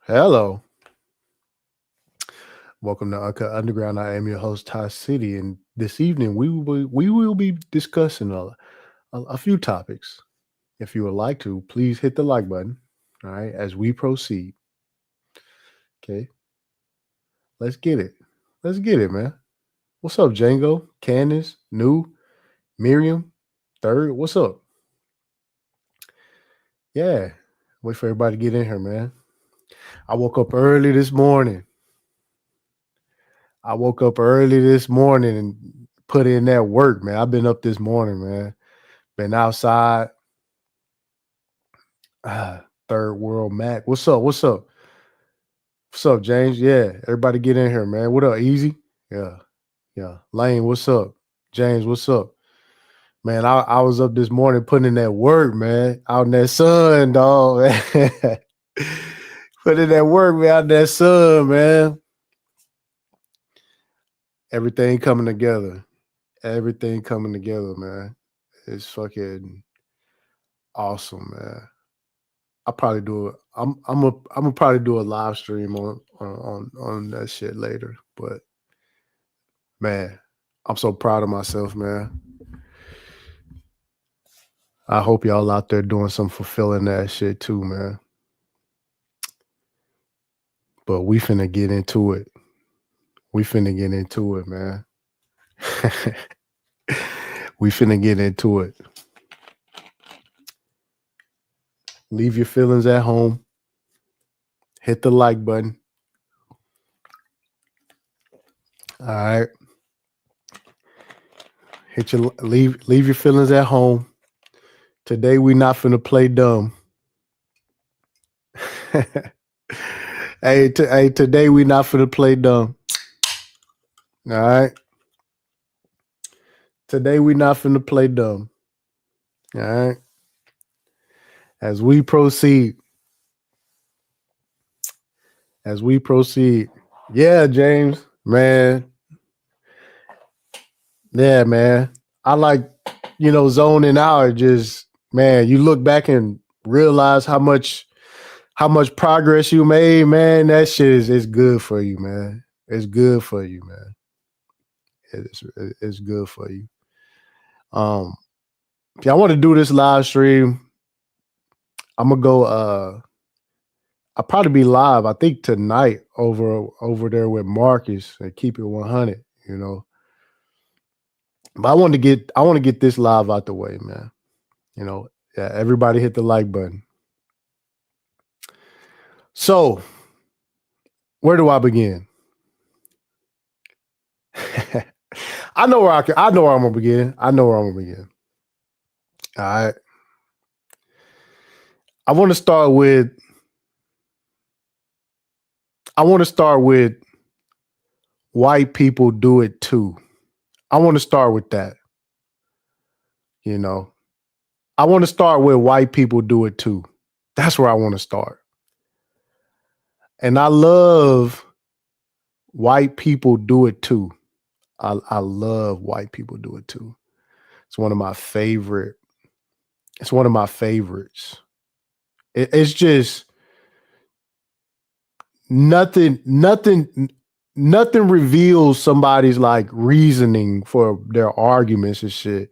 Hello. Welcome to Uncut Underground. I am your host, Ty City, and this evening we will be discussing a few topics. If you would like to, please hit the like button. All right, as we proceed. Okay, let's get it. Let's get it, man. What's up, Django? Candace, New, Miriam, Third. What's up? Yeah, wait for everybody to get in here, man. I woke up early this morning. I woke up early this morning and put in that work, man. I've been up this morning, man. Been outside. Third world Mac. What's up? What's up? What's up, James? Yeah, everybody get in here, man. What up, Easy? Yeah, yeah. Lane, what's up? James, what's up? Man, I was up this morning putting in that work, man. Out in that sun, dog. Put in that work, man. Out in that sun, man. Everything coming together. Everything coming together, man. It's fucking awesome, man. I'll probably do it. I'm gonna probably do a live stream on that shit later. But man, I'm so proud of myself, man. I hope y'all out there doing some fulfilling that shit too, man. But we finna get into it. We finna get into it, man. We finna get into it. Leave your feelings at home. Hit the like button. All right. Leave your feelings at home. Today we not finna play dumb. Hey, today we not finna play dumb. All right. Today we not finna play dumb. All right. As we proceed. Yeah, James, man. Yeah, man. I like, zoning out. Just, man, you look back and realize how much progress you made, man. That shit is good for you, man. It's good for you, man. It's good for you. If y'all want to do this live stream, I'm gonna go. I'll probably be live. I think tonight over there with Marcus and Keep It 100. But I want to get this live out the way, man. Yeah. Everybody hit the like button. So, where do I begin? I know where I'm gonna begin. All right. I want to start with white people do it too. I want to start with that. I want to start with white people do it too. That's where I want to start. And I love white people do it too. I love white people do it too. It's one of my favorites. It's just nothing reveals somebody's like reasoning for their arguments and shit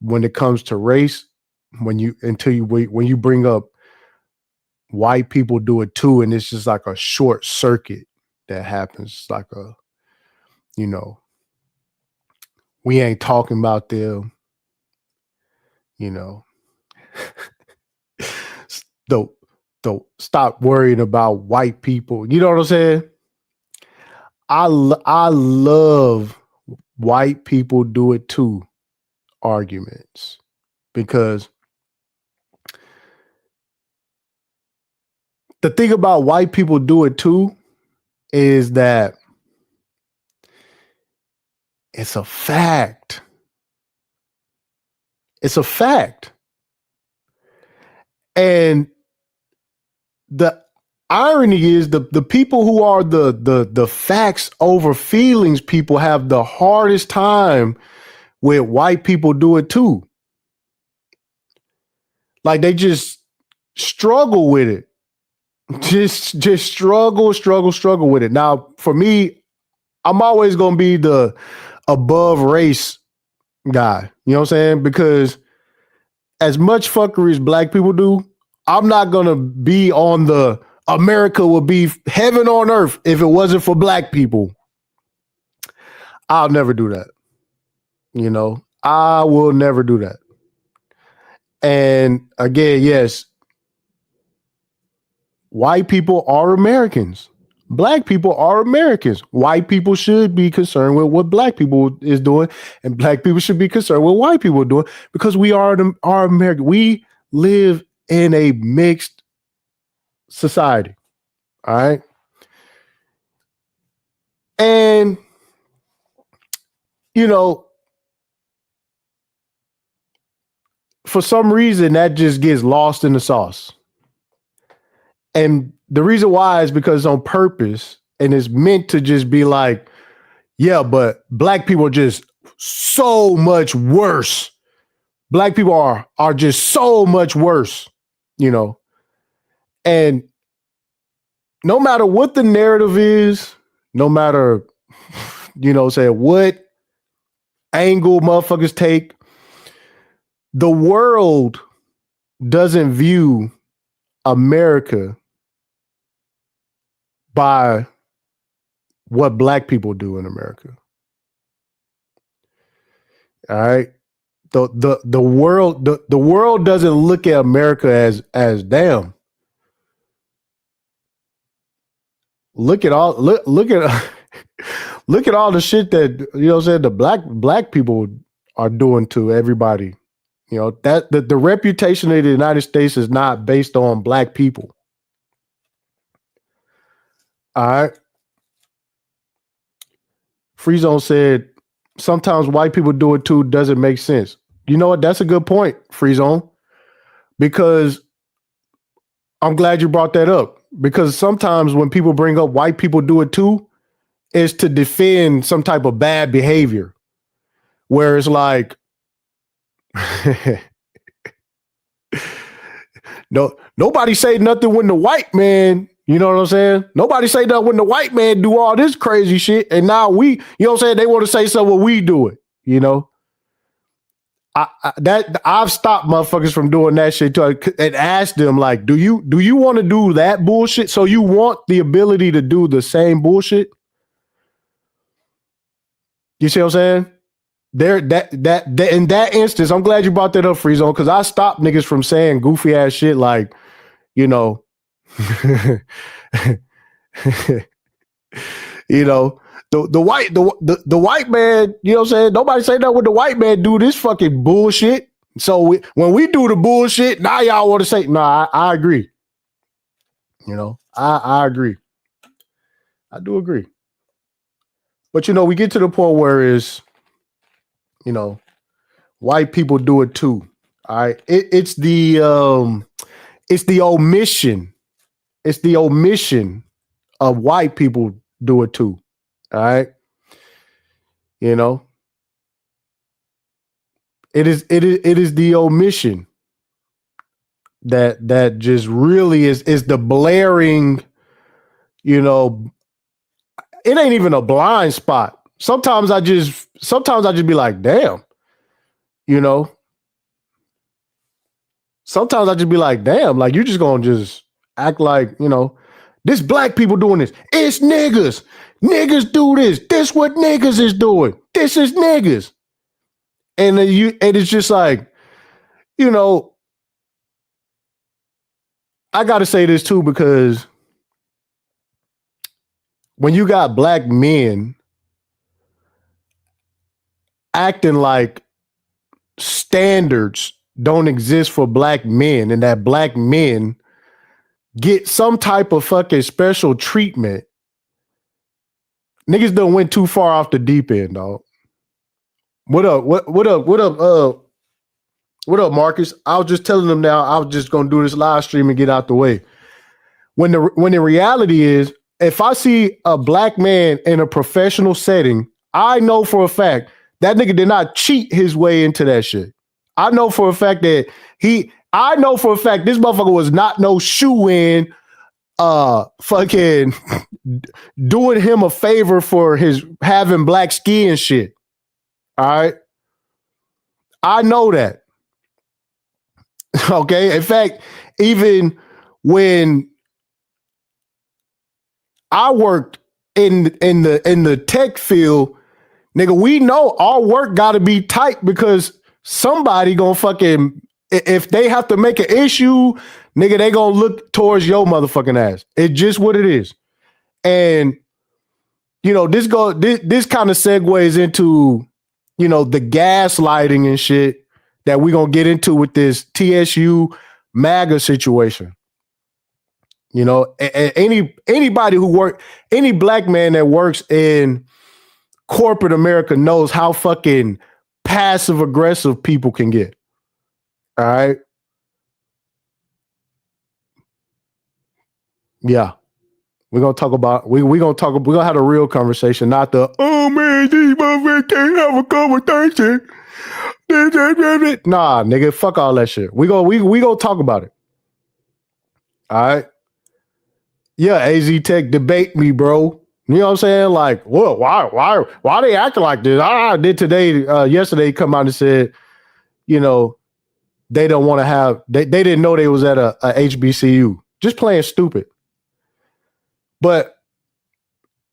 when it comes to race. When you bring up white people do it too, and it's just like a short circuit that happens. It's like we ain't talking about them. Don't stop worrying about white people. You know what I'm saying? I love white people do it too arguments, because the thing about white people do it too is that it's a fact. It's a fact. And the irony is the people who are the facts over feelings people have the hardest time with white people do it too. Like they just struggle with it. Just struggle with it. Now, for me, I'm always gonna be the above race guy. You know what I'm saying? Because as much fuckery as black people do, I'm not gonna be on the America would be heaven on earth if it wasn't for black people. I'll never do that. You know, I will never do that. And again, yes, white people are Americans. Black people are Americans. White people should be concerned with what black people is doing, and black people should be concerned with what white people are doing because we are American. We live in a mixed society. All right. And, you know, for some reason, that just gets lost in the sauce. And the reason why is because it's on purpose and it's meant to just be like, yeah, but black people are just so much worse. Black people are just so much worse, you know. And no matter what the narrative is, no matter, you know, say what angle motherfuckers take, the world doesn't view America by what black people do in America. All right. The world doesn't look at America as damn. Look at all look at look at all the shit that, you know what I'm saying, the black people are doing to everybody. You know, that the reputation of the United States is not based on black people. All right. Free Zone said sometimes white people do it too, doesn't make sense. You know what? That's a good point, Free Zone, because I'm glad you brought that up. Because sometimes when people bring up white people do it too, it's to defend some type of bad behavior. Where it's like, no, nobody say nothing when the white man, you know what I'm saying? Nobody say nothing when the white man do all this crazy shit. And now we, you know what I'm saying? They want to say something when we do it, you know? I've stopped motherfuckers from doing that shit too, and asked them like, do you want to do that bullshit? So you want the ability to do the same bullshit? You see what I'm saying? There, that in that instance, I'm glad you brought that up, Free Zone, because I stopped niggas from saying goofy ass shit like, you know, you know, the white man, you know what I'm saying? Nobody say that when the white man do this fucking bullshit. So when we do the bullshit, now y'all want to say, nah, I agree. You know, I agree. I do agree. But, you know, we get to the point where it's, you know, white people do it too. All right. It's the omission. It's the omission of white people do it too. All right. You know, it is the omission that just really is the blaring, you know, it ain't even a blind spot. Sometimes I just be like, damn, you know, sometimes I just be like, damn, like you just gonna just act like, you know, this black people doing this. It's niggas. Niggas do this. This what niggas is doing. This is niggas. And it's just like, you know, I gotta say this too, because when you got black men acting like standards don't exist for black men and that black men get some type of fucking special treatment, niggas done went too far off the deep end, dog. What up? What up, Marcus? I was just telling them now I was just gonna do this live stream and get out the way. When the reality is, if I see a black man in a professional setting, I know for a fact that nigga did not cheat his way into that shit. I know for a fact that this motherfucker was not no shoe in fucking doing him a favor for his having black skin and shit. All right. I know that. Okay. In fact, even when I worked in the tech field, nigga, we know our work gotta be tight because somebody gonna fucking, if they have to make an issue, nigga, they gonna look towards your motherfucking ass. It's just what it is. And this kind of segues into, the gaslighting and shit that we gonna get into with this TSU MAGA situation. Anybody any black man that works in corporate America knows how fucking passive aggressive people can get. All right. Yeah. We're gonna talk about we're gonna have a real conversation, not the oh man, these motherfuckers can't have a conversation. Nah, nigga, fuck all that shit. We gonna talk about it. All right. Yeah, AZ Tech, debate me, bro. You know what I'm saying? Like, whoa, why they acting like this? I did yesterday come out and said, they don't want to have, they didn't know they was at a HBCU. Just playing stupid. But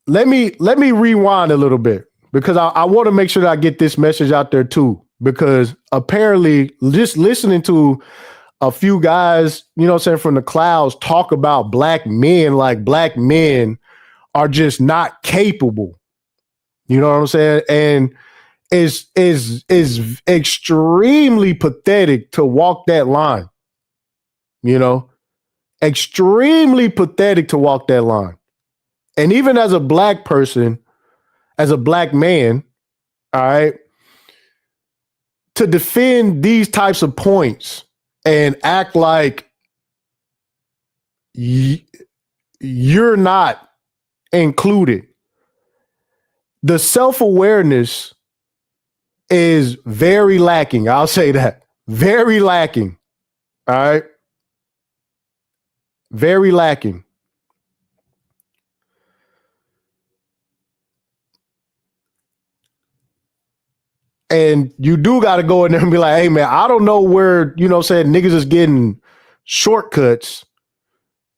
let me rewind a little bit because I want to make sure that I get this message out there too. Because apparently just listening to a few guys, from the clouds talk about black men like black men are just not capable. You know what I'm saying? And is extremely pathetic to walk that line. Extremely pathetic to walk that line. And even as a black person, as a black man, all right, to defend these types of points and act like you're not included. The self-awareness is very lacking. I'll say that. Very lacking. All right. Very lacking. And you do got to go in there and be like, hey, man, I don't know where, niggas is getting shortcuts.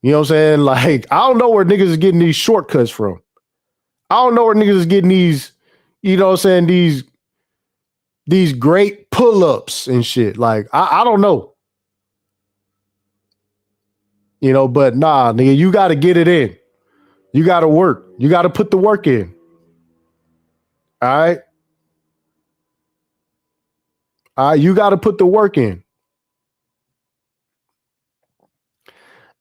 You know what I'm saying? Like, I don't know where niggas is getting these shortcuts from. I don't know where niggas is getting these, these great pull-ups and shit. Like, I don't know. But nah, nigga, you got to get it in. You got to work. You got to put the work in. All right. You got to put the work in.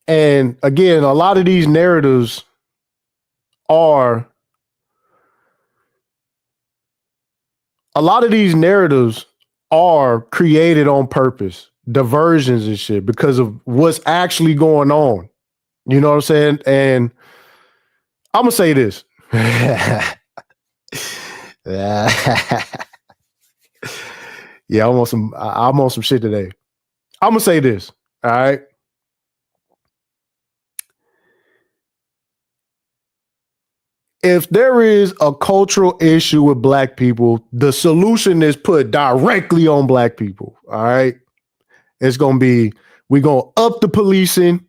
And again, a lot of these narratives are created on purpose, diversions and shit, because of what's actually going on. You know what I'm saying? And I'm gonna say this. Yeah, I'm on some shit today. I'm gonna say this. All right. If there is a cultural issue with black people, the solution is put directly on black people. All right. It's going to be, we're going to up the policing.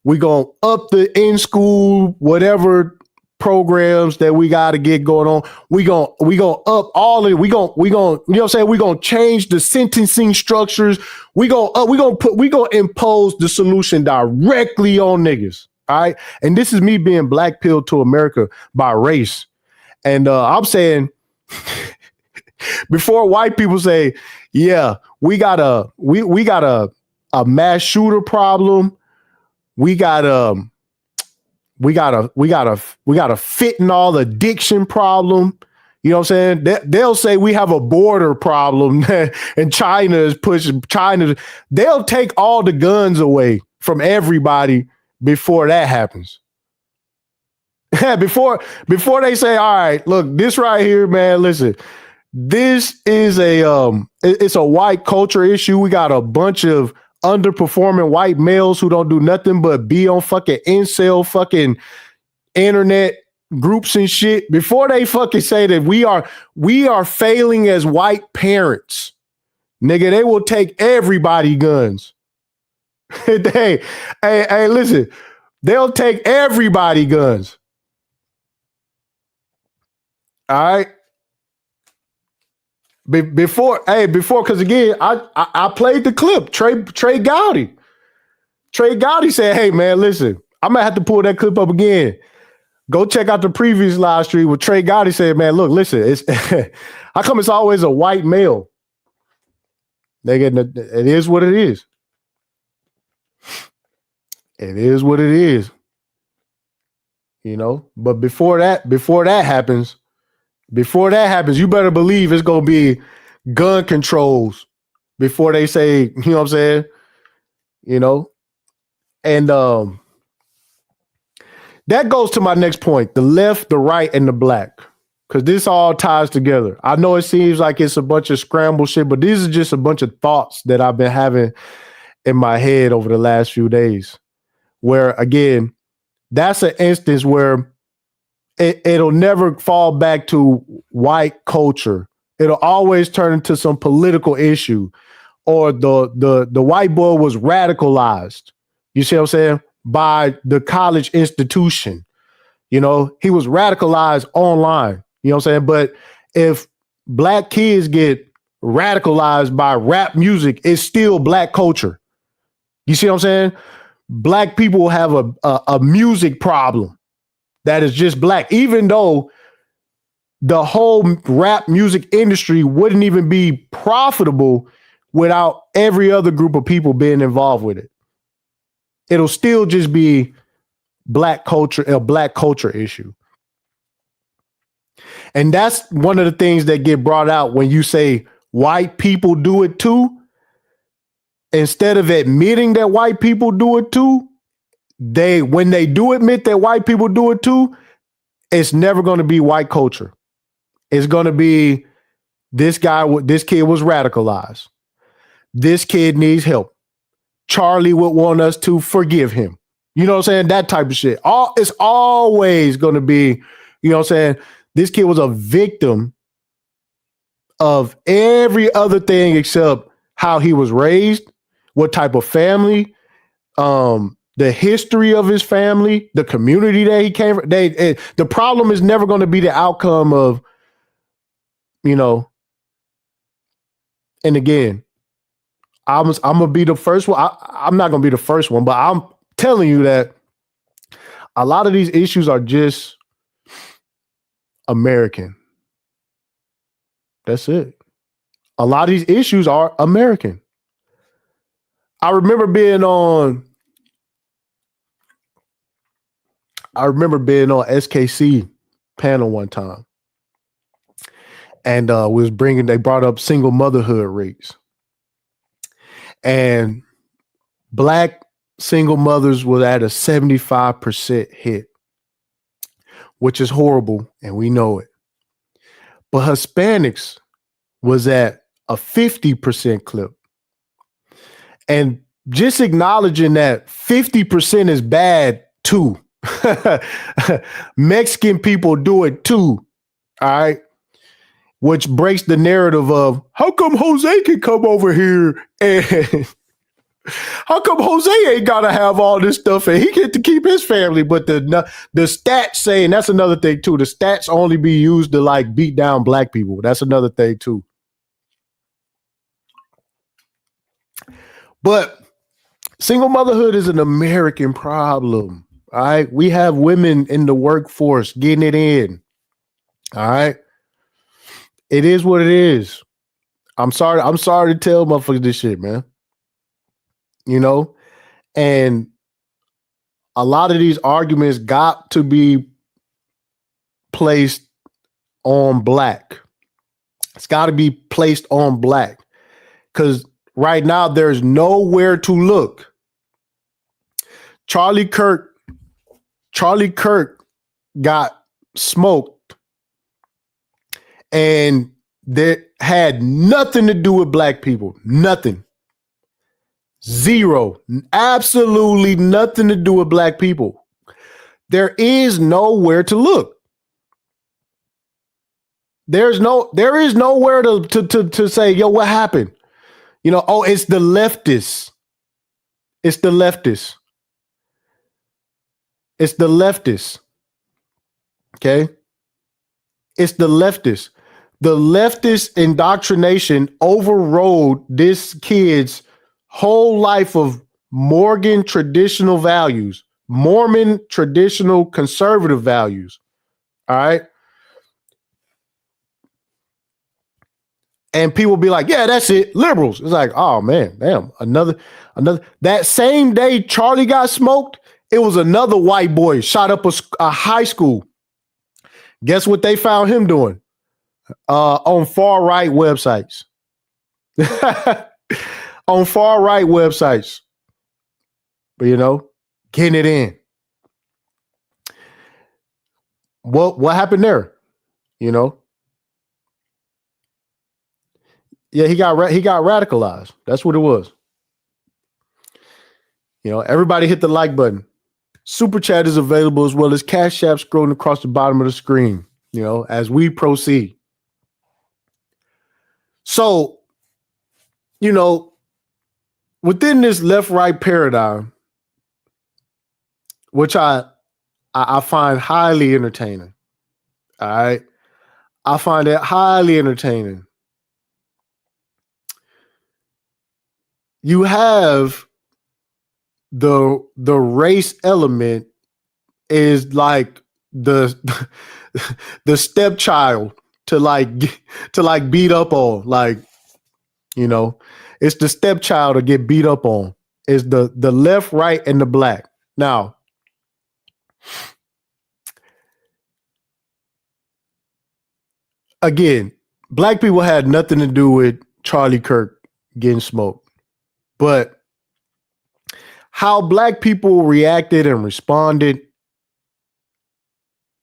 We're going to up the in-school, whatever programs that we got to get going on. We going to up all of it. We going to, you know what I'm saying? We're going to change the sentencing structures. We're going to impose the solution directly on niggas. All right. And this is me being black pilled to America by race. And I'm saying before white people say, yeah, we got a mass shooter problem. We got a fentanyl addiction problem. You know what I'm saying? They'll say we have a border problem and China is pushing China. They'll take all the guns away from everybody before that happens. before they say, all right, look, this right here, man, listen, this is it's a white culture issue. We got a bunch of underperforming white males who don't do nothing but be on fucking incel fucking internet groups and shit, before they fucking say that we are failing as white parents, nigga, they will take everybody guns. Hey, listen, they'll take everybody guns. All right. Before, because again, I played the clip. Trey Gowdy. Trey Gowdy said, "Hey man, listen, I'm gonna have to pull that clip up again. Go check out the previous live stream where Trey Gowdy said, man, look, listen, it's how come it's always a white male? It is what it is. It is what it is. You know, but before that happens, you better believe it's gonna be gun controls before they say, you know what I'm saying? You know, and that goes to my next point: the left, the right, and the black. Because this all ties together. I know it seems like it's a bunch of scrambled shit, but these are just a bunch of thoughts that I've been having in my head over the last few days. Where, again, that's an instance where it'll never fall back to white culture. It'll always turn into some political issue, or the white boy was radicalized. You see what I'm saying? By the college institution. You know, he was radicalized online. You know what I'm saying? But if black kids get radicalized by rap music, it's still black culture. You see what I'm saying? Black people have a music problem that is just black, even though the whole rap music industry wouldn't even be profitable without every other group of people being involved with it. It'll still just be black culture, a black culture issue. And that's one of the things that get brought out when you say white people do it too. Instead of admitting that white people do it too, when they do admit that white people do it too, it's never going to be white culture. It's going to be this kid was radicalized. This kid needs help. Charlie would want us to forgive him. You know what I'm saying? That type of shit. It's always going to be, you know what I'm saying? This kid was a victim of every other thing except how he was raised, what type of family, the history of his family, the community that he came from. The problem is never going to be the outcome of, you know, and again, I'm going to be the first one. I'm not going to be the first one, but I'm telling you that a lot of these issues are just American. That's it. A lot of these issues are American. I remember being on SKC panel one time, and they brought up single motherhood rates, and black single mothers was at a 75% hit, which is horrible, and we know it. But Hispanics was at a 50% clip. And just acknowledging that 50% is bad too. Mexican people do it too. All right. Which breaks the narrative of how come Jose can come over here and how come Jose ain't got to have all this stuff and he get to keep his family? But the stats saying, that's another thing too. The stats only be used to like beat down black people. That's another thing too. But single motherhood is an American problem. All right. We have women in the workforce getting it in. All right. It is what it is. I'm sorry to tell motherfuckers this shit, man. You know, and a lot of these arguments got to be placed on black. It's got to be placed on black because right now there's nowhere to look. Charlie Kirk got smoked, and that had nothing to do with black people. Nothing. Zero. Absolutely nothing to do with black people. There is nowhere to look. There is nowhere to say, yo, what happened? You know, oh, it's the leftists. It's the leftists. It's the leftists. Okay? It's the leftists. The leftist indoctrination overrode this kid's whole life of Mormon traditional values, Mormon traditional conservative values. All right. And people be like, yeah, that's it. Liberals. It's like, oh man, damn, another. That same day Charlie got smoked, it was another white boy shot up a high school. Guess what they found him doing? On far right websites. On far right websites. But you know, getting it in. What happened there? You know? Yeah, he got radicalized. That's what it was. You know, everybody hit the like button. Super chat is available as well as Cash App scrolling across the bottom of the screen, you know, as we proceed. So, you know, within this left-right paradigm, which I find highly entertaining. All right. I find it highly entertaining. You have the race element is like the stepchild to beat up on, like, you know, it's the stepchild to get beat up on. Is the left, right, and the black. Now, again, black people had nothing to do with Charlie Kirk getting smoked, but how black people reacted and responded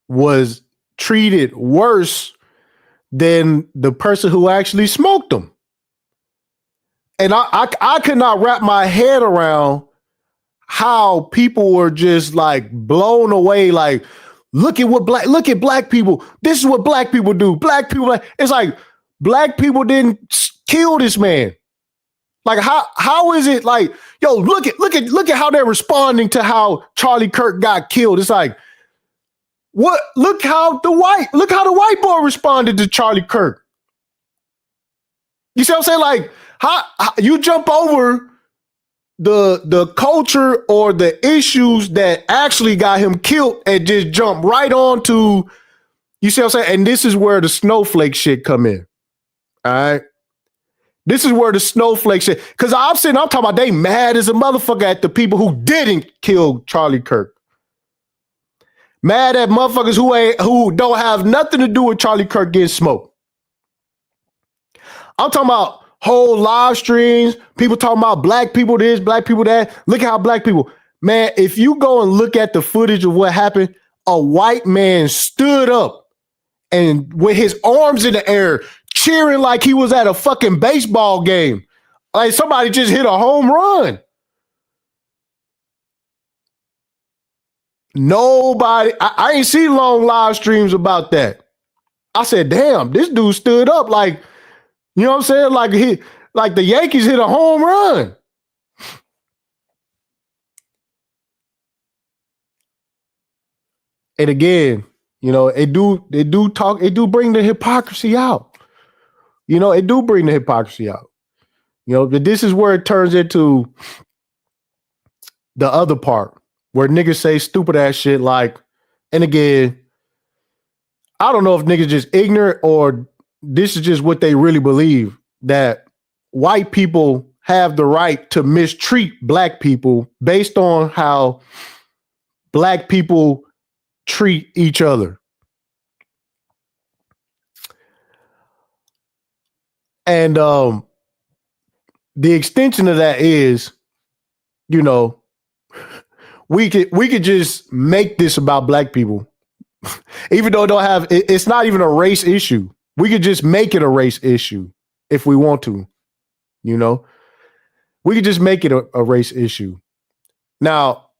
was treated worse than the person who actually smoked them. And I could not wrap my head around how people were just like blown away. Like, look at black people. This is what black people do. Black people, it's like black people didn't kill this man. Like, how is it like, yo, look at how they're responding to how Charlie Kirk got killed. It's like, what? Look how the white boy responded to Charlie Kirk. You see what I'm saying? Like, how you jump over the culture or the issues that actually got him killed and just jump right on to, you see what I'm saying? And this is where the snowflake shit come in. All right. This is where the snowflake shit, because I'm talking about they mad as a motherfucker at the people who didn't kill Charlie Kirk. Mad at motherfuckers who don't have nothing to do with Charlie Kirk getting smoked. I'm talking about whole live streams, people talking about black people this, black people that. Look at how black people, man, if you go and look at the footage of what happened, a white man stood up and with his arms in the air, cheering like he was at a fucking baseball game. Like somebody just hit a home run. Nobody, I ain't see long live streams about that. I said, damn, this dude stood up like, you know what I'm saying? Like the Yankees hit a home run. And again, you know, it do bring the hypocrisy out. You know, it do bring the hypocrisy out. You know, but this is where it turns into the other part where niggas say stupid ass shit like, and again, I don't know if niggas just ignorant or this is just what they really believe, that white people have the right to mistreat black people based on how black people treat each other. And the extension of that is, you know, we could just make this about black people, even though it's not even a race issue. We could just make it a race issue if we want to, you know. We could just make it a race issue. Now,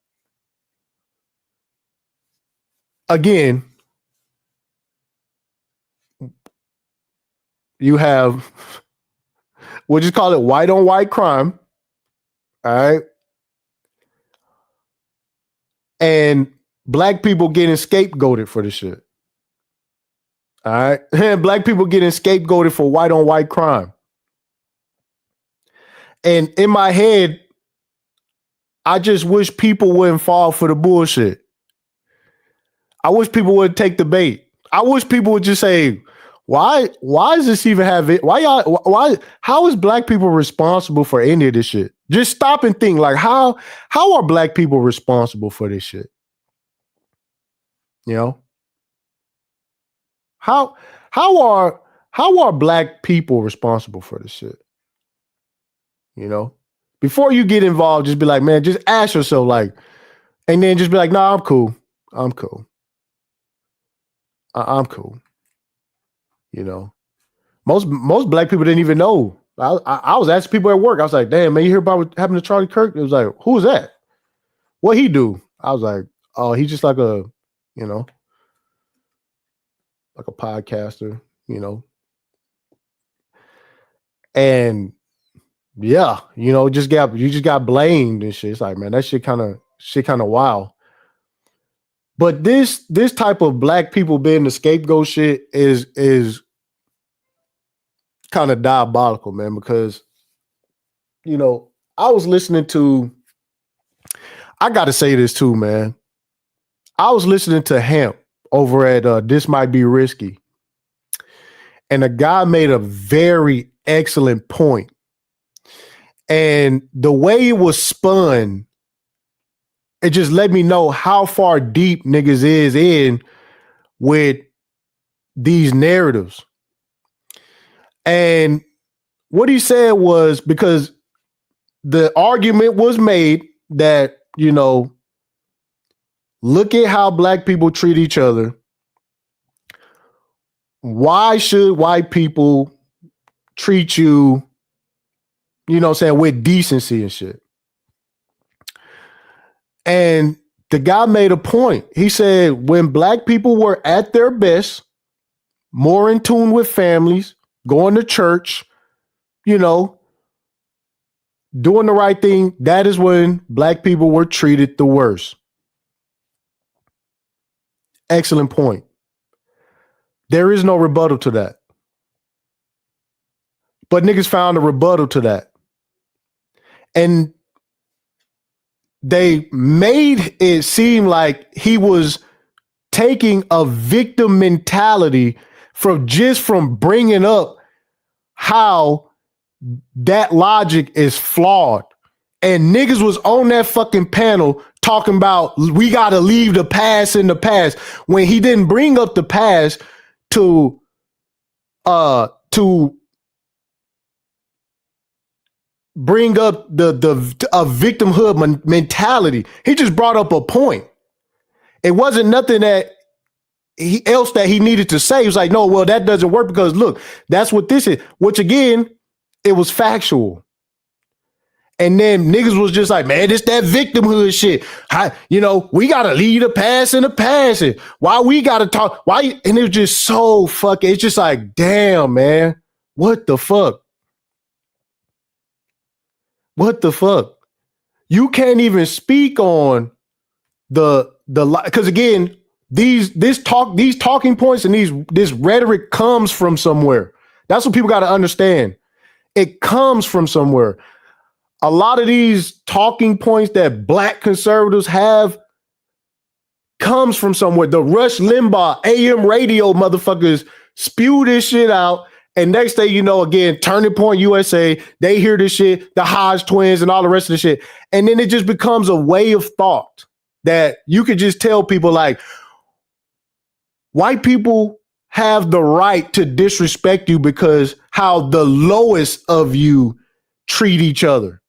again, you have, we'll just call it white on white crime. All right. And black people getting scapegoated for this shit. All right. And black people getting scapegoated for white on white crime. And in my head, I just wish people wouldn't fall for the bullshit. I wish people would take the bait. I wish people would just say, why does this even have it? How is black people responsible for any of this shit? Just stop and think, like, how are black people responsible for this shit? You know? How are black people responsible for this shit? You know? Before you get involved, just be like, man, just ask yourself, like, and then just be like, nah, I'm cool. I'm cool. I'm cool. You know? Most black people didn't even know. I was asking people at work. I was like, damn, man, you hear about what happened to Charlie Kirk? It was like, who was that? What he do? I was like, oh, he's just like a, you know, like a podcaster, you know. And yeah, you know, you just got blamed and shit. It's like, man, that shit kind of wild. But this type of black people being the scapegoat shit is kind of diabolical, man, because, you know, I was listening to, I got to say this too, man. I was listening to Hemp over at This Might Be Risky. And a guy made a very excellent point. And the way it was spun, it just let me know how far deep niggas is in with these narratives. And what he said was, because the argument was made that, you know, look at how black people treat each other. Why should white people treat you, you know what I'm saying, with decency and shit? And the guy made a point. He said, when black people were at their best, more in tune with families, going to church, you know, doing the right thing, that is when black people were treated the worst. Excellent point. There is no rebuttal to that. But niggas found a rebuttal to that. And they made it seem like he was taking a victim mentality from bringing up how that logic is flawed. And niggas was on that fucking panel talking about we got to leave the past in the past, when he didn't bring up the past to bring up the victimhood mentality. He just brought up a point. It wasn't nothing that he needed to say. He was like, no, well, that doesn't work because look, that's what this is. Which again, it was factual. And then niggas was just like, man, it's that victimhood shit. You know, we got to leave the past in the past. Why we got to talk? Why? And it was just so fucking, it's just like, damn, man, what the fuck? What the fuck? You can't even speak on because again, these talking points and this rhetoric comes from somewhere. That's what people got to understand. It comes from somewhere. A lot of these talking points that black conservatives have comes from somewhere. The Rush Limbaugh AM radio motherfuckers spew this shit out. And next thing you know, again, Turning Point USA, they hear this shit, the Hodge twins and all the rest of the shit. And then it just becomes a way of thought that you could just tell people like, white people have the right to disrespect you because how the lowest of you treat each other.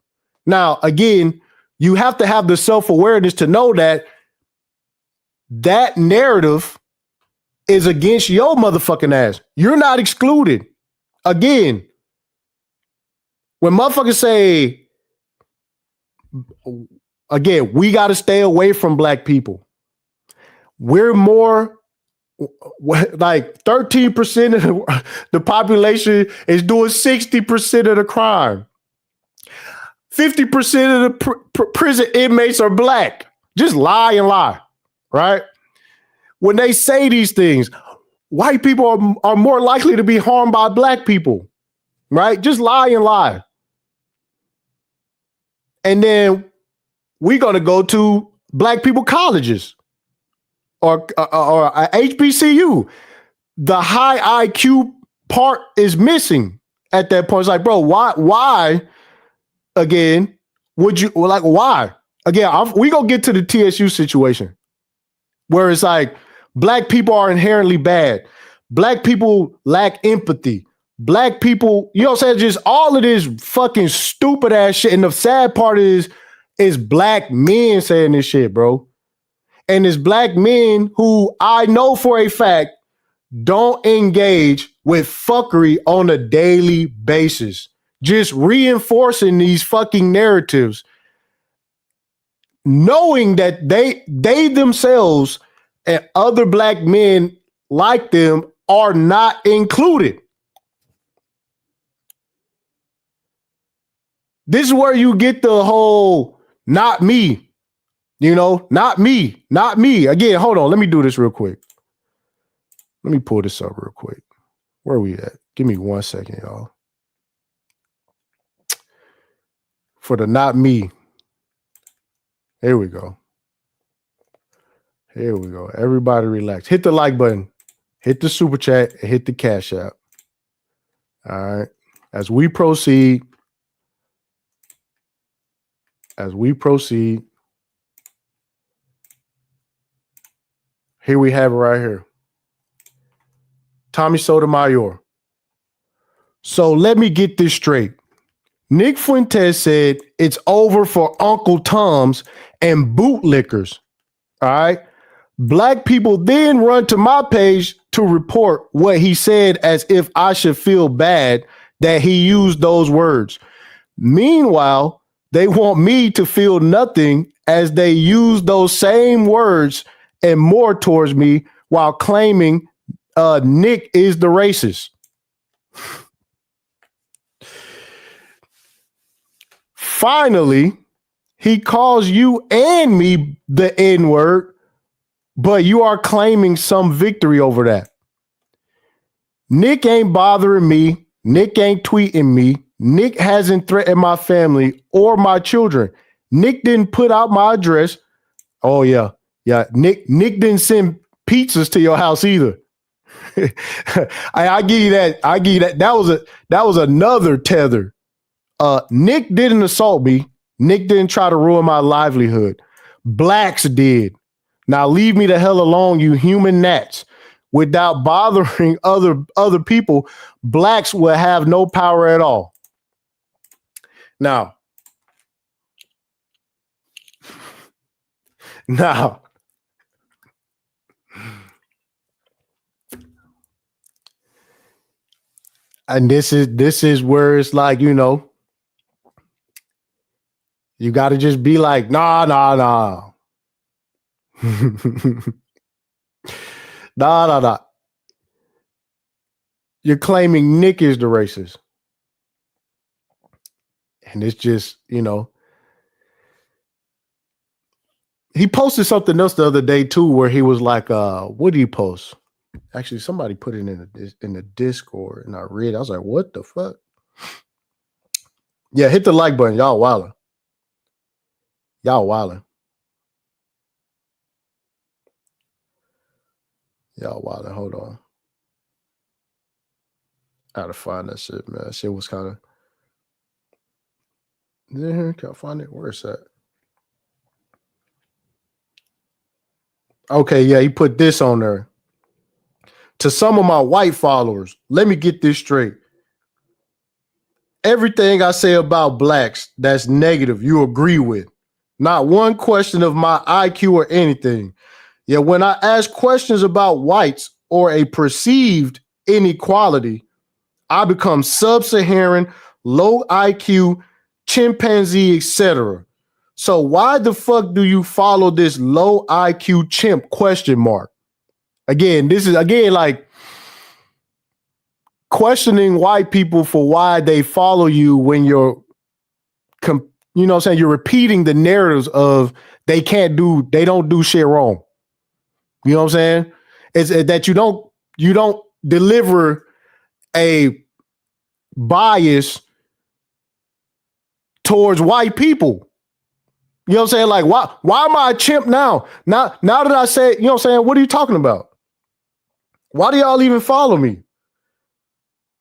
Now, again, you have to have the self-awareness to know that that narrative is against your motherfucking ass. You're not excluded. Again, when motherfuckers say Again, we got to stay away from black people. We're more like 13% of the population is doing 60% of the crime. 50% of the prison inmates are black. Just lie and lie, right? When they say these things, white people are more likely to be harmed by black people, right? Just lie and lie. And then we're going to go to black people colleges or HBCU. The high IQ part is missing at that point. It's like, bro, why again, would you, like, why? Again, we gonna get to the TSU situation where it's like black people are inherently bad. Black people lack empathy. Black people, you know what I'm saying? Just all of this fucking stupid ass shit. And the sad part is black men saying this shit, bro. And it's black men who I know for a fact don't engage with fuckery on a daily basis. Just reinforcing these fucking narratives, knowing that they themselves and other black men like them are not included. This is where you get the whole not me, not me, not me. Again, hold on. Let me do this real quick. Let me pull this up real quick. Where are we at? Give me 1 second, y'all. For the not me. Here we go. Here we go. Everybody relax. Hit the like button. Hit the super chat. And hit the cash app. All right. As we proceed, here we have it right here. Tommy Sotomayor. So let me get this straight. Nick Fuentes said it's over for Uncle Tom's and bootlickers. All right. Black people then run to my page to report what he said as if I should feel bad that he used those words. Meanwhile, they want me to feel nothing as they use those same words and more towards me while claiming Nick is the racist. Finally, he calls you and me the N-word, but you are claiming some victory over that. Nick ain't bothering me. Nick ain't tweeting me. Nick hasn't threatened my family or my children. Nick didn't put out my address. Oh, yeah. Yeah. Nick didn't send pizzas to your house either. I give you that. That was another tether. Nick didn't assault me. Nick didn't try to ruin my livelihood. Blacks did. Now leave me the hell alone, you human gnats. Without bothering other people, blacks will have no power at all. Now, and this is where it's like, you got to just be like, nah. Nah. You're claiming Nick is the racist. And it's just, he posted something else the other day too, where he was like, what did he post? Actually, somebody put it in the Discord and I read it. I was like, what the fuck? Yeah, hit the like button. Y'all wildin'. Hold on. I gotta find that shit, man. That shit was kind of. Can I find it? Where is that? Okay, yeah, he put this on there. To some of my white followers, let me get this straight. Everything I say about blacks that's negative, you agree with. Not one question of my IQ or anything. Yet when I ask questions about whites or a perceived inequality, I become sub-Saharan, low IQ, chimpanzee, etc. So why the fuck do you follow this low IQ chimp? Question mark. Again, this is like questioning white people for why they follow you when you're, you know what I'm saying? You're repeating the narratives of they don't do shit wrong. You know what I'm saying? It's that you don't deliver a bias towards white people. You know what I'm saying? Like, why am I a chimp now? Now that I say, you know what I'm saying? What are you talking about? Why do y'all even follow me?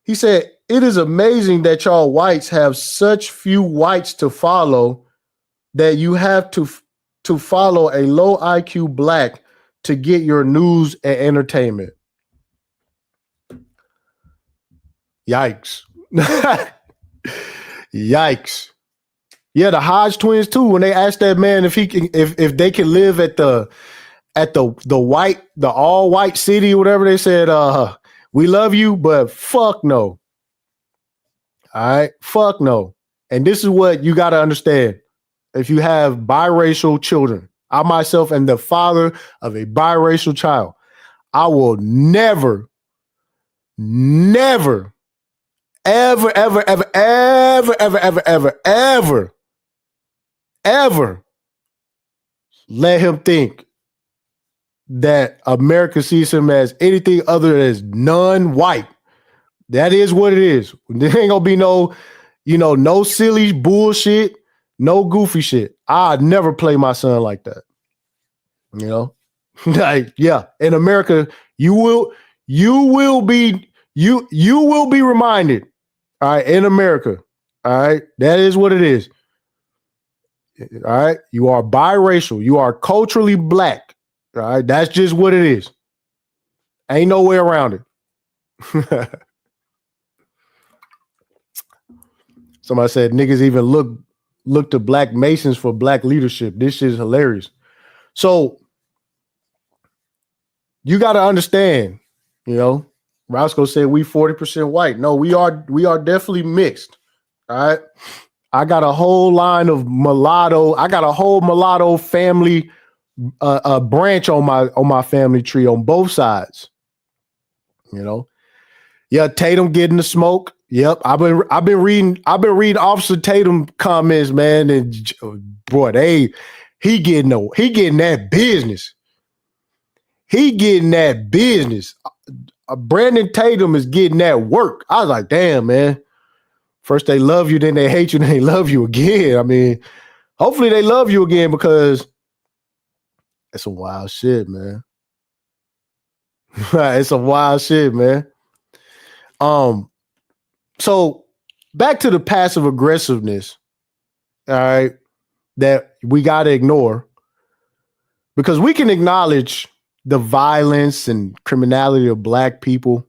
He said, it is amazing that y'all whites have such few whites to follow that you have to follow a low IQ black to get your news and entertainment. Yikes. Yikes. Yeah, the Hodge twins too. When they asked that man if they can live at the all white city or whatever, they said, we love you, but fuck no. All right, fuck no. And this is what you got to understand. If you have biracial children, I myself am the father of a biracial child. I will never, ever, ever, ever, ever, ever, ever, ever, ever, ever let him think that America sees him as anything other than non-white. That is what it is. There ain't gonna be no silly bullshit, no goofy shit. I'd never play my son like that. You know? Like, yeah, in America, you will be reminded. All right, in America. All right, that is what it is. All right, you are biracial, you are culturally black. All right, that's just what it is. Ain't no way around it. Somebody said niggas even look to black Masons for black leadership. This shit is hilarious. So you got to understand, Roscoe said we 40% white. No, we are definitely mixed. All right. I got a whole line of mulatto. I got a whole mulatto family branch on my family tree on both sides. Yeah, Tatum getting the smoke. Yep, I've been reading Officer Tatum comments, man, and boy, he getting that business. He getting that business. Brandon Tatum is getting that work. I was like, damn, man. First they love you, then they hate you, then they love you again. I mean, hopefully they love you again because it's some wild shit, man. It's some wild shit, man. So back to the passive aggressiveness, all right, that we got to ignore because we can acknowledge the violence and criminality of black people,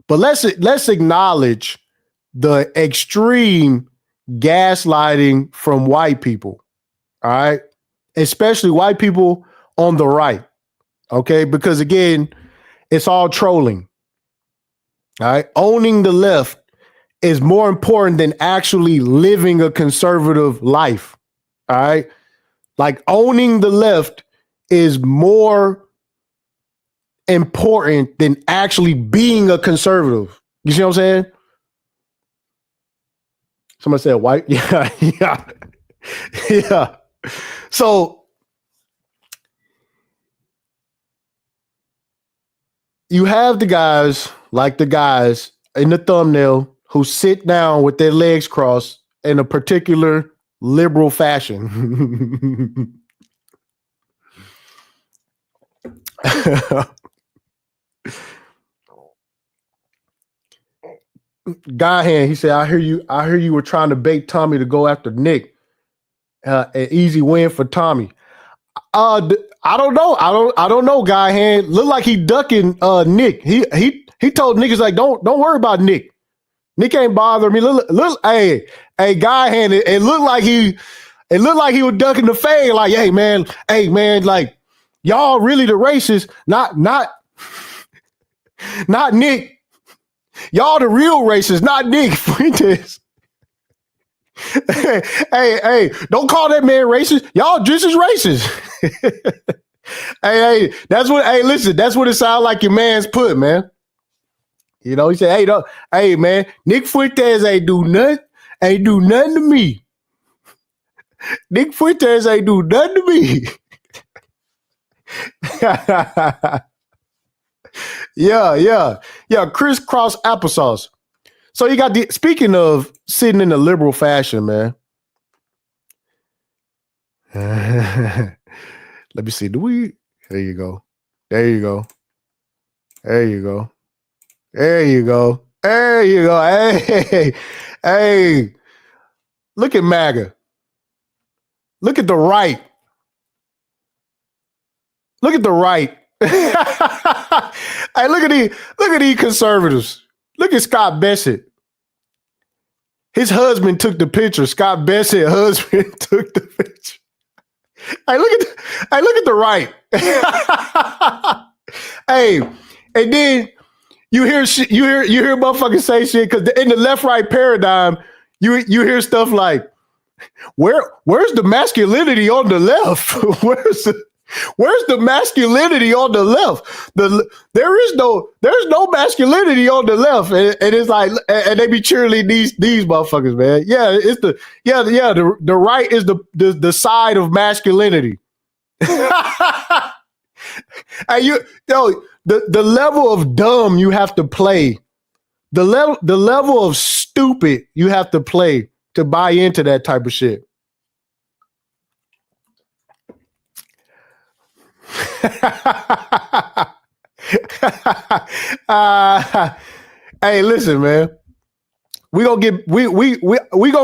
but let's acknowledge the extreme gaslighting from white people, all right, especially white people on the right, okay, because again, it's all trolling. All right. Owning the left is more important than actually living a conservative life. All right. Like owning the left is more important than actually being a conservative. You see what I'm saying? Somebody said white. Yeah. Yeah. Yeah. So you have the guys in the thumbnail who sit down with their legs crossed in a particular liberal fashion. Guy hand, he said, I hear you were trying to bait Tommy to go after Nick. An easy win for Tommy. I don't know. I don't know, guy hand. Look like he ducking Nick. He told niggas like, don't worry about Nick. Nick ain't bothering me. Look, hey, guy hand. It looked like he was ducking the fade. Like, hey man, like y'all really the racist, not Nick. Y'all the real racist, not Nick. Hey, don't call that man racist. Y'all just as racist. Hey, listen, that's what it sounds like your man's put, man. You know, he said, hey, man, Nick Fuentes ain't do nothing to me. Nick Fuentes ain't do nothing to me. Yeah, crisscross applesauce. So you got speaking of sitting in a liberal fashion, man. Let me see. There you go. Hey. Look at MAGA. Look at the right. Hey, look at these conservatives. Look at Scott Bessent. His husband took the picture. Scott Bessent's husband took the picture. Hey, look at the right. Hey, and then you hear motherfuckers say shit because in the left-right paradigm, you hear stuff like, where's the masculinity on the left? Where's the masculinity on the left? There's no masculinity on the left, and it's like, and they be cheerleading these motherfuckers, man. Yeah, it's the right is the side of masculinity. Hey, the level of dumb you have to play, the level of stupid you have to play to buy into that type of shit. Hey, listen, man. We gonna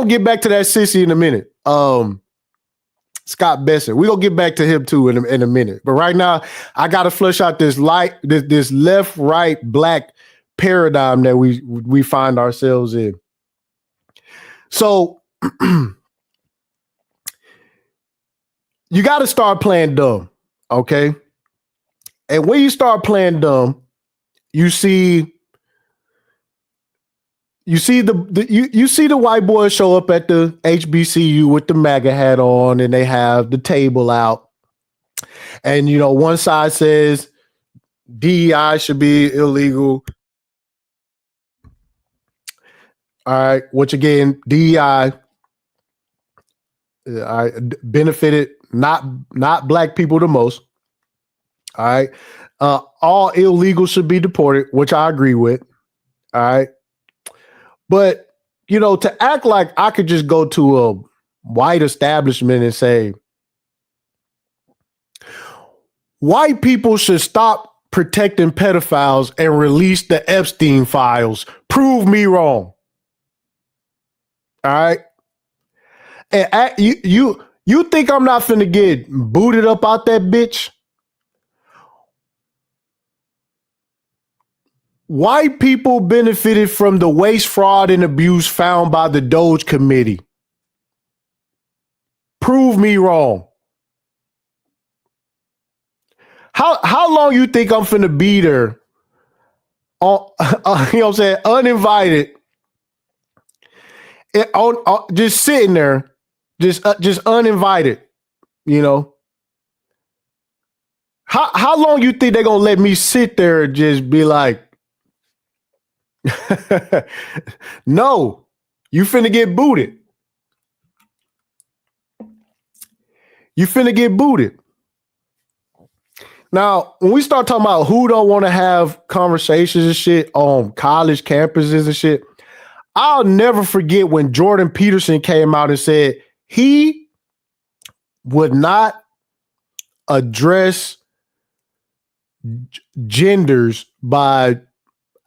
get back to that sissy in a minute. Scott Bessent. We gonna get back to him too in a minute. But right now, I gotta flush out this left, right, black paradigm that we find ourselves in. So you got to start playing dumb, okay? And when you start playing dumb, you see the white boys show up at the HBCU with the MAGA hat on, and they have the table out. And one side says DEI should be illegal. All right, which again, DEI benefited not black people the most. All right. All illegals should be deported, which I agree with. All right. But, to act like I could just go to a white establishment and say, white people should stop protecting pedophiles and release the Epstein files. Prove me wrong. All right. And you think I'm not finna get booted up out that bitch? White people benefited from the waste, fraud, and abuse found by the Doge Committee. Prove me wrong. How long you think I'm finna be there? On, you know what I'm saying? Uninvited. Just sitting there, just uninvited. How long you think they're gonna let me sit there and just be like, no, you finna get booted. You finna get booted. Now, when we start talking about who don't want to have conversations and shit on college campuses and shit, I'll never forget when Jordan Peterson came out and said he would not address genders by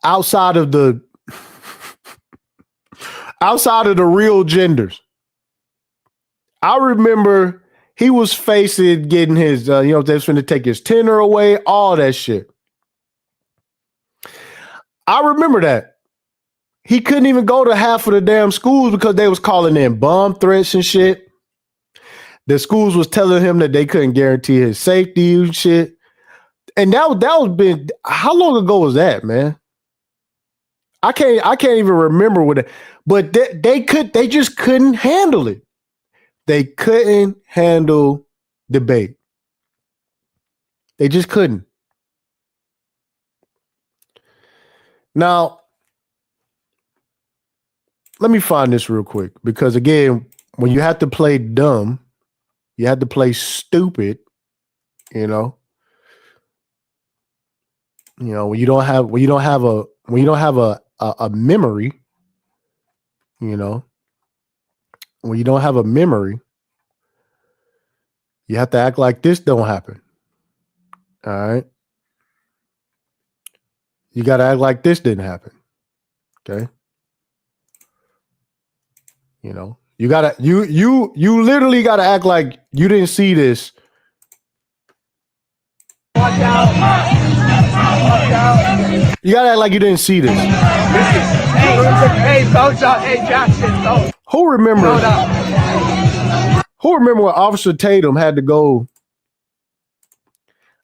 outside of the real genders. I remember he was facing getting his, they was going to take his tenure away, all that shit. I remember that. He couldn't even go to half of the damn schools because they was calling in bomb threats and shit. The schools was telling him that they couldn't guarantee his safety and shit. And that was been, how long ago was that, man? I can't even remember what it, but they just couldn't handle it. They couldn't handle debate. They just couldn't. Now, let me find this real quick, because again, when you have to play dumb, you have to play stupid, you know. When you don't have a memory, when you don't have a memory, you have to act like this don't happen. All right. You got to act like this didn't happen. Okay. You literally got to act like you didn't see this. Watch out. Watch out. You got to act like you didn't see this. Hey, Jackson. Who remember when Officer Tatum had to go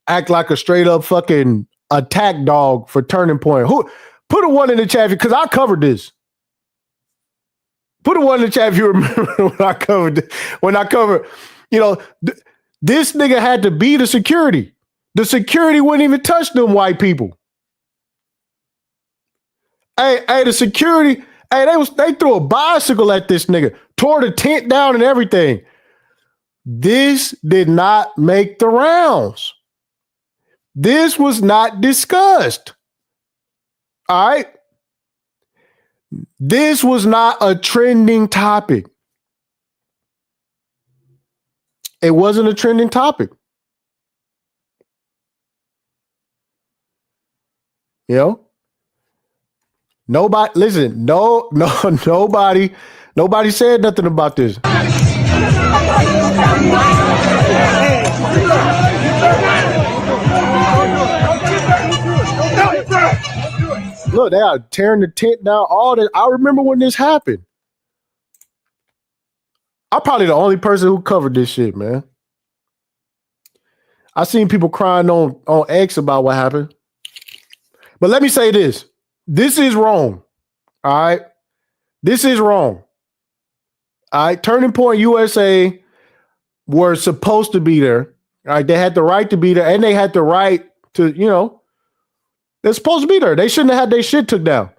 act like a straight up fucking attack dog for Turning Point? Who put a one in the chat, because I covered this. Put a one in the chat if you remember when I covered, this nigga had to be the security. The security wouldn't even touch them white people. Hey, the security, they threw a bicycle at this nigga, tore the tent down and everything. This did not make the rounds. This was not discussed. All right. This was not a trending topic. It wasn't a trending topic. Nobody, listen, nobody said nothing about this. Look, they are tearing the tent down. All that. I remember when this happened. I'm probably the only person who covered this shit, man. I seen people crying on X about what happened. But let me say this. This is wrong. All right. This is wrong. All right. Turning Point USA were supposed to be there. All right. They had the right to be there, and they had the right to, they're supposed to be there. They shouldn't have had their shit took down.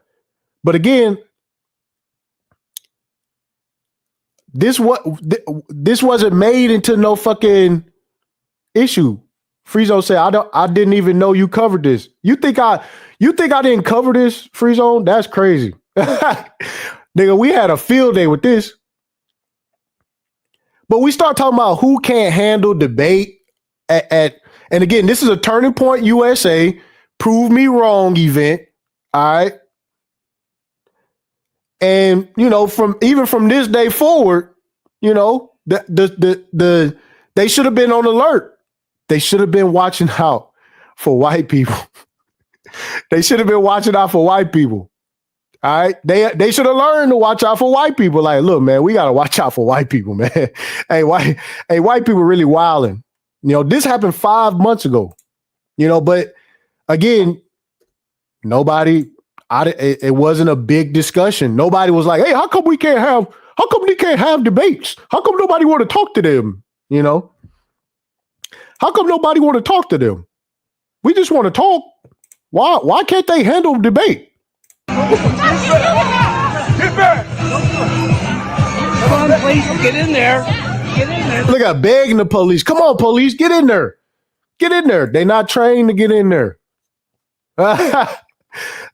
But again, this wasn't made into no fucking issue. Free-Zone said, I didn't even know you covered this. You think I didn't cover this, Free-Zone? That's crazy. Nigga, we had a field day with this. But we start talking about who can't handle debate and again, this is a Turning Point USA prove me wrong event. All right. And from this day forward, they should have been on alert. They should have been watching out for white people. They should have been watching out for white people. All right. They should have learned to watch out for white people. Like, look, man, we got to watch out for white people, man. Hey, white people really wilding. This happened 5 months ago, but again, it wasn't a big discussion. Nobody was like, hey, how come they can't have debates? How come nobody want to talk to them? How come nobody want to talk to them? We just want to talk. Why can't they handle debate? Get back. Come on, please, get in there. Get in there. Look at begging the police. Come on, police, get in there. Get in there. They're not trained to get in there.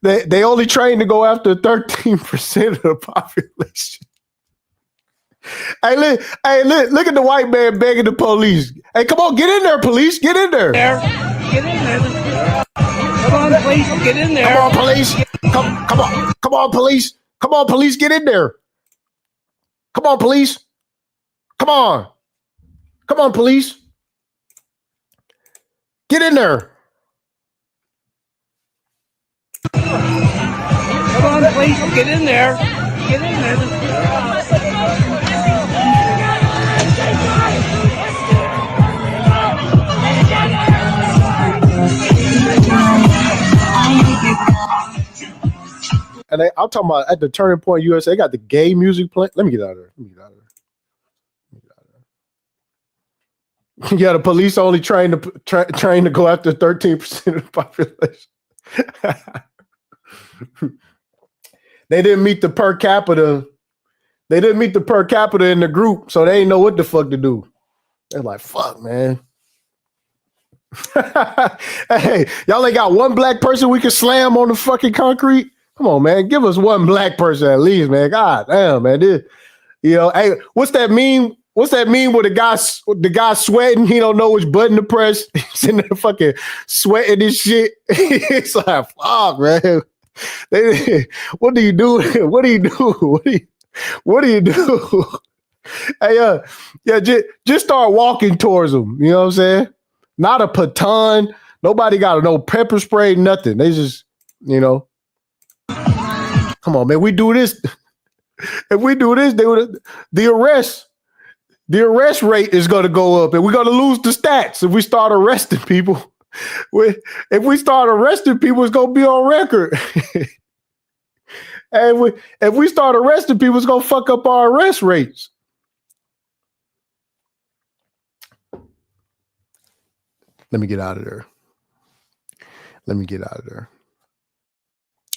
They only trained to go after 13% of the population. Hey, look at the white man begging the police. Hey, come on, get in there, police. Get in there. Get in there. Come on, police. Get in there. Come on, police. Come on, police. Come on, police. Get in there. Come on, police. Come on. Come on, police. Get in there. Come on, police. Get in there. Get in there. and I'm talking about at the Turning Point USA, they got the gay music playing. Let me get out of there. Yeah, the police only trained to go after 13% of the population. They didn't meet the per capita. They didn't meet the per capita in the group, so they didn't know what the fuck to do. They're like, fuck, man. Hey, y'all ain't got one black person we can slam on the fucking concrete? Come on, man. Give us one black person at least, man. God damn, man. Hey, what's that meme? What's that meme where the guy sweating? He don't know which button to press. He's in there fucking sweating and shit. It's like, fuck, man. What do you do? What do you do? What do you do? Hey, just start walking towards them. You know what I'm saying? Not a baton. Nobody got no pepper spray, nothing. They just, come on, man. We do this. If we do this, the arrest rate is going to go up, and we're going to lose the stats if we start arresting people. If we start arresting people, it's going to be on record. And if we start arresting people, it's going to fuck up our arrest rates. Let me get out of there.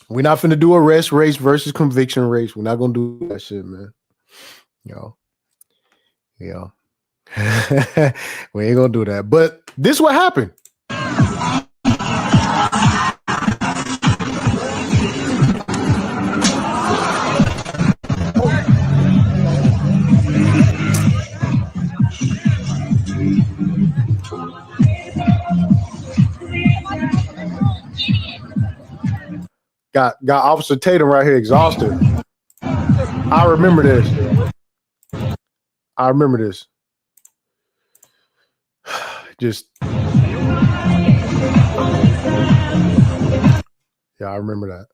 We're not finna do arrest rates versus conviction rates. We're not gonna do that shit, man. Yo. We ain't gonna do that. But this what happened. Got Officer Tatum right here exhausted. I remember this. Just yeah, I remember that.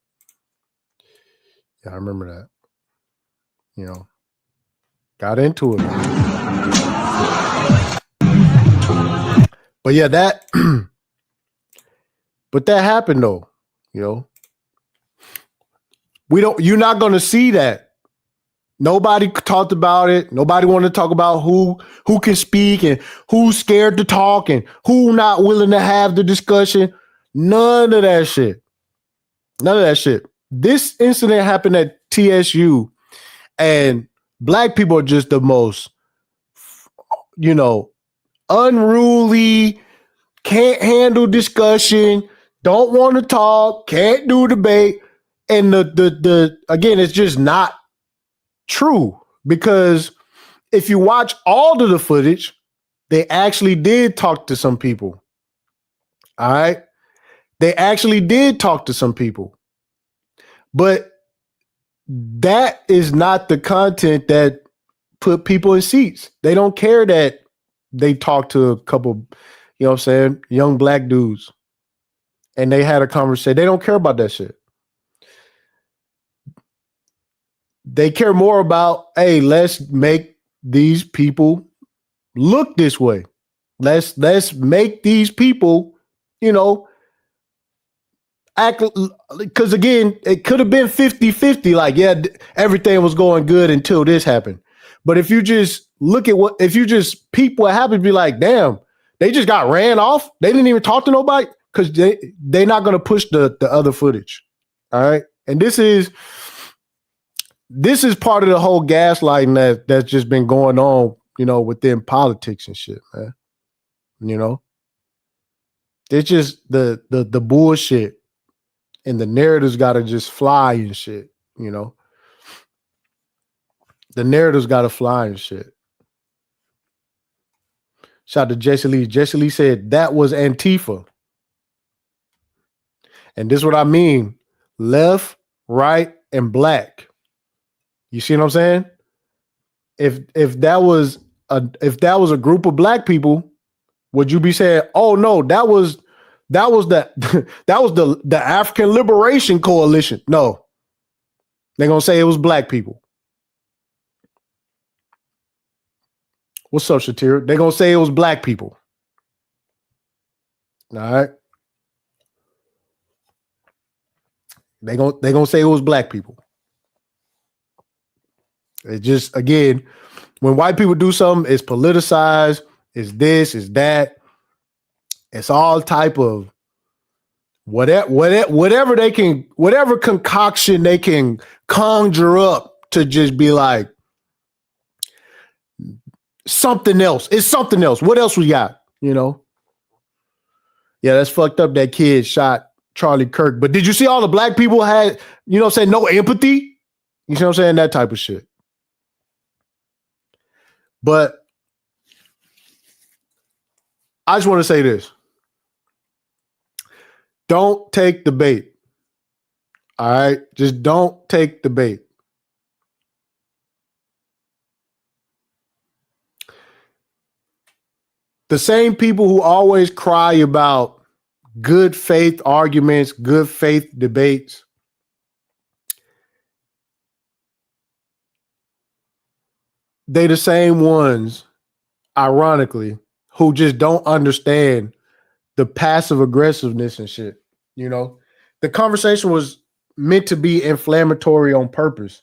Got into it. But yeah, that happened though, you're not going to see that. Nobody talked about it. Nobody wanted to talk about who can speak and who's scared to talk and who not willing to have the discussion. None of that shit. This incident happened at TSU, and black people are just the most, unruly, can't handle discussion, don't want to talk, can't do debate. And the again, it's just not true, because if you watch all of the footage, they actually did talk to some people. All right. They actually did talk to some people. But that is not the content that put people in seats. They don't care that they talked to a couple, young black dudes, and they had a conversation. They don't care about that shit. They care more about, hey, let's make these people look this way. Let's make these people, act, because again, it could have been 50-50. Like, yeah, everything was going good until this happened. But if you just if you just peep what happened, be like, damn, they just got ran off. They didn't even talk to nobody, because they're not going to push the other footage. All right. And this is part of the whole gaslighting that's just been going on, within politics and shit, man. It's just the bullshit, and the narratives got to just fly and shit, The narratives got to fly and shit. Shout out to Jesse Lee. Jesse Lee said that was Antifa. And this is what I mean. Left, right, and black. You see what I'm saying? If that was a group of black people, would you be saying, "Oh no, that was the African Liberation Coalition"? No, they're gonna say it was black people. What's up, Shatira? They're gonna say it was black people. All right. They gonna say it was black people. It just, again, when white people do something, it's politicized, it's this, it's that. It's all type of whatever they can, whatever concoction they can conjure up to just be like something else. It's something else. What else we got? You know? Yeah, that's fucked up. That kid shot Charlie Kirk. But did you see all the black people had, you know what I'm saying, no empathy? You see what I'm saying? That type of shit. But I just want to say this. Don't take the bait. All right? Just don't take the bait. The same people who always cry about good faith arguments, good faith debates, they the same ones, ironically, who just don't understand the passive aggressiveness and shit. You know, the conversation was meant to be inflammatory on purpose,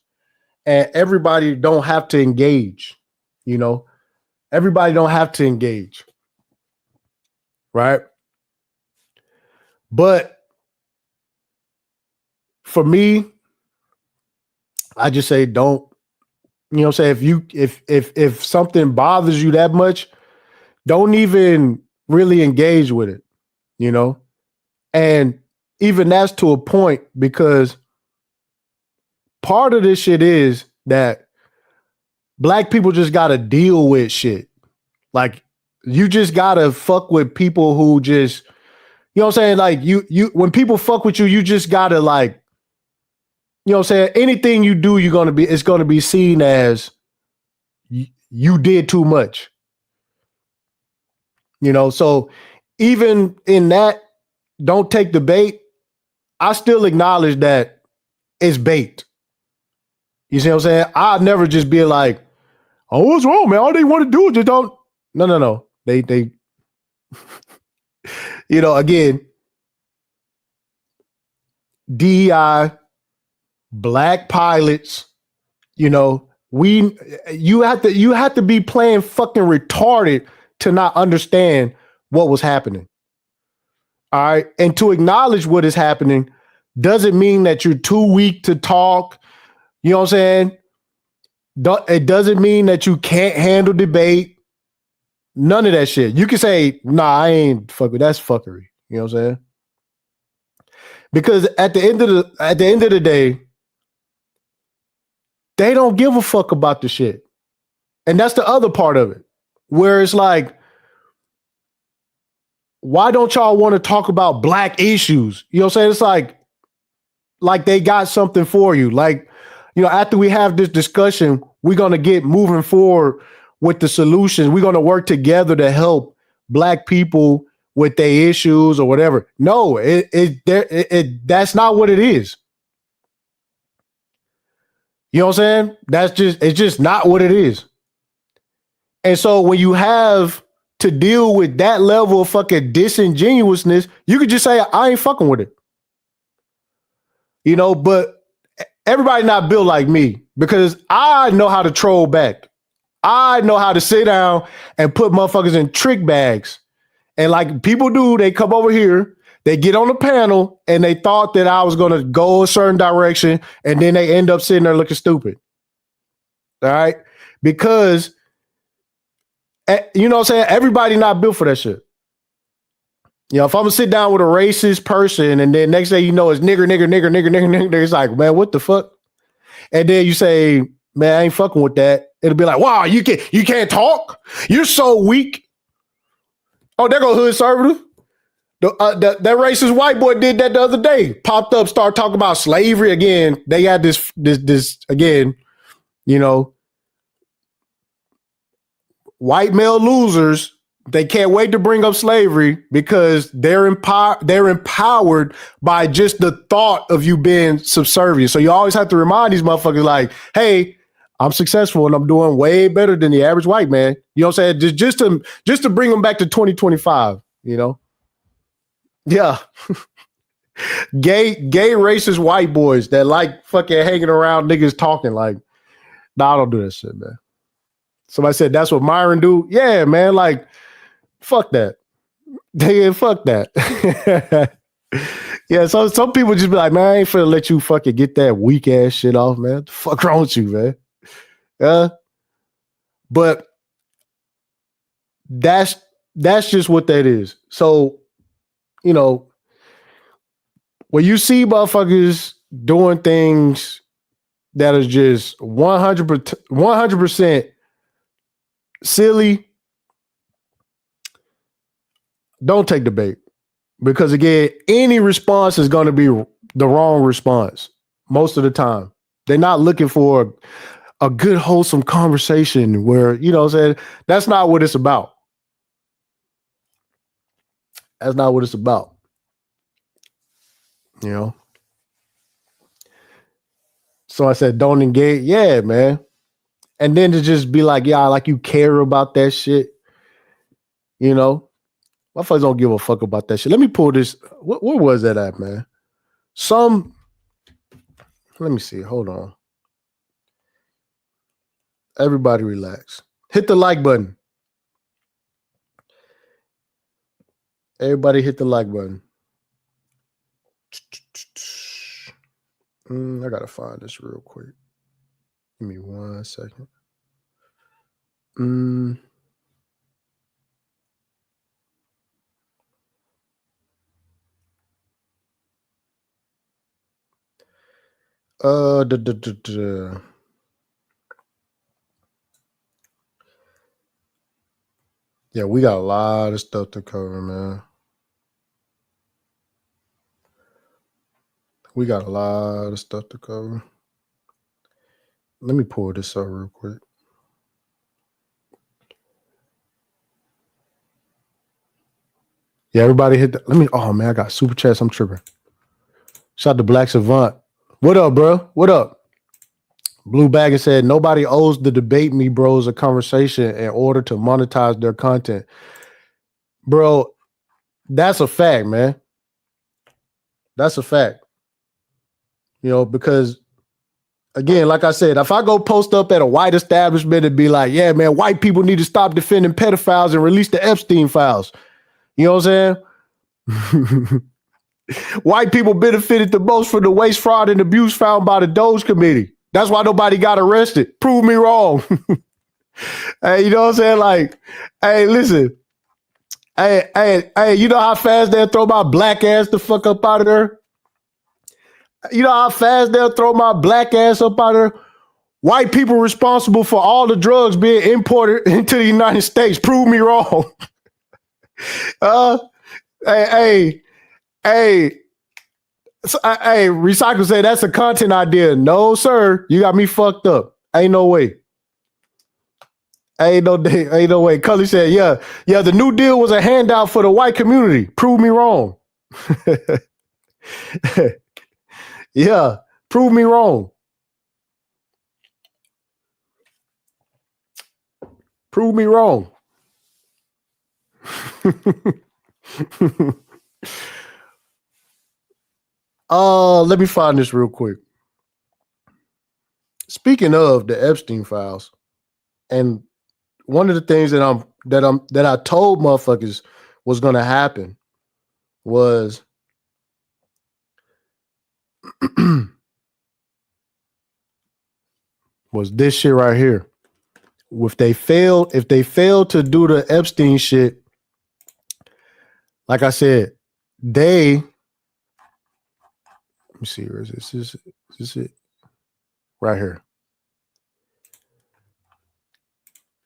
and everybody don't have to engage. You know, everybody don't have to engage, right? But for me, I just say don't. You know what I'm saying? If something bothers you that much, don't even really engage with it, you know? And even that's to a point, because part of this shit is that black people just got to deal with shit. Like, you just got to fuck with people who just, you know what I'm saying? Like, you when people fuck with you, you just got to, like, you know what I'm saying? Anything you do, it's going to be seen as you did too much. You know, so even in that, don't take the bait. I still acknowledge that it's bait. You see what I'm saying? I'll never just be like, oh, what's wrong, man? All they want to do is just don't. No. They, you know, again, DEI, black pilots, you know, you have to be playing fucking retarded to not understand what was happening. All right. And to acknowledge what is happening doesn't mean that you're too weak to talk. You know what I'm saying? It doesn't mean that you can't handle debate. None of that shit. You can say, nah, I ain't fucking, that's fuckery. You know what I'm saying? Because at the end of the day, they don't give a fuck about the shit. And that's the other part of it, where it's like, why don't y'all want to talk about black issues? You know what I'm saying? It's like they got something for you. Like, you know, after we have this discussion, we're going to get moving forward with the solutions. We're going to work together to help black people with their issues or whatever. No, that's not what it is. You know what I'm saying? It's just not what it is. And so when you have to deal with that level of fucking disingenuousness, you could just say, I ain't fucking with it. You know, but everybody not built like me, because I know how to troll back. I know how to sit down and put motherfuckers in trick bags. And like people do, they come over here, they get on the panel, and they thought that I was going to go a certain direction, and then they end up sitting there looking stupid. All right? Because, you know what I'm saying? Everybody not built for that shit. You know, if I'm going to sit down with a racist person, and then next day you know it's nigger, it's like, man, what the fuck? And then you say, man, I ain't fucking with that. It'll be like, wow, you can't talk? You're so weak. Oh, there go hood conservative. That racist white boy did that the other day. Popped up, started talking about slavery again. They had this again, you know, white male losers. They can't wait to bring up slavery because they're empowered by just the thought of you being subservient. So you always have to remind these motherfuckers like, hey, I'm successful and I'm doing way better than the average white man. You know what I'm saying? Just to bring them back to 2025, you know? Yeah. gay racist white boys that like fucking hanging around niggas talking like, nah, I don't do that shit, man. Somebody said that's what Myron do. Yeah, man, like, fuck that. Fuck that. Yeah, so some people just be like, man, I ain't finna let you fucking get that weak ass shit off, man. The fuck wrong with you, man? But that's just what that is. So, you know, when you see motherfuckers doing things that is just 100% silly, don't take the bait. Because again, any response is going to be the wrong response most of the time. They're not looking for a good, wholesome conversation where, you know what I'm saying? That's not what it's about. That's not what it's about. You know? So I said, don't engage. Yeah, man. And then to just be like, yeah, like you care about that shit. You know? Motherfuckers don't give a fuck about that shit. Let me pull this. Where was that at, man? Let me see. Hold on. Everybody relax. Hit the like button. Everybody hit the like button. I gotta find this real quick. Give me 1 second. Yeah, we got a lot of stuff to cover, man. We got a lot of stuff to cover. Let me pull this up real quick. Yeah, everybody hit oh man, I got super chats. I'm tripping. Shout out to Black Savant. What up, bro? What up? Blue Bagger said, nobody owes the debate me bros a conversation in order to monetize their content. Bro, that's a fact, man. That's a fact. You know, because again, like I said, if I go post up at a white establishment and be like, yeah, man, white people need to stop defending pedophiles and release the Epstein files. You know what I'm saying? White people benefited the most from the waste, fraud, and abuse found by the Doge Committee. That's why nobody got arrested. Prove me wrong. Hey, you know what I'm saying? Like, hey, listen. Hey, you know how fast they'll throw my black ass the fuck up out of there? You know how fast they'll throw my black ass up out of there? White people responsible for all the drugs being imported into the United States. Prove me wrong. Hey, Recycle say that's a content idea. No, sir. You got me fucked up. Ain't no way. Ain't no way. Cully said, yeah, the New Deal was a handout for the white community. Prove me wrong. Yeah, prove me wrong. Prove me wrong. Let me find this real quick. Speaking of the Epstein files, and one of the things that I told motherfuckers was gonna happen was was this shit right here. If they fail to do the Epstein shit, like I said, let me see, where is this? Is this it? Right here.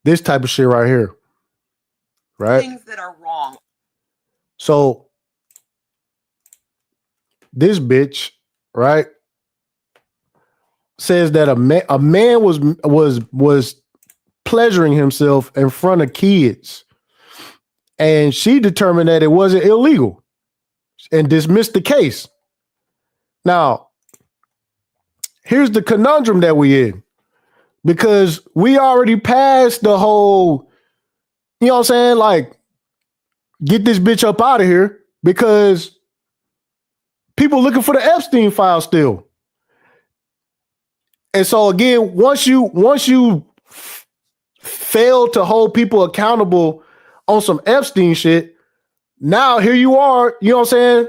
This type of shit right here. Right? Things that are wrong. So this bitch, right, says that a man was pleasuring himself in front of kids, and she determined that it wasn't illegal and dismissed the case. Now, here's the conundrum that we in, because we already passed the whole, you know what I'm saying, like, get this bitch up out of here, because People looking for the Epstein file still. And so again, once you fail to hold people accountable on some Epstein shit, now here you are, you know what I'm saying?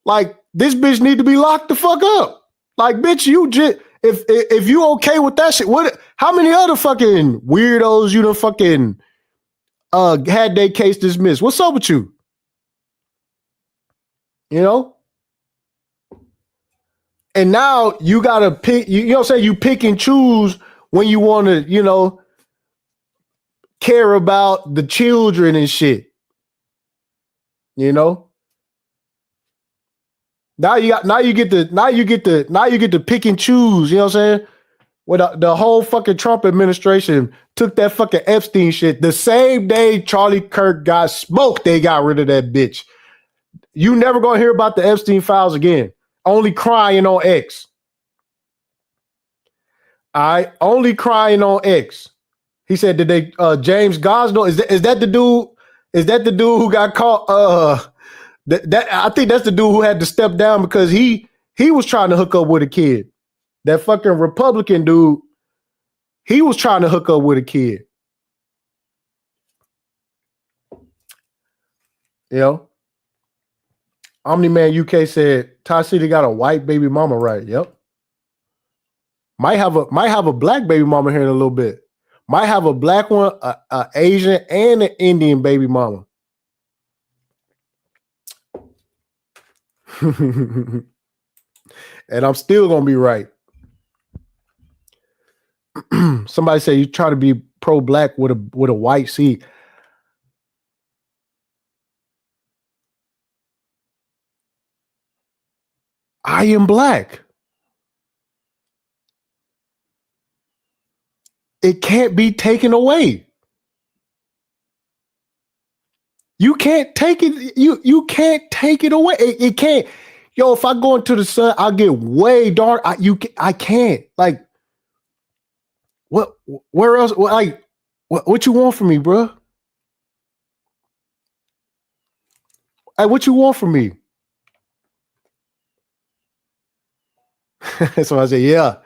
Like, this bitch need to be locked the fuck up. Like, bitch, you just if you okay with that shit, what? How many other fucking weirdos you done fucking had their case dismissed? What's up with you? You know? And now you gotta pick, you know what I'm saying? You pick and choose when you want to, you know, care about the children and shit. You know? Now you get to pick and choose, you know what I'm saying? Well, the whole fucking Trump administration took that fucking Epstein shit. The same day Charlie Kirk got smoked, they got rid of that bitch. You never gonna hear about the Epstein files again. Only crying on X. All right, only crying on X. He said, "Did they James Gosnell? Is that the dude? Is that the dude who got caught? That I think that's the dude who had to step down because he was trying to hook up with a kid. That fucking Republican dude, he was trying to hook up with a kid. You know, Omni-Man UK said Ty City got a white baby mama, right? Yep. Might have a black baby mama here in a little bit. Might have a black one, a Asian, and an Indian baby mama. And I'm still gonna be right. Somebody say you try to be pro-black with a white seed. I am black. It can't be taken away. You can't take it. You can't take it away. It can't. Yo, if I go into the sun, I'll get way dark. I can't. Like, what? Where else? Like, what you want from me, bro? Hey, what you want from me? So I say, yeah.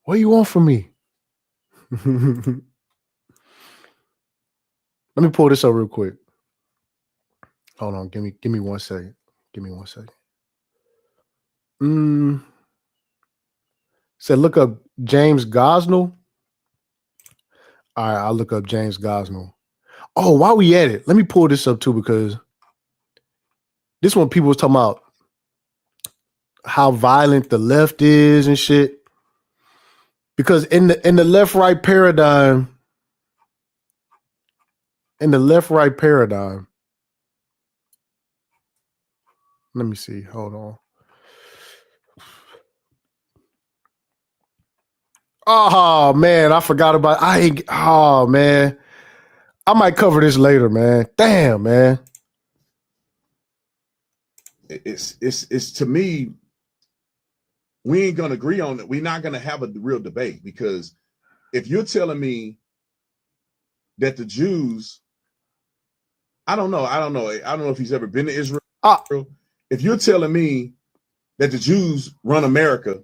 What do you want from me? Let me pull this up real quick. Hold on, give me 1 second. Give me 1 second. Said look up James Gosnell. All right, I'll look up James Gosnell. Oh, while we at it, let me pull this up too because this one people was talking about how violent the left is and shit. Because in the left-right paradigm, let me see. Hold on. Oh man, I forgot about. Oh man, I might cover this later, man. Damn, man. It's to me, we ain't gonna agree on it. We're not gonna have a real debate because if you're telling me that the Jews, I don't know if he's ever been to Israel. If you're telling me that the Jews run America,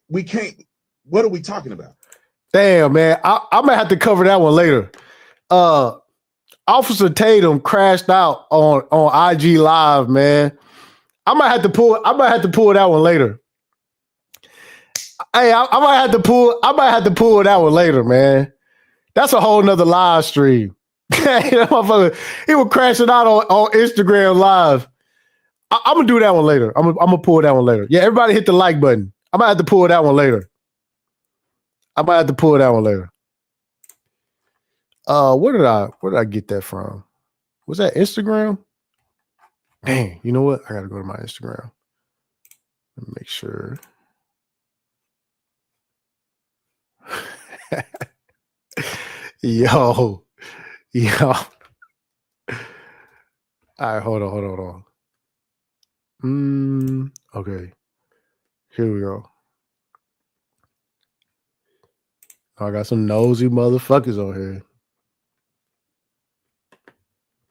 we can't. What are we talking about? Damn, man. I might have to cover that one later. Officer Tatum crashed out on IG Live, man. I might have to pull that one later. Hey, I might have to pull that one later, man. That's a whole nother live stream. He was crashing out on Instagram Live. I'm gonna do that one later. I'm gonna pull that one later. Yeah, everybody hit the like button. I might have to pull that one later. Where did I get that from? Was that Instagram? Dang, you know what? I gotta go to my Instagram. Let me make sure. Yo. All right, hold on. Okay. Here we go. I got some nosy motherfuckers on here.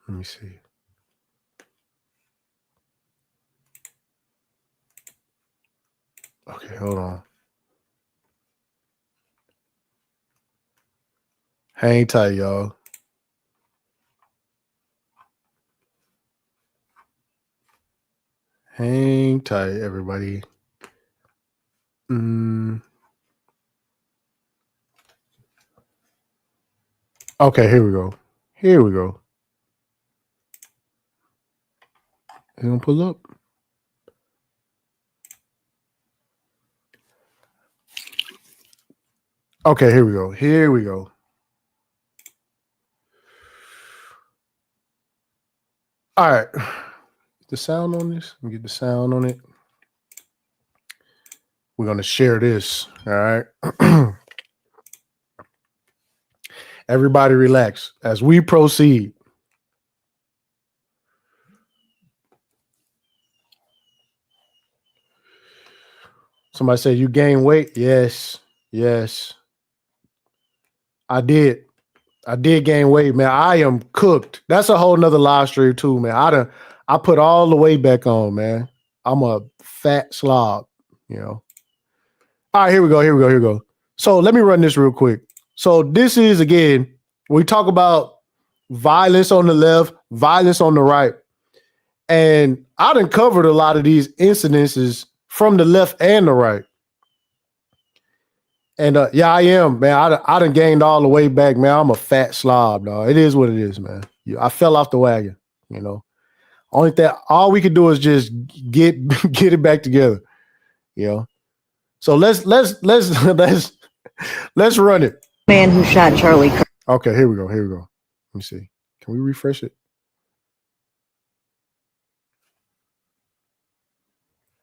Let me see. Okay, hold on. Hang tight, y'all. Hang tight, everybody. Okay, here we go. Here we go. It's gonna pull up. Okay, here we go. Here we go. All right. The sound on this. Let me get the sound on it. We're gonna share this. All right. Everybody relax as we proceed. Somebody said you gained weight. Yes. Yes. I did. I did gain weight, man. I am cooked. That's a whole nother live stream too, man. I put all the weight back on, man. I'm a fat slob, you know. All right, here we go. So let me run this real quick. So this is, again, we talk about violence on the left, violence on the right. And I done covered a lot of these incidences from the left and the right. And yeah, I am, man. I done gained all the way back, man. I'm a fat slob, dog. It is what it is, man. I fell off the wagon, you know. All we could do is just get it back together, you know. So let's run it. Man who shot Charlie Kirk. Okay, here we go. Let me see. Can we refresh it?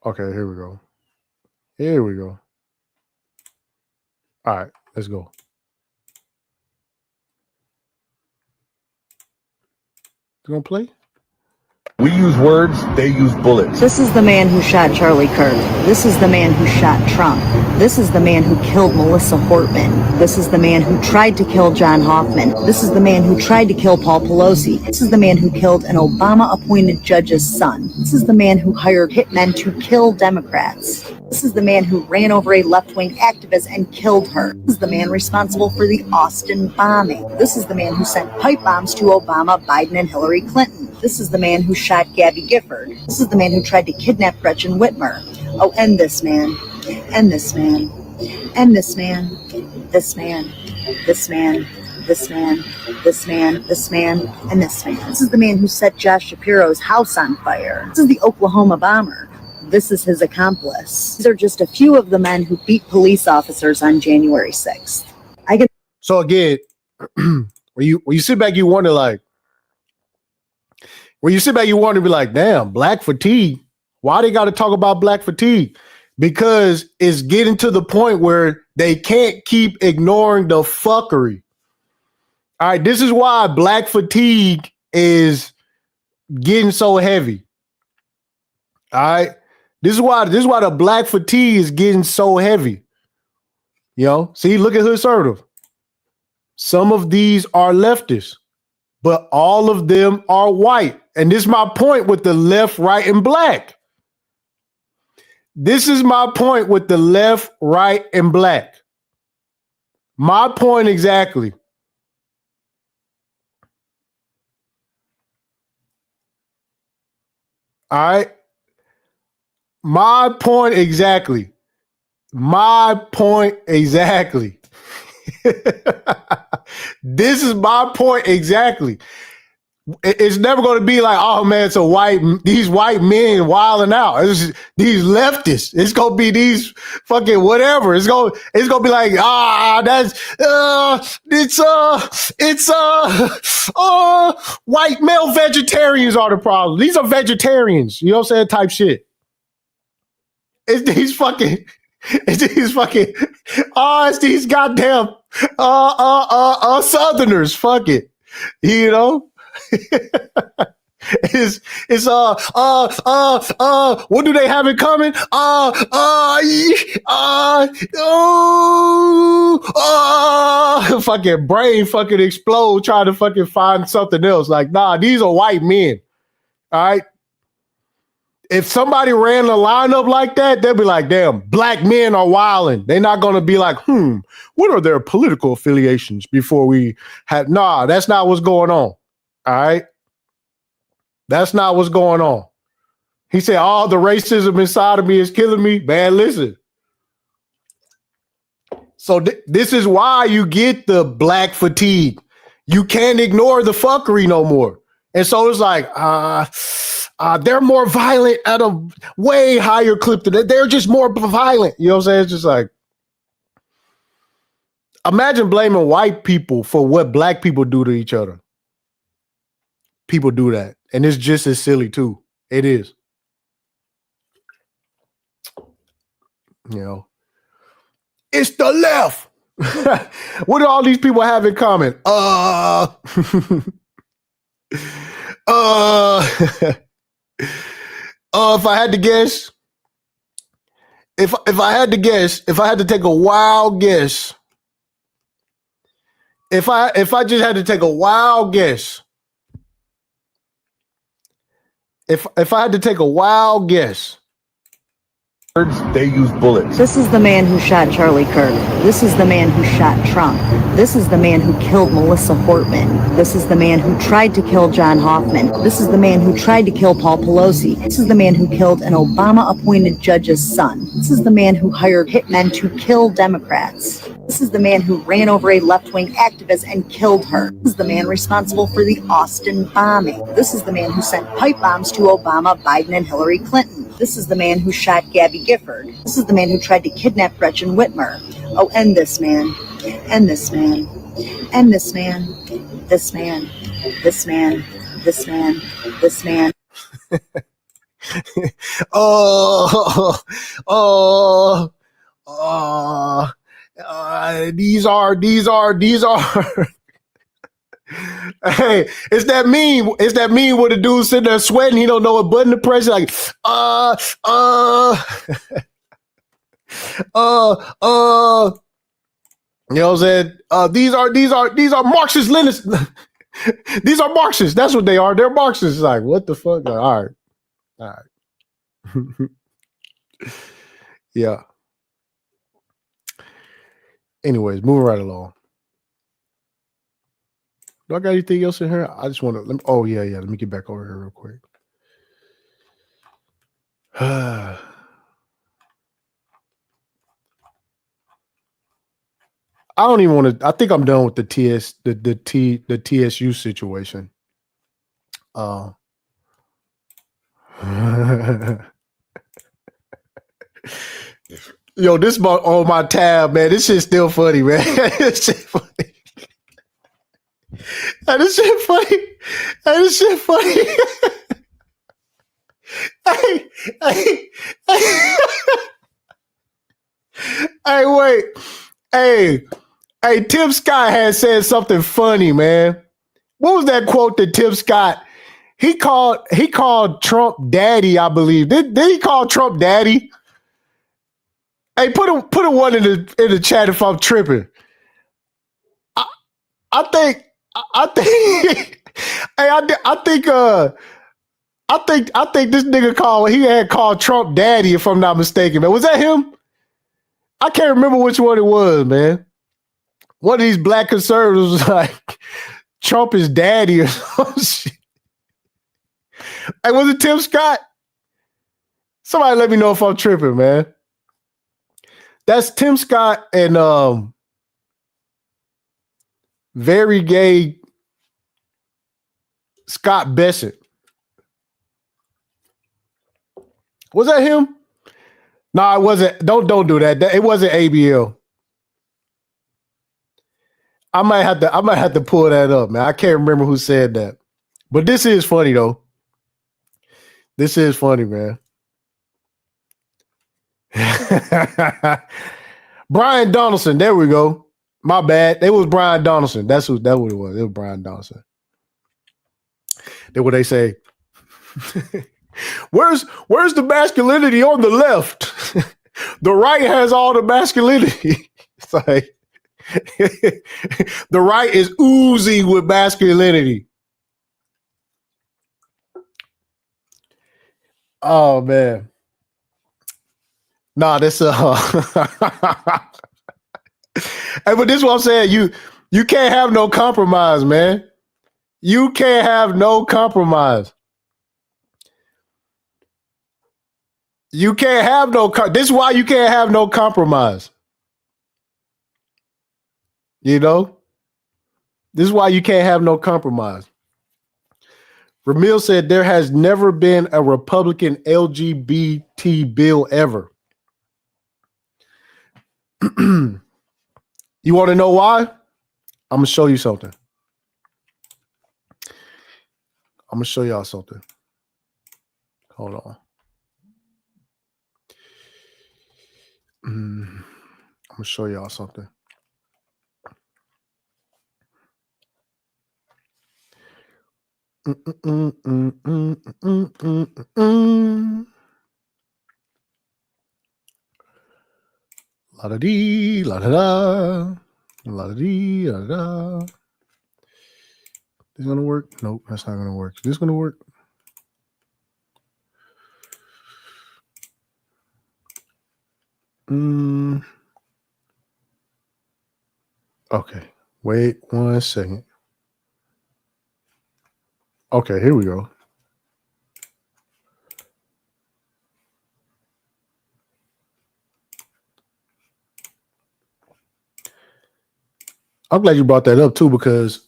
Okay, here we go. All right, let's go. You gonna play? We use words, they use bullets. This is the man who shot Charlie Kirk. This is the man who shot Trump. This is the man who killed Melissa Hortman. This is the man who tried to kill John Hoffman. This is the man who tried to kill Paul Pelosi. This is the man who killed an Obama-appointed judge's son. This is the man who hired hitmen to kill Democrats. This is the man who ran over a left-wing activist and killed her. This is the man responsible for the Austin bombing. This is the man who sent pipe bombs to Obama, Biden, and Hillary Clinton. This is the man who shot Gabby Gifford. This is the man who tried to kidnap Gretchen Whitmer. Oh, and this man, and this man, and this man, this man, this man, this man, this man, this man, and this man. This is the man who set Josh Shapiro's house on fire. This is the Oklahoma bomber. This is his accomplice. These are just a few of the men who beat police officers on January 6th. So again, when you sit back, you wonder be like, damn, black fatigue. Why they got to talk about black fatigue? Because it's getting to the point where they can't keep ignoring the fuckery. All right, this is why black fatigue is getting so heavy. All right, this is why the black fatigue is getting so heavy. You know, see, look at Hood Assertive. Some of these are leftists, but all of them are white. And this is my point with the left, right, and black. This is my point with the left, right, and black. My point exactly. All right. My point exactly. This is my point exactly. It's never going to be like, oh man, these white men wilding out. These leftists. It's going to be these fucking whatever. It's going to be like, white male vegetarians are the problem. These are vegetarians. You know what I'm saying? Type shit. It's these goddamn Southerners. Fuck it. You know? It's what do they have in common? Fucking brain fucking explode trying to fucking find something else. Like, nah, these are white men. All right. If somebody ran a lineup like that, they'll be like, damn, black men are wilding. They're not going to be like, what are their political affiliations before we have, nah, that's not what's going on. All right. That's not what's going on. He said, all the racism inside of me is killing me. Man, listen. So this is why you get the black fatigue. You can't ignore the fuckery no more. And so it's like, they're more violent at a way higher clip than that. They're just more violent. You know what I'm saying? It's just like, imagine blaming white people for what black people do to each other. People do that. And it's just as silly too. It is. You know, it's the left. What do all these people have in common? If I had to guess, if I had to guess, if I had to take a wild guess, if I just had to take a wild guess, if I had to take a wild guess, They use bullets. This is the man who shot Charlie Kirk. This is the man who shot Trump. This is the man who killed Melissa Hortman. This is the man who tried to kill John Hoffman. This is the man who tried to kill Paul Pelosi. This is the man who killed an Obama-appointed judge's son. This is the man who hired hitmen to kill Democrats. This is the man who ran over a left-wing activist and killed her. This is the man responsible for the Austin bombing. This is the man who sent pipe bombs to Obama, Biden, and Hillary Clinton. This is the man who shot Gabby Gifford. This is the man who tried to kidnap Gretchen Whitmer. Oh, and this man, and this man, and this man, this man, this man, this man, this man. These are. Hey, it's that meme. It's that meme where the dude sitting there sweating. He don't know what button to press. Like, You know what I'm saying? These are Marxist Leninists. These are Marxists. That's what they are. They're Marxists. Like, what the fuck? Like, all right. Yeah. Anyways, moving right along. Do I got anything else in here? I just want to. Let me get back over here real quick. I don't even want to. I think I'm done with the TSU situation. Yo, this on my tab, man. This shit's still funny, man. This shit funny. This shit funny. This shit funny. Hey, wait. Hey, Tim Scott had said something funny, man. What was that quote that Tim Scott? He called Trump daddy, I believe. Did he call Trump daddy? Hey, put a one in the chat if I'm tripping. I think this nigga had called Trump daddy, if I'm not mistaken, man. Was that him? I can't remember which one it was, man. One of these black conservatives was like, Trump is daddy or some shit. Hey, was it Tim Scott? Somebody let me know if I'm tripping, man. That's Tim Scott and very gay Scott Bessent. Was that him? No, it wasn't. Don't do that. It wasn't ABL. I might have to pull that up, man. I can't remember who said that. But this is funny though. This is funny, man. Brian Donaldson. There we go. My bad. It was Brian Donaldson. That's what it was. It was Brian Donaldson. Then what they say, Where's the masculinity on the left? The right has all the masculinity. It's like the right is oozing with masculinity. Oh man. Nah, this Hey, but this is what I'm saying. You can't have no compromise, man. You can't have no compromise. You can't have no. This is why you can't have no compromise. You know, this is why you can't have no compromise. Ramil said there has never been a Republican LGBT bill ever. You want to know why? I'm gonna show you something. I'm gonna show y'all something. Hold on. I'm gonna show y'all something. La da dee, la da da, la da dee, la da. This gonna work? Nope, that's not gonna work. Is this gonna work? Okay, wait 1 second. Okay, here we go. I'm glad you brought that up too, because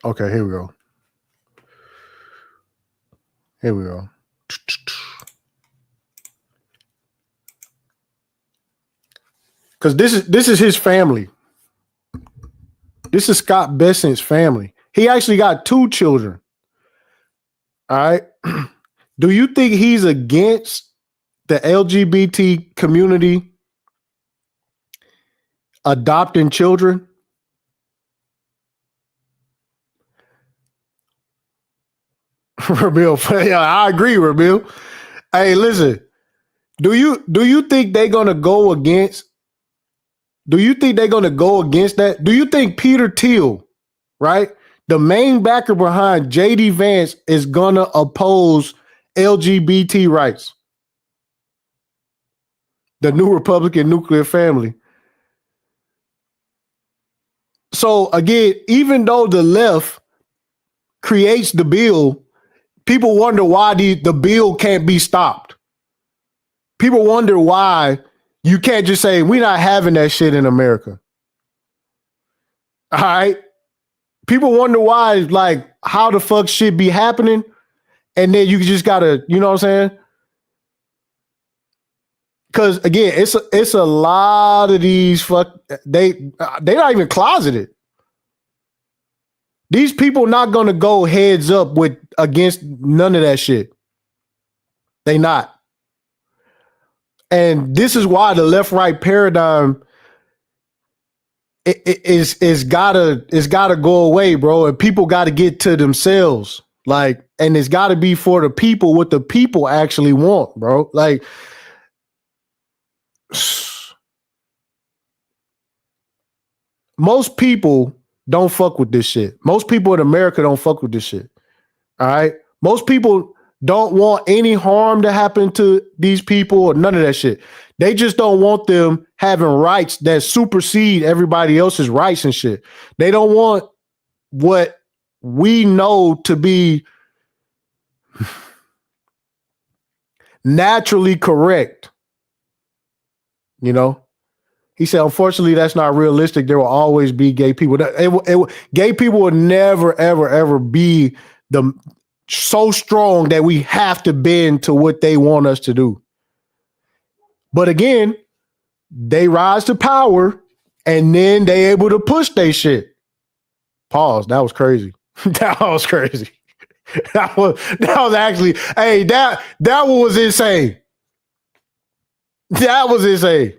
okay, here we go. Here we go. Because this is his family. This is Scott Bessent's family. He actually got 2 children. All right. Do you think he's against the LGBT community adopting children? Ramil, yeah, I agree, Ramil. Hey, listen. Do you think they're gonna go against? Do you think they're gonna go against that? Do you think Peter Thiel, right, the main backer behind JD Vance, is gonna oppose LGBT rights? The new Republican nuclear family. So again, even though the left creates the bill, people wonder why the bill can't be stopped. People wonder why you can't just say, we're not having that shit in America. All right. People wonder why, like, how the fuck shit be happening. And then you just gotta, you know what I'm saying? Because again, it's a lot of these they not even closeted. These people not gonna go heads up against none of that shit. They not. And this is why the left-right paradigm is gotta go away, bro. And people gotta get to themselves. Like, and it's gotta be for the people what the people actually want, bro. Like, most people don't fuck with this shit. Most people in America don't fuck with this shit. All right. Most people don't want any harm to happen to these people or none of that shit. They just don't want them having rights that supersede everybody else's rights and shit. They don't want what we know to be naturally correct. You know? He said, unfortunately, that's not realistic. There will always be gay people. Gay people will never, ever, ever be so strong that we have to bend to what they want us to do. But again, they rise to power and then they able to push their shit. Pause. That was crazy. That was crazy. That was actually, hey, that one was insane. That was insane.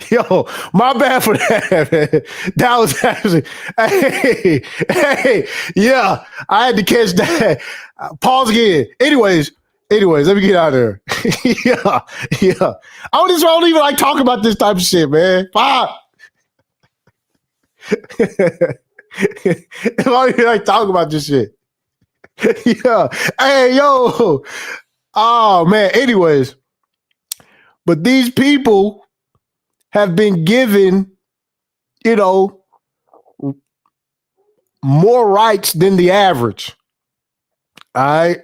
Yo, my bad for that, man. That was actually, hey, yeah, I had to catch that. Pause again. Anyways, let me get out of there. yeah. I don't even like talking about this type of shit, man. Fuck. I don't even like talking about this shit. yeah. Hey, yo. Oh, man. Anyways, but these people have been given, more rights than the average. All right.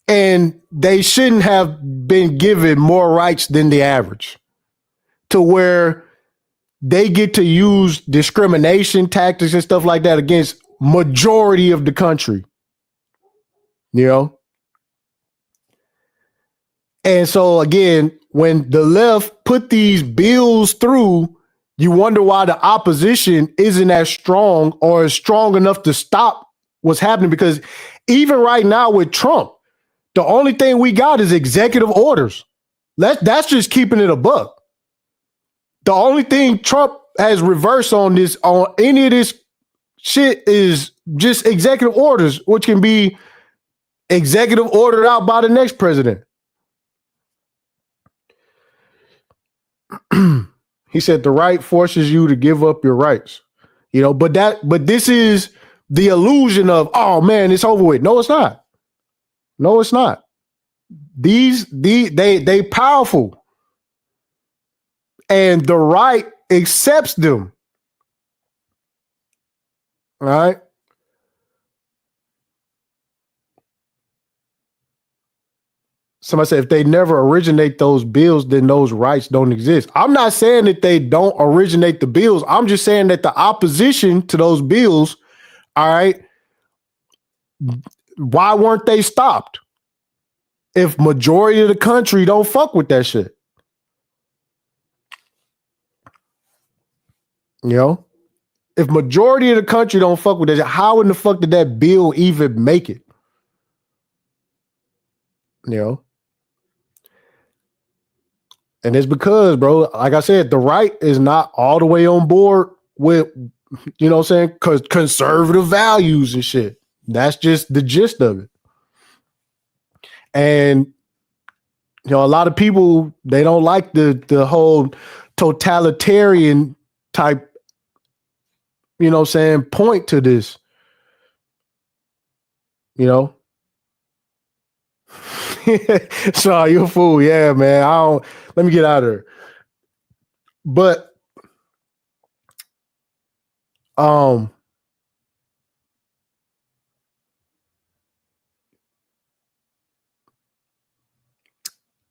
And they shouldn't have been given more rights than the average, to where they get to use discrimination tactics and stuff like that against majority of the country. And so again, when the left put these bills through, you wonder why the opposition isn't as strong or as strong enough to stop what's happening. Because even right now with Trump, the only thing we got is executive orders. That's just keeping it a buck. The only thing Trump has reversed on any of this shit is just executive orders, which can be executive ordered out by the next president. He said the right forces you to give up your rights. But this is the illusion of, oh man, it's over with. No, it's not. No, it's not. They powerful. And the right accepts them. All right. Somebody said if they never originate those bills, then those rights don't exist. I'm not saying that they don't originate the bills. I'm just saying that the opposition to those bills, all right, why weren't they stopped? If majority of the country don't fuck with that shit. If majority of the country don't fuck with that shit, how in the fuck did that bill even make it? And it's because, bro, like I said, the right is not all the way on board with, because conservative values and shit. That's just the gist of it. And, a lot of people, they don't like the whole totalitarian type, point to this, So you're a fool. Yeah, man. Let me get out of here. But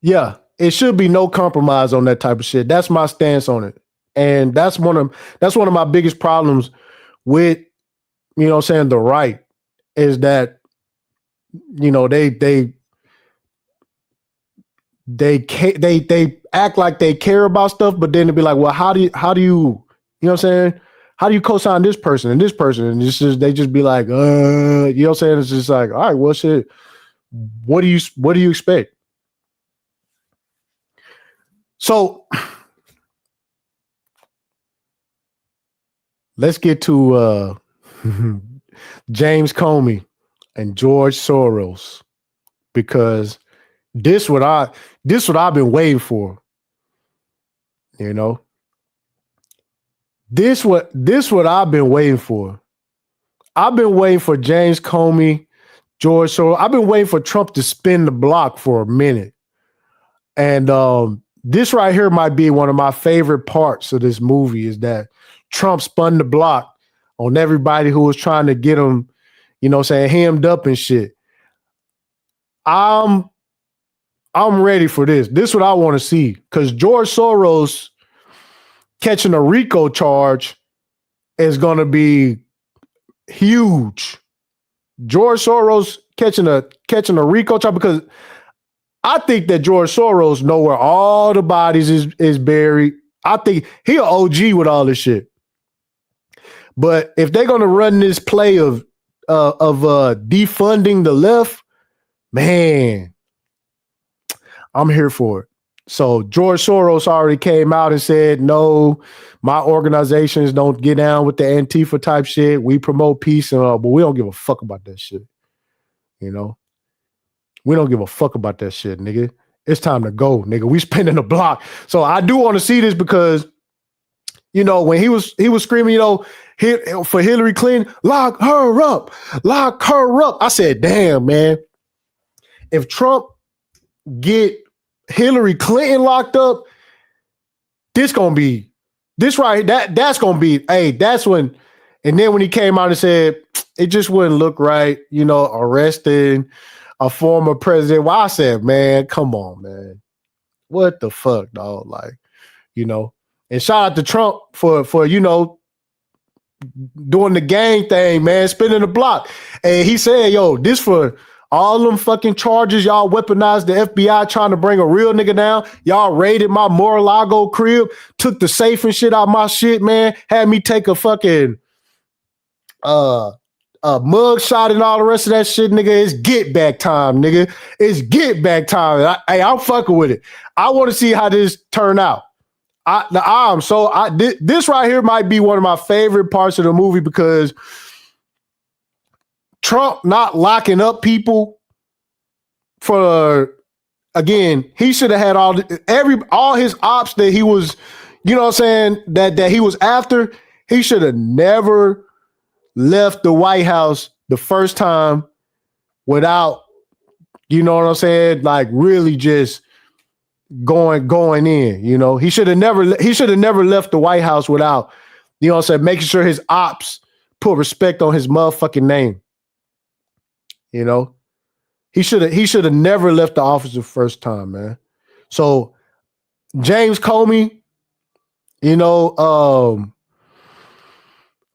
yeah, it should be no compromise on that type of shit. That's my stance on it. And that's one of my biggest problems with, the right, is that, they act like they care about stuff, but then they'd be like, well, how do you, how do you co-sign this person and this person? And they just be like, it's just like, all right, well, shit, what do you expect? So let's get to James Comey and George Soros, because this what I've been waiting for. This what I've been waiting for. I've been waiting for James Comey, George Soros. I've been waiting for Trump to spin the block for a minute. And this right here might be one of my favorite parts of this movie, is that Trump spun the block on everybody who was trying to get him, hemmed up and shit. I'm ready for this. This is what I want to see, because George Soros catching a RICO charge is going to be huge. George Soros catching a RICO charge, because I think that George Soros know where all the bodies is buried. I think he an OG with all this shit. But if they're going to run this play of defunding the left, man, I'm here for it. So George Soros already came out and said, no, my organizations don't get down with the antifa type shit. We promote peace and all, but we don't give a fuck about that shit. You know, we don't give a fuck about that shit, nigga. It's time to go, nigga. We spinning the block. So I do want to see this because, you know, when he was screaming, you know, for Hillary Clinton, lock her up. I said, damn, man. If Trump get Hillary Clinton locked up, that's gonna be that's gonna be, hey, that's when, and then when he came out and said it just wouldn't look right, you know, arresting a former president. Well, I said, man, come on, man. What the fuck, dog? Like, you know, and shout out to Trump for you know, doing the gang thing, man, spinning the block. And he said, yo, this for all them fucking charges y'all weaponized the FBI trying to bring a real nigga down. Y'all raided my Mar-a-Lago crib, took the safe and shit out my shit, man. Had me take a fucking mug shot and all the rest of that shit, nigga. It's get back time, nigga. It's get back time. I'm fucking with it. I want to see how this turn out. This right here might be one of my favorite parts of the movie because Trump not locking up people for, again, he should have had all his ops that he was, you know what I'm saying, that he was after. He should have never left the White House the first time without, you know what I'm saying, like really just going in. You know, he should have never left the White House without, you know what I'm saying, making sure his ops put respect on his motherfucking name. You know, he should have never left the office the first time, man. So James Comey, you know,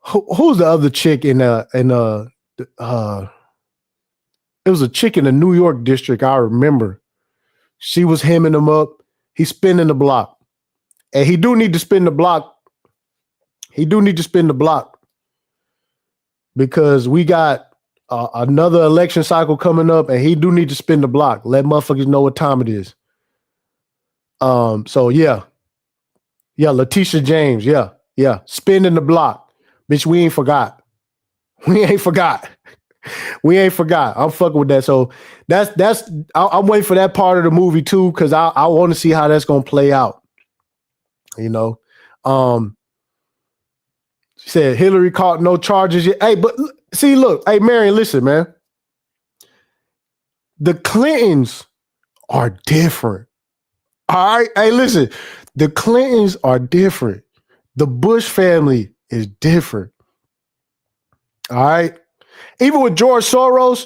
who's the other chick it was a chick in the New York district, I remember. She was hemming him up. He's spinning the block. And he do need to spin the block. Because we got another election cycle coming up, and he do need to spin the block. Let motherfuckers know what time it is. So yeah, Letitia James, yeah, spinning the block, bitch. We ain't forgot. I'm fucking with that. So I'm waiting for that part of the movie too, because I want to see how that's gonna play out. You know, she said Hillary caught no charges yet. Hey, but see, look, hey, Marion, listen, man. The Clintons are different. All right, hey, listen, the Clintons are different. The Bush family is different. All right. Even with George Soros,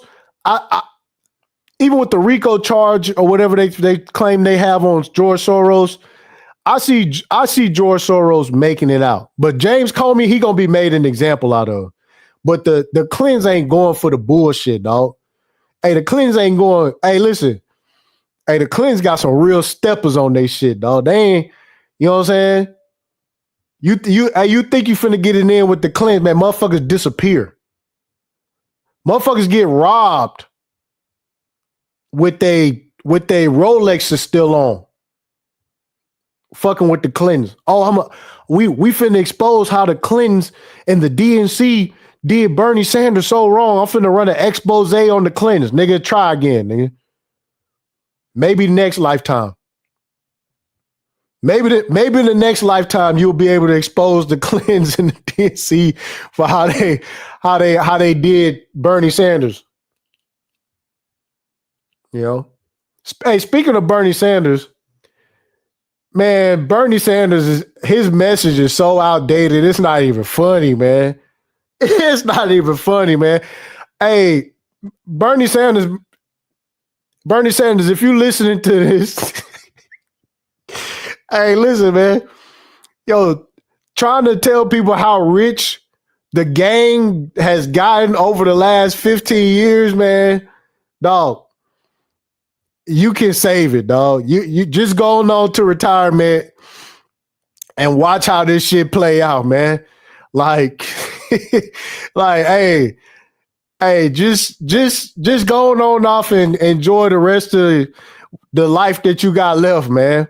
even with the RICO charge or whatever they claim they have on George Soros, I see George Soros making it out. But James Comey, he gonna be made an example out of. But the Clintons ain't going for the bullshit, dog. Hey, the Clintons ain't going. Hey, listen. Hey, the Clintons got some real steppers on they shit, dog. They ain't. You know what I'm saying? You think you finna get it in with the Clintons, man? Motherfuckers disappear. Motherfuckers get robbed with they Rolexes still on. Fucking with the Clintons. Oh, we finna expose how the Clintons and the DNC did Bernie Sanders so wrong. I'm finna run an expose on the Clintons. Nigga, try again, nigga. Maybe next lifetime. Maybe the next lifetime you'll be able to expose the Clintons and the DNC for how they did Bernie Sanders. You know? Hey, speaking of Bernie Sanders, man, Bernie Sanders, his message is so outdated. It's not even funny, man. It's not even funny, man. Hey, Bernie Sanders, if you listening to this, hey, listen, man. Yo, trying to tell people how rich the gang has gotten over the last 15 years, man. Dog, you can save it, dog. You just going on to retirement and watch how this shit play out, man. Like, hey, just going on off and enjoy the rest of the life that you got left, man.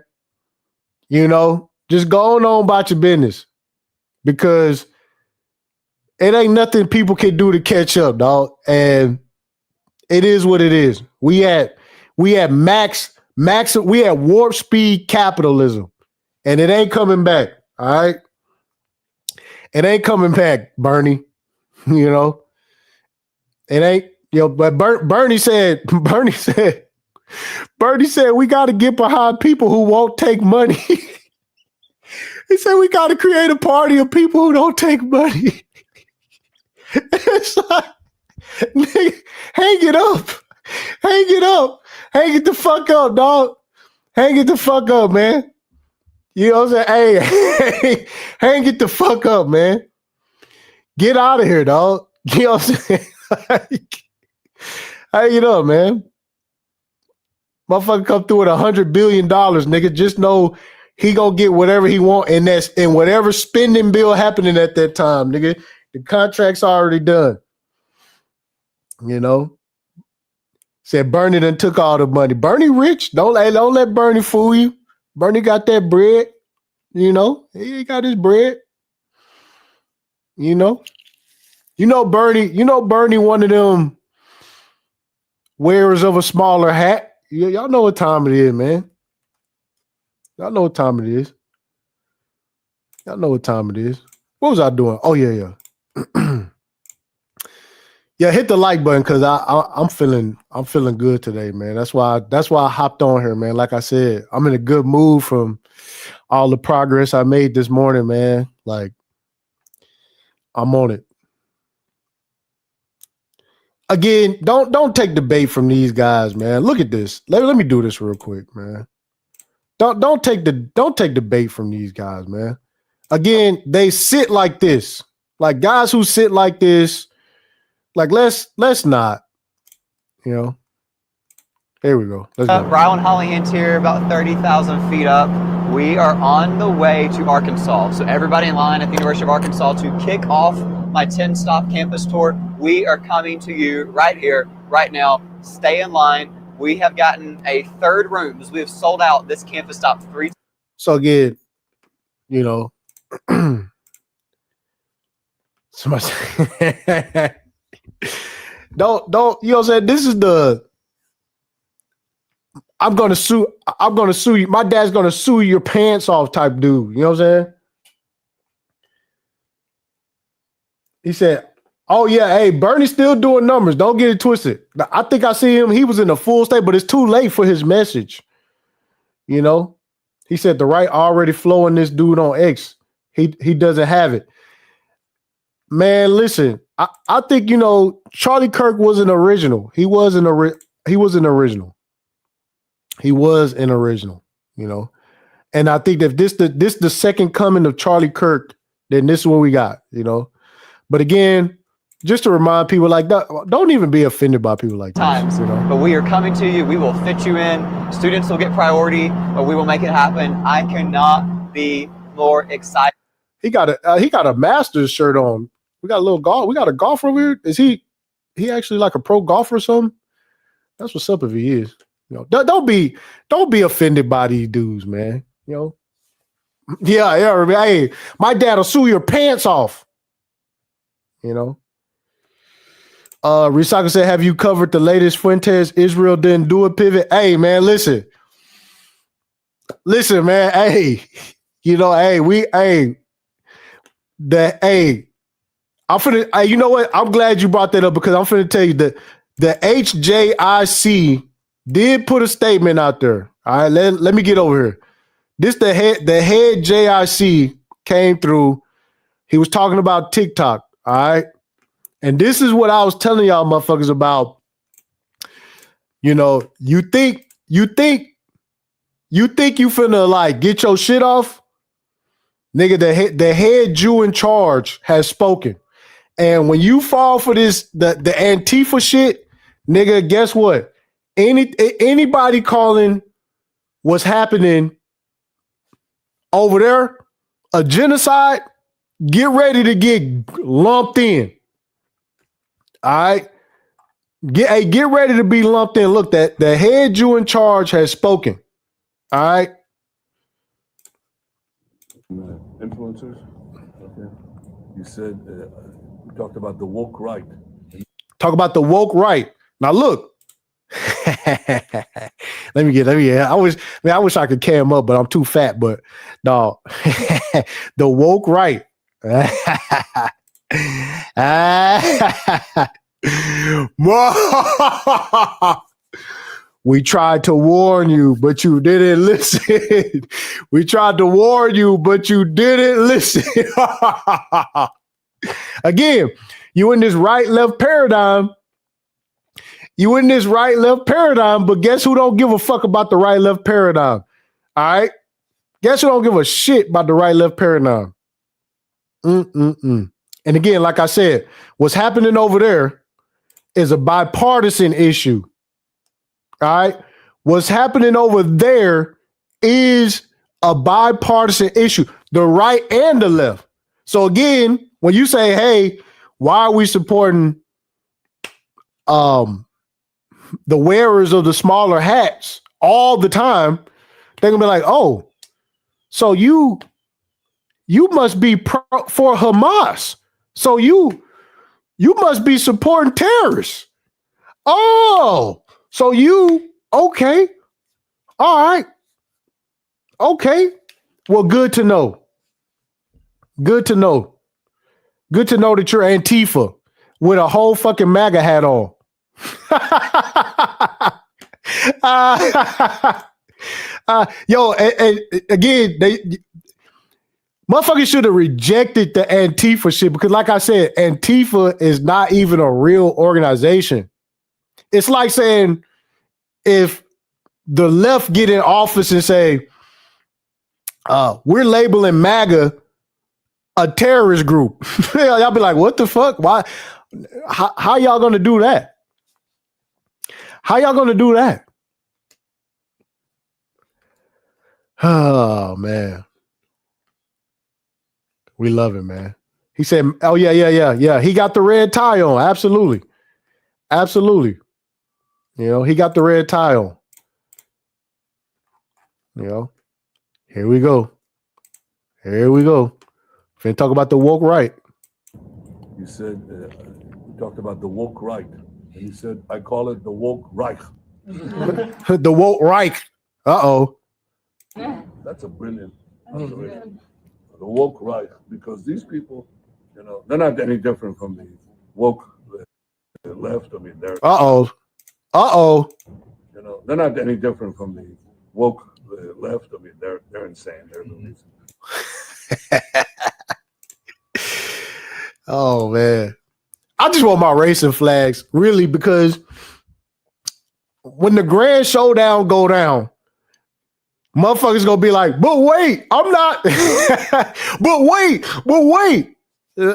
You know, just go on about your business because it ain't nothing people can do to catch up, dog. And it is what it is. We at max, we at warp speed capitalism, and it ain't coming back. All right, it ain't coming back, Bernie. You know, it ain't. You know, but Bernie said, we got to get behind people who won't take money. He said we got to create a party of people who don't take money. It's like, nigga, hang it up. Hang it the fuck up, dog. Hang it the fuck up, man. You know what I'm saying? Hey, hang it the fuck up, man. Get out of here, dog. You know what I'm saying? Hang it up, man. Motherfucker come through with $100 billion, nigga. Just know he gonna get whatever he want, and that's in whatever spending bill happening at that time, nigga. The contract's already done. You know? Said Bernie done took all the money. Bernie rich. Don't let Bernie fool you. Bernie got that bread. You know? He got his bread. You know? Bernie one of them wearers of a smaller hat. Y'all know what time it is, man. Y'all know what time it is. What was I doing? Oh, yeah. Yeah, hit the like button because I'm feeling good today, man. That's why I hopped on here, man. Like I said, I'm in a good mood from all the progress I made this morning, man. Like, I'm on it. Again, don't take the bait from these guys, man. Look at this. Let me do this real quick, man. Don't take the bait from these guys, man. Again, they sit like this. Like guys who sit like this, like let's not, you know. Here we go. Let's go. Rylan Hollyhan's here, about 30,000 feet up. We are on the way to Arkansas. So everybody in line at the University of Arkansas to kick off my 10-stop campus tour. We are coming to you right here, right now. Stay in line. We have gotten a third room as we have sold out this campus stop 3 times. So again, you know, somebody don't, you know what I'm saying? This is the I'm gonna sue you. My dad's gonna sue your pants off type dude. You know what I'm saying? He said, oh yeah, hey, Bernie's still doing numbers. Don't get it twisted. I think I see him. He was in a full state, but it's too late for his message. You know? He said the right already flowing this dude on X. He doesn't have it. Man, listen, I think, you know, Charlie Kirk was an original. He was an original, you know. And I think that this the second coming of Charlie Kirk, then this is what we got, you know. But again, just to remind people like that, don't even be offended by people like this, you know. But we are coming to you. We will fit you in. Students will get priority, but we will make it happen. I cannot be more excited. He got a Masters shirt on. We got a little golf. We got a golfer over here. Is he actually like a pro golfer or something? That's what's up if he is. You know, don't be offended by these dudes, man. You know. Yeah. Hey, my dad'll sue your pants off. You know. Recycle said, have you covered the latest Fuentes Israel didn't do it pivot? Hey, man, listen, man. Hey, you know, I'm finna, you know what? I'm glad you brought that up because I'm finna tell you that the HJIC did put a statement out there. All right, let me get over here. This the head JIC came through. He was talking about TikTok. All right. And this is what I was telling y'all motherfuckers about. You know, you think you finna like get your shit off? Nigga, the head Jew in charge has spoken. And when you fall for this, the antifa shit, nigga, guess what? Anybody calling what's happening over there a genocide, get ready to get lumped in. All right. Get ready to be lumped in. Look, that the head Jew in charge has spoken. All right. Influencers. Okay. You said we talked about the woke right. Talk about the woke right. Now look. let me get. I wish I could cam up, but I'm too fat. But no, the woke right. We tried to warn you, but you didn't listen. We tried to warn you, but you didn't listen. Again, you in this right-left paradigm. You in this right-left paradigm, but guess who don't give a fuck about the right-left paradigm? All right? Guess who don't give a shit about the right-left paradigm? And again, like I said, what's happening over there is a bipartisan issue. All right? What's happening over there is a bipartisan issue, the right and the left. So again, when you say, hey, why are we supporting the wearers of the smaller hats all the time, they're gonna be like, oh, so you must be for Hamas. So you must be supporting terrorists. Oh, so you, okay. All right. Okay. Well, good to know. Good to know. Good to know that you're Antifa with a whole fucking MAGA hat on. Yo, and again, motherfuckers should have rejected the Antifa shit because, like I said, Antifa is not even a real organization. It's like saying if the left get in office and say, we're labeling MAGA a terrorist group. Y'all be like, what the fuck? Why? How y'all gonna do that? How y'all gonna do that? Oh man. We love him, man. He said, oh yeah. He got the red tie on. Absolutely. Absolutely. You know, he got the red tie on. You know, here we go. Here we go. Finna talk about the woke right. You said we talked about the woke right, and you said I call it the woke Reich. The woke Reich. Uh-oh. That's a brilliant. The woke Reich, because these people, you know, they're not any different from the woke left. I mean, they're Uh-oh. you know, they're not any different from the woke left. I mean, they're insane. They're loonies. Oh man. I just want my racing flags, really, because when the grand showdown go down, motherfuckers gonna be like, but wait, I'm not. but wait.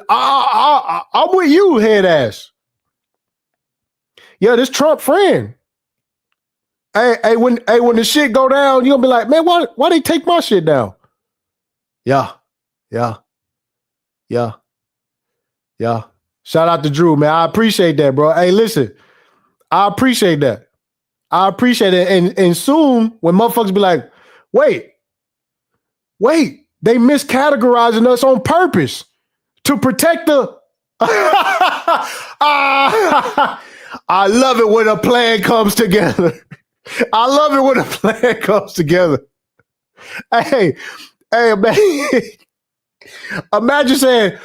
I'm with you, head ass. Yeah, this Trump friend. Hey, when the shit go down, you gonna be like, man, why they take my shit down? Yeah. Shout out to Drew, man. I appreciate that, bro. Hey, listen, I appreciate that. And soon when motherfuckers be like, wait, they miscategorizing us on purpose to protect the. I love it when a plan comes together. I love it when a plan comes together. Hey, man. Imagine saying,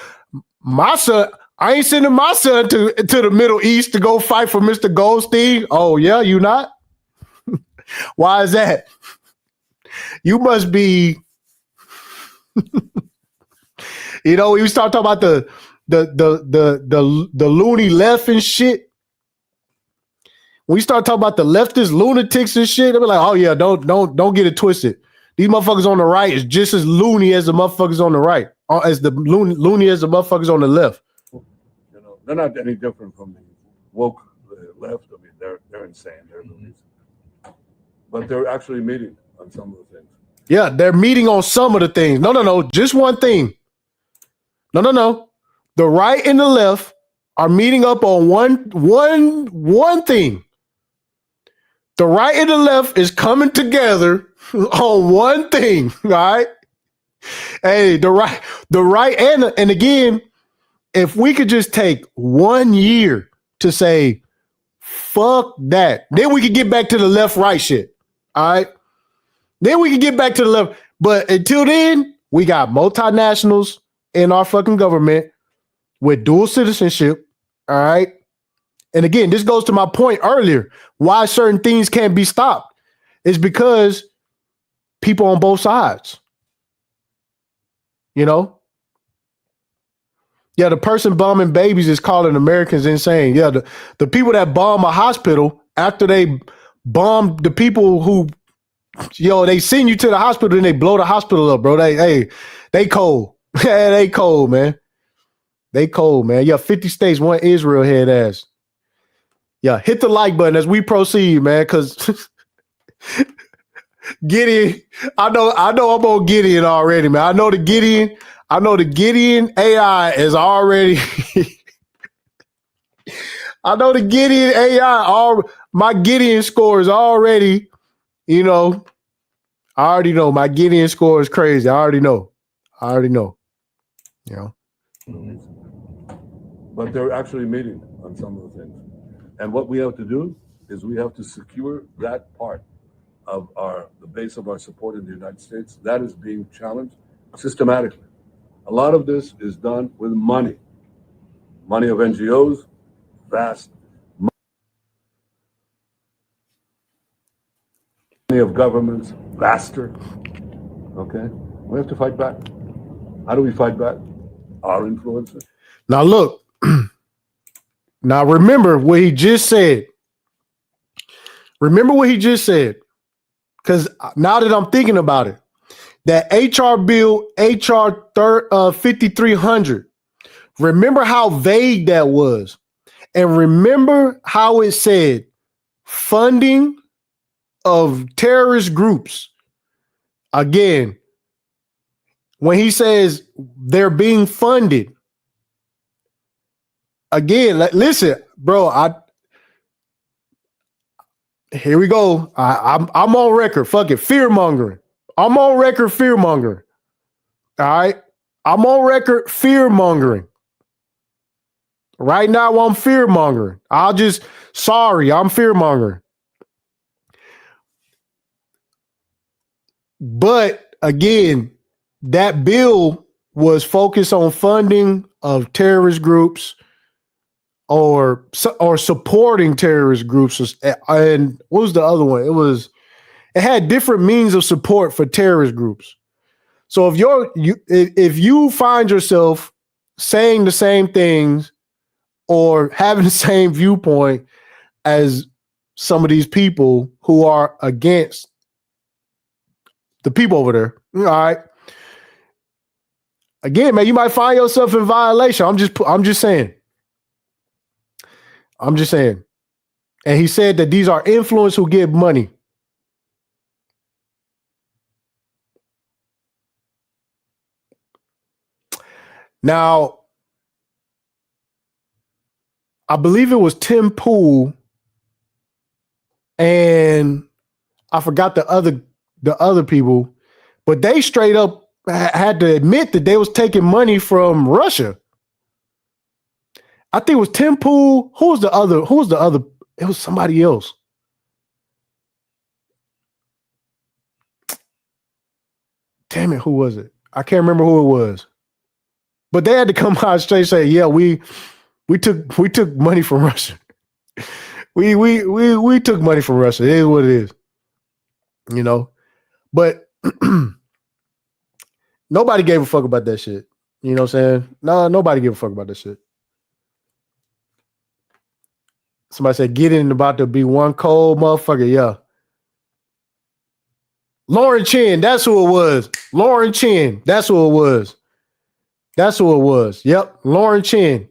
my son, I ain't sending my son to the Middle East to go fight for Mr. Goldstein. Oh, yeah, you not? Why is that? You must be, you know, we start talking about the loony left and shit. When we start talking about the leftist lunatics and shit, they'll be like, oh yeah, don't get it twisted. These motherfuckers on the right is just as loony as the motherfuckers on the right, as the loony as the motherfuckers on the left. You know, they're not any different from the woke left. I mean, they're insane. They're loonies. But they're actually meeting on some of the things. Yeah, they're meeting on some of the things. No, just one thing. No. The right and the left are meeting up on one thing. The right and the left is coming together on one thing, all right? Hey, the right, and again, if we could just take 1 year to say, fuck that, then we could get back to the left-right shit. All right. Then we can get back to the left. But until then, we got multinationals in our fucking government with dual citizenship. All right. And again, this goes to my point earlier. Why certain things can't be stopped is because people on both sides. You know? Yeah, the person bombing babies is calling Americans insane. Yeah, the people that bomb a hospital after they bomb the people who, they send you to the hospital and they blow the hospital up, bro. They cold. They cold, man. They cold, man. Yeah, 50 states, one Israel head ass. Yeah, hit the like button as we proceed, man, because Gideon, I know I'm on Gideon already, man. I know the Gideon AI is already I know the Gideon AI, my Gideon score is already, I already know my Gideon score is crazy. I already know. But they're actually meeting on some of the things. And what we have to do is we have to secure that part of the base of our support in the United States. That is being challenged systematically. A lot of this is done with money of NGOs, vast money of governments, vaster. Okay, we have to fight back. How do we fight back? Our influence. Now look, now remember what he just said. Because now that I'm thinking about it, that HR bill, HR 5300, remember how vague that was. And remember how it said funding of terrorist groups. Again, when he says they're being funded, again, listen, bro, here we go. I'm on record. Fuck it. Fear mongering. I'm on record fear mongering. All right. I'm on record fear mongering. Right now, I'm fear mongering. I'm fear mongering. But again, that bill was focused on funding of terrorist groups or supporting terrorist groups. And what was the other one? It had different means of support for terrorist groups. So if you find yourself saying the same things or having the same viewpoint as some of these people who are against the people over there, all right. Again, man, you might find yourself in violation. I'm just saying. And he said that these are influencers who give money. Now, I believe it was Tim Pool and I forgot the other people, but they straight up had to admit that they was taking money from Russia. I think it was Tim Pool. Who was the other? It was somebody else. Damn it, who was it? I can't remember who it was. But they had to come out straight and say, yeah, we took money from Russia. we took money from Russia. It is what it is. But nobody gave a fuck about that shit. You know what I'm saying? No, nobody gave a fuck about that shit. Somebody said, Gideon about to be one cold motherfucker. Yeah. Lauren Chin, that's who it was. Lauren Chin, that's who it was. Yep, Lauren Chin.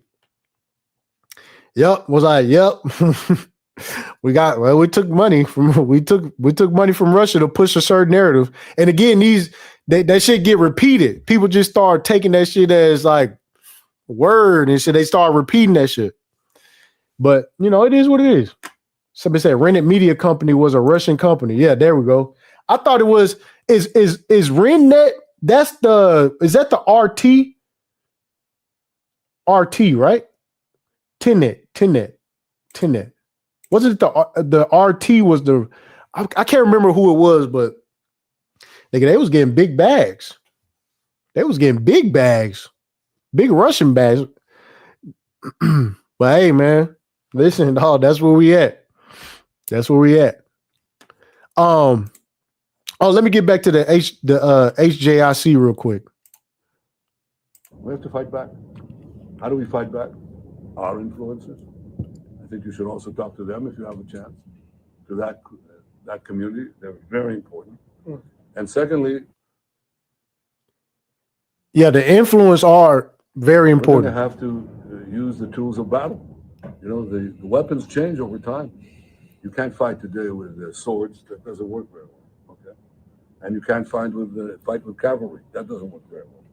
Yep, was like, yep. we took money from Russia to push a certain narrative. And again, that shit get repeated. People just start taking that shit as like word and shit. They start repeating that shit. But it is what it is. Somebody said Rennet Media Company was a Russian company. Yeah, there we go. I thought it was is Rennet is that the RT? RT, right? Tenet. Wasn't it the RT was the, I can't remember who it was, but nigga, they was getting big bags. They was getting big bags, big Russian bags. But hey, man, listen, dog, that's where we at. That's where we at. Oh, let me get back to the HJIC real quick. We have to fight back. How do we fight back? Our influencers. I think you should also talk to them if you have a chance. To that community, they're very important. And secondly, yeah, the influence are very we're important. going to have to use the tools of battle. You know, the weapons change over time. You can't fight today with swords. That doesn't work very well. Okay, and you can't fight with cavalry. That doesn't work very well.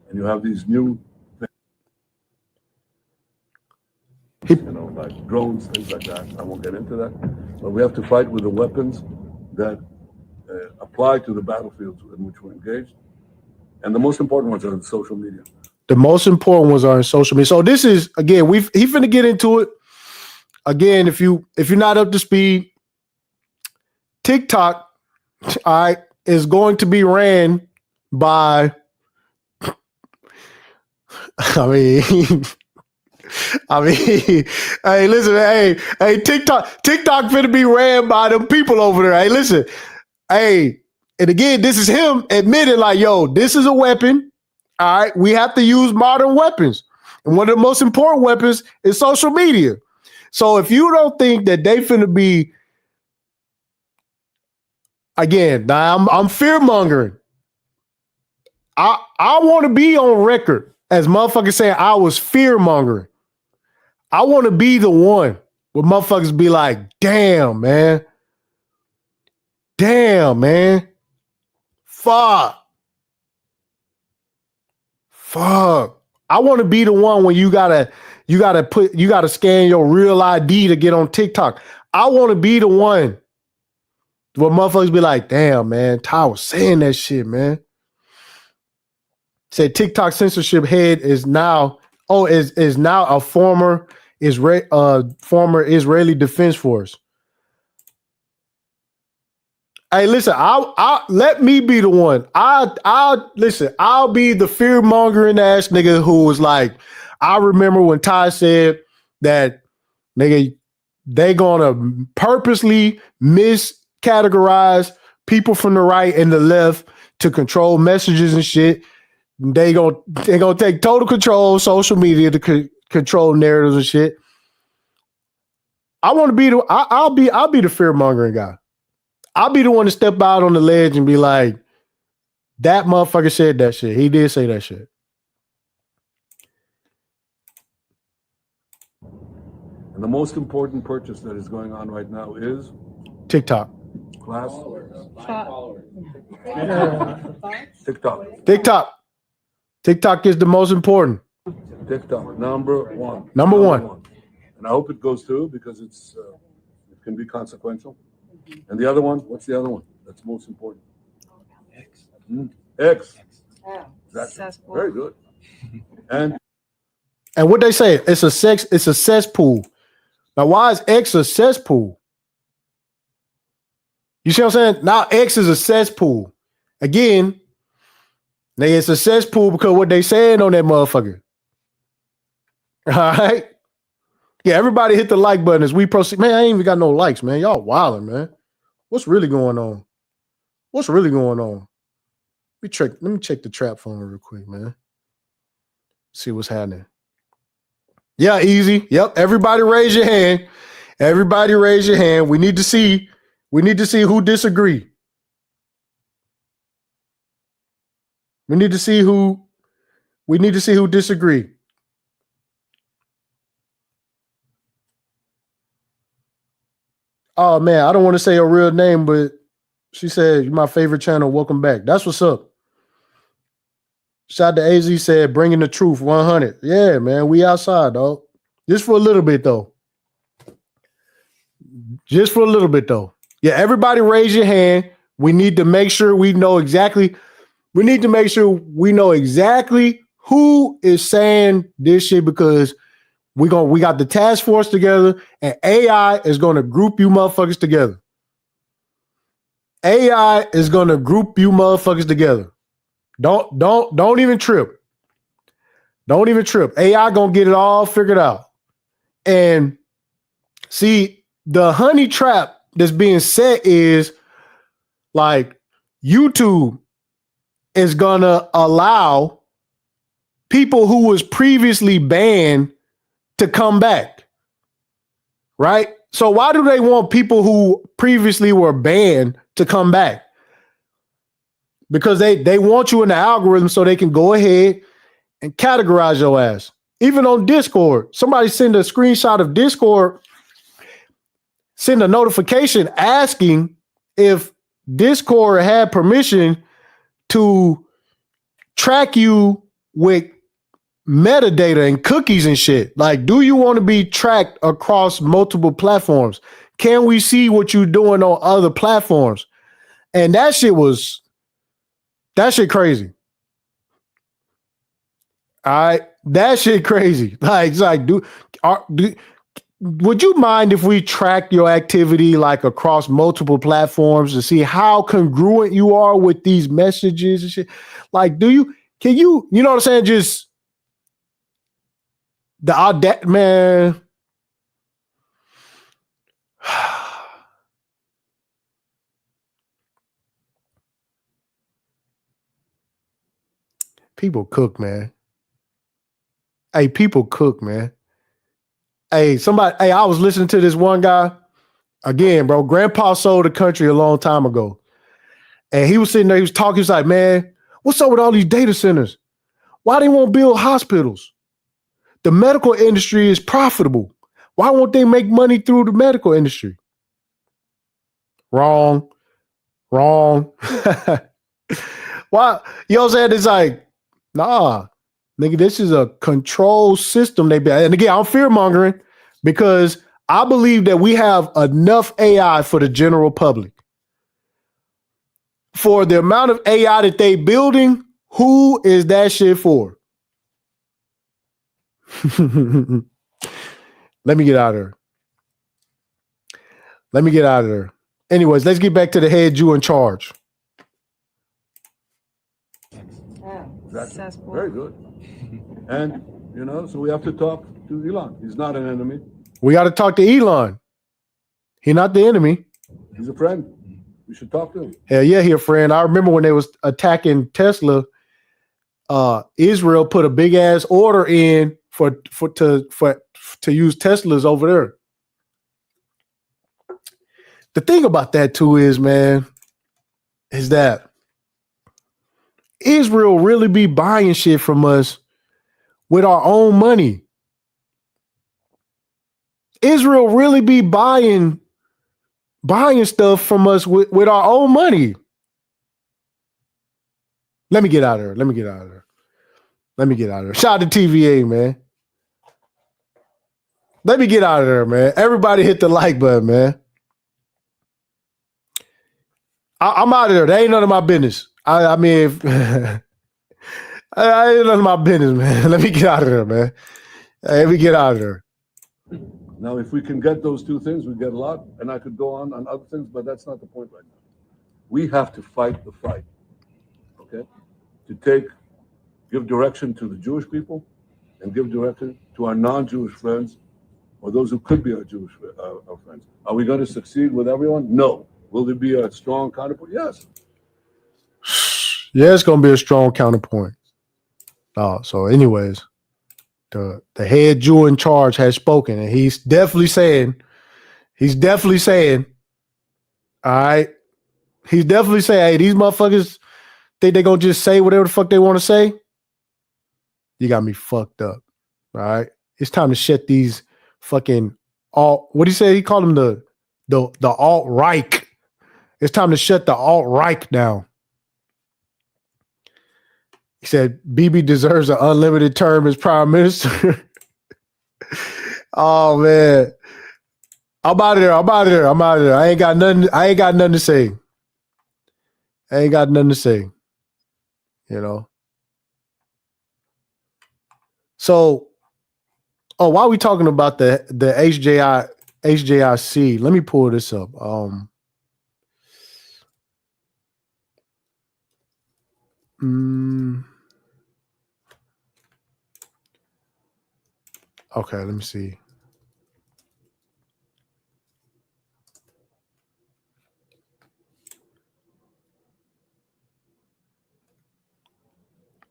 And you have these new things, you know, like drones, things like that. I won't get into that. But we have to fight with the weapons that apply to the battlefields in which we're engaged. And the most important ones are in social media. The most important ones are in social media. So this is, again, he finna get into it. Again, if you're not up to speed, TikTok, all right, is going to be ran by, I mean, hey, listen, hey, TikTok finna be ran by them people over there. Hey, listen, hey, and again, this is him admitting like, yo, this is a weapon. All right, we have to use modern weapons. And one of the most important weapons is social media. So if you don't think that they finna be, again, now I'm fear mongering. I want to be on record as motherfuckers saying I was fear mongering. I want to be the one where motherfuckers be like, damn, man. Fuck. I want to be the one when you gotta scan your real ID to get on TikTok. I want to be the one where motherfuckers be like, damn, man, Ty was saying that shit, man. Said TikTok censorship head is now a former Israeli Defense Force. Hey, listen, I'll let me be the one. I'll be the fear mongering ass nigga who was like, I remember when Ty said that nigga, they gonna purposely miscategorize people from the right and the left to control messages and shit. They gonna take total control of social media to control narratives and shit. I want to be I'll be the fear mongering guy. I'll be the one to step out on the ledge and be like, that motherfucker said that shit. He did say that shit. And the most important purchase that is going on right now is TikTok. Class. TikTok is the most important. TikTok, number one. Number one. And I hope it goes through because it can be consequential. And the other one, what's the other one that's most important? X. Exactly. Very good. And what they say, it's a cesspool. Now, why is X a cesspool? You see what I'm saying? Now X is a cesspool. Again, it's a cesspool because what they saying on that motherfucker. All right. Yeah, everybody hit the like button as we proceed. Man, I ain't even got no likes, man. Y'all wilding, man. What's really going on? Let me check the trap phone real quick, man. See what's happening. Yeah, easy. Yep. Everybody raise your hand. We need to see who disagree. We need to see who disagree. Oh man, I don't want to say her real name, but she said, "You're my favorite channel. Welcome back." That's what's up. Shout out to AZ said, "Bringing the truth 100." Yeah, man, we outside, dog. Just for a little bit, though. Yeah, everybody raise your hand. We need to make sure we know exactly We need to make sure we know exactly who is saying this shit, because we got the task force together, and AI is going to group you motherfuckers together. AI is going to group you motherfuckers together. Don't even trip. Don't even trip. AI going to get it all figured out. And see, the honey trap that's being set is like YouTube is going to allow people who was previously banned to come back. Right? So why do they want people who previously were banned to come back? Because they want you in the algorithm so they can go ahead and categorize your ass. Even on Discord, somebody send a screenshot of Discord, send a notification asking if Discord had permission to track you with metadata and cookies and shit. Like, do you want to be tracked across multiple platforms? Can we see what you're doing on other platforms? And that shit crazy. All right, that shit crazy. Like, it's like, would you mind if we track your activity like across multiple platforms to see how congruent you are with these messages and shit? Like, you know what I'm saying? Just man. People cook, man. Hey, people cook, man. Hey, I was listening to this one guy. Again, bro, grandpa sold the country a long time ago. And he was sitting there, he was talking, he was like, man, what's up with all these data centers? Why they won't build hospitals? The medical industry is profitable. Why won't they make money through the medical industry? Wrong. Why? You know what I'm saying? It's like, nah, nigga, this is a control system. And again, I'm fear mongering because I believe that we have enough AI for the general public. For the amount of AI that they building, who is that shit for? Let me get out of there. Anyways, let's get back to the head Jew in charge. Exactly. Very good. And, so we have to talk to Elon. He's not an enemy. We got to talk to Elon. He's not the enemy. He's a friend. We should talk to him. Hell yeah, he a friend. I remember when they was attacking Tesla, Israel put a big ass order in to use Teslas over there. The thing about that too is, man, is that Israel really be buying shit from us with our own money. Israel really be buying stuff from us with our own money. Let me get out of there. Shout out to TVA, man. Let me get out of there, man. Everybody hit the like button, man. I'm out of there. That ain't none of my business. I mean, if I ain't none of my business, man. Let me get out of there, man. Let me get out of there. Now, if we can get those two things, we get a lot, and I could go on other things, but that's not the point right now. We have to fight the fight, okay? To give direction to the Jewish people and give direction to our non-Jewish friends or those who could be our Jewish our friends. Are we going to succeed with everyone? No. Will there be a strong counterpoint? Yes. Yeah, it's going to be a strong counterpoint. So anyways, the head Jew in charge has spoken, and he's definitely saying, all right, he's definitely saying, hey, these motherfuckers think they going to just say whatever the fuck they want to say? You got me fucked up. All right. It's time to shut these fucking what do you say? He called them the alt-right. It's time to shut the alt-right down. He said Bibi deserves an unlimited term as prime minister. Oh man. I'm out of there. I ain't got nothing to say. you know. So, while we talking about the HJIC, let me pull this up. Okay, let me see.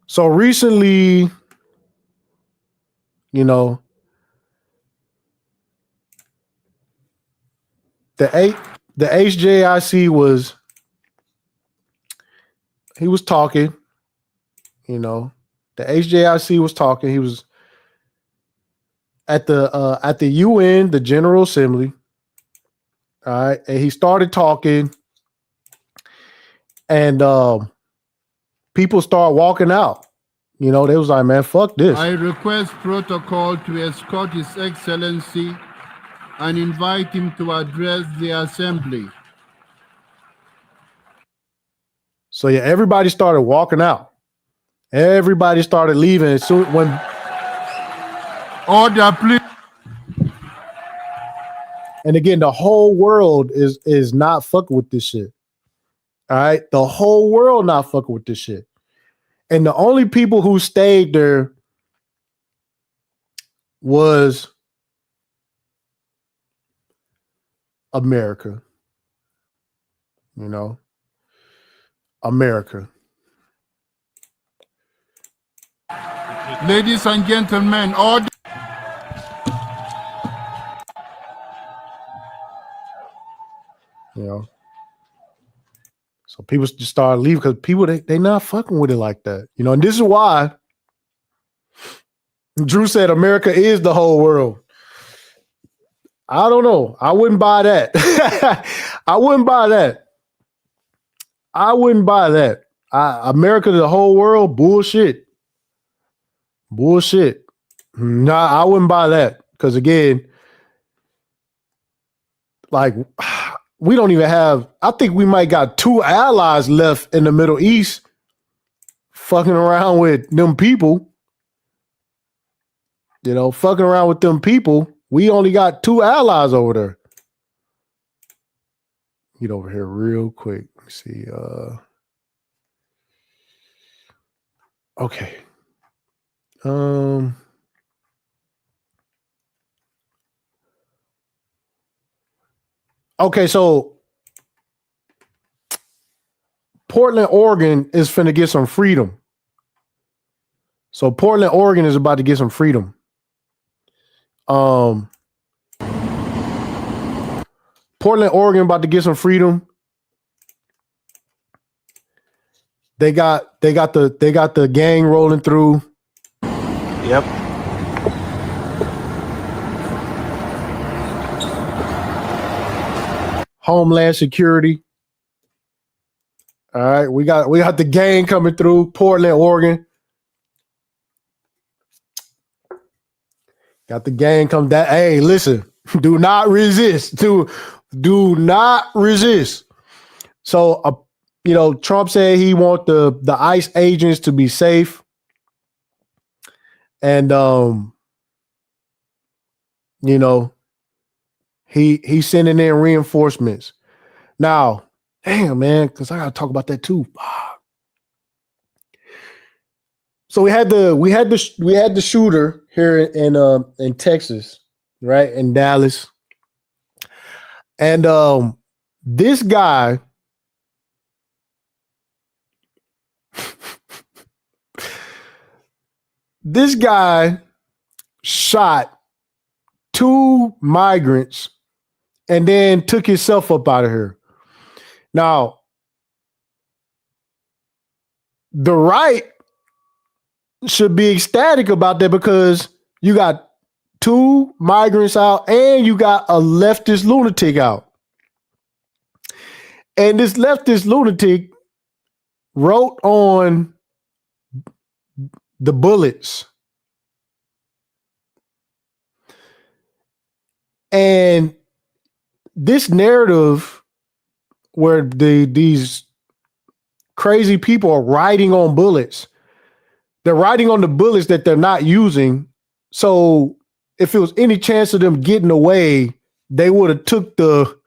So recently, you know, the HJIC was talking, you know. The HJIC was talking. He was at the UN, the General Assembly. All right, and he started talking, and people start walking out. You know, they was like, man, fuck this. I request protocol to escort His Excellency and invite him to address the assembly. So yeah, everybody started walking out. Everybody started leaving as soon when Order, please. and again, the whole world is not fucking with this shit. All right. The whole world not fucking with this shit. And the only people who stayed there was America. You know, America. Ladies and gentlemen, order. You know. So people just started leaving because people they not fucking with it like that. You know, and this is why Drew said America is the whole world. I don't know. I wouldn't buy that. I wouldn't buy that. I wouldn't buy that. America the whole world, bullshit. Bullshit. Nah, I wouldn't buy that. Because again, like we don't even have, I think we might got 2 allies left in the Middle East fucking around with them people. You know, fucking around with them people. We only got 2 allies over there. Get over here real quick. Let me see. Okay. Okay, so Portland, Oregon is finna get some freedom. So Portland, Oregon is about to get some freedom. Portland, Oregon about to get some freedom. They got the gang rolling through. Yep. Homeland Security. All right, we got the gang coming through Portland, Oregon. Got the gang come that. Hey, listen, do not resist. Do not resist. So, you know, Trump said he want the ICE agents to be safe, and you know, he's sending in reinforcements. Now, damn man, because I gotta talk about that too. So we had the shooter here in Texas, right, in Dallas, and this guy shot 2 migrants and then took himself up out of here. Now, the right should be ecstatic about that because you got 2 migrants out and you got a leftist lunatic out. And this leftist lunatic wrote on the bullets. And this narrative where these crazy people are riding on bullets. They're riding on the bullets that they're not using. So if it was any chance of them getting away, they would have took the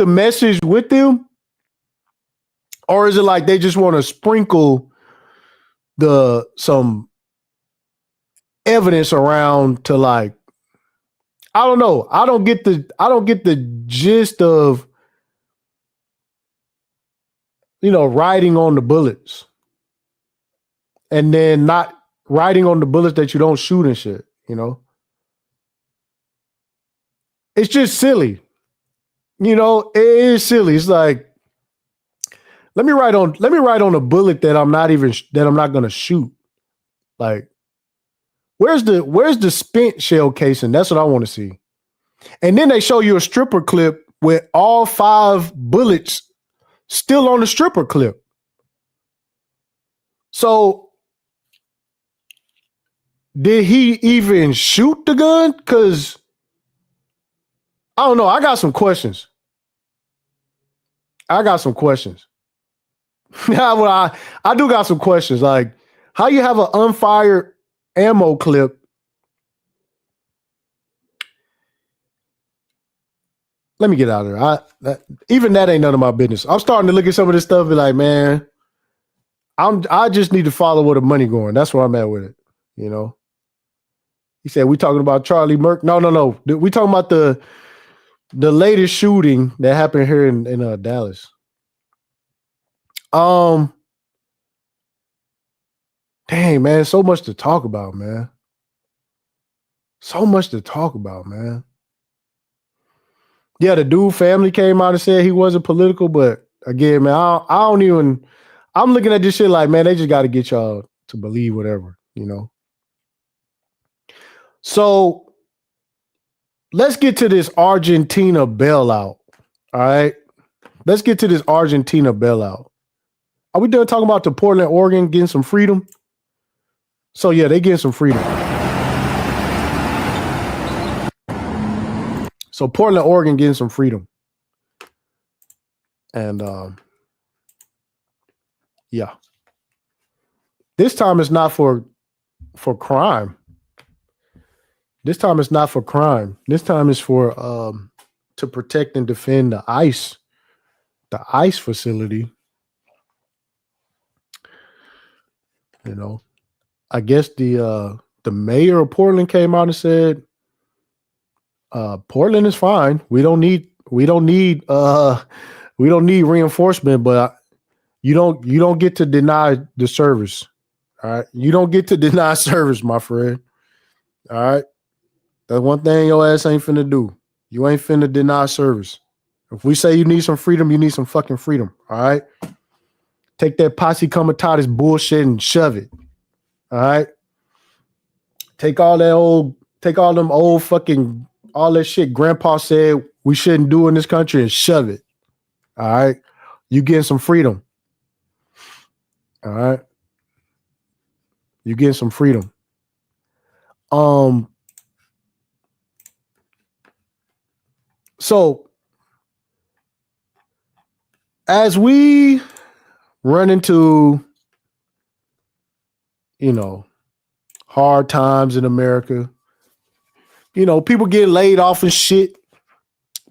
message with them. Or is it like they just want to sprinkle some evidence around to like, I don't know. I don't get the gist of, riding on the bullets and then not riding on the bullets that you don't shoot and shit, It's just silly. It is silly. It's like, let me ride on a bullet that I'm not going to shoot. Like, where's the spent shell casing? That's what I want to see. And then they show you a stripper clip with all 5 bullets still on the stripper clip. So did he even shoot the gun? Because I don't know. I got some questions. Well, I do got some questions. Like, how you have an unfired ammo clip? Let me get out of there. Even that ain't none of my business. I'm starting to look at some of this stuff and be like, man, I just need to follow where the money going. That's where I'm at with it. He said, we talking about Charlie Merck. No. We talking about the latest shooting that happened here in Dallas. Dang, man, so much to talk about, man. Yeah, the dude family came out and said he wasn't political, but again, man, I'm looking at this shit like, man, they just got to get y'all to believe whatever, So let's get to this Argentina bailout. All right. Let's get to this Argentina bailout. Are we done talking about the Portland, Oregon getting some freedom? So yeah, they getting some freedom. So Portland, Oregon getting some freedom. And yeah. This time it's not for crime. This time it's not for crime. This time it's for to protect and defend the ICE facility. I guess the mayor of Portland came out and said, Portland is fine. We don't need reinforcement, but you don't get to deny the service. All right. You don't get to deny service, my friend. All right. That's one thing your ass ain't finna do. You ain't finna deny service. If we say you need some freedom, you need some fucking freedom. All right. Take that posse comitatus bullshit and shove it. All right. Take all them old fucking, all that shit grandpa said we shouldn't do in this country and shove it. All right. You getting some freedom. All right. You getting some freedom. So as we run into, hard times in America, people get laid off and shit.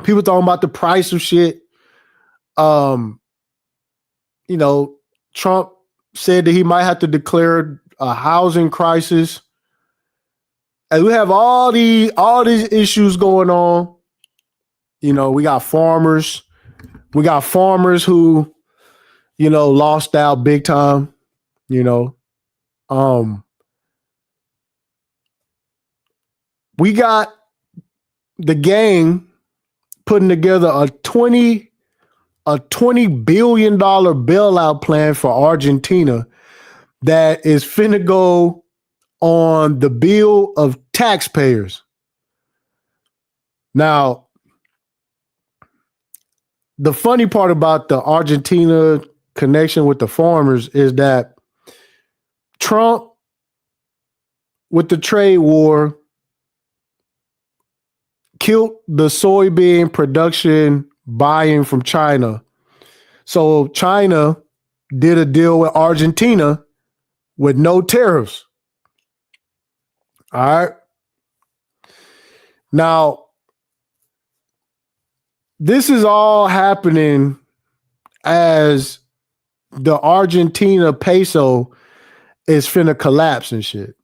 People talking about the price of shit. Trump said that he might have to declare a housing crisis. And we have all these issues going on. We got farmers. We got farmers who, lost out big time. We got the gang putting together a $20 billion bailout plan for Argentina that is finna go on the bill of taxpayers. Now, the funny part about the Argentina connection with the farmers is that Trump, with the trade war, killed the soybean production buying from China. So China did a deal with Argentina with no tariffs. All right. Now, this is all happening as the Argentina peso is finna collapse and shit.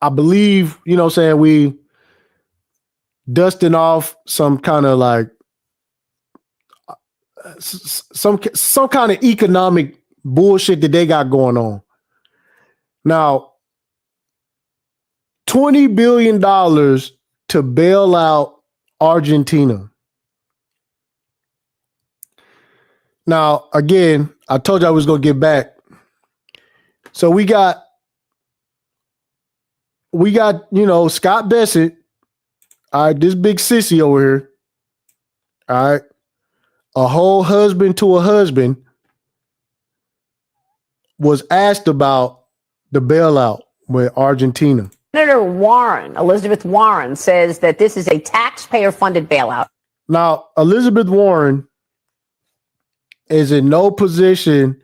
I believe, you know what I'm saying, we dusting off some kind of like some kind of economic bullshit that they got going on. Now, $20 billion to bail out Argentina. Now, again, I told you I was going to get back. So we got, you know, Scott Bessent. All right, this big sissy over here. All right. A whole husband to a husband was asked about the bailout with Argentina. Senator Warren, Elizabeth Warren, says that this is a taxpayer-funded bailout. Now, Elizabeth Warren is in no position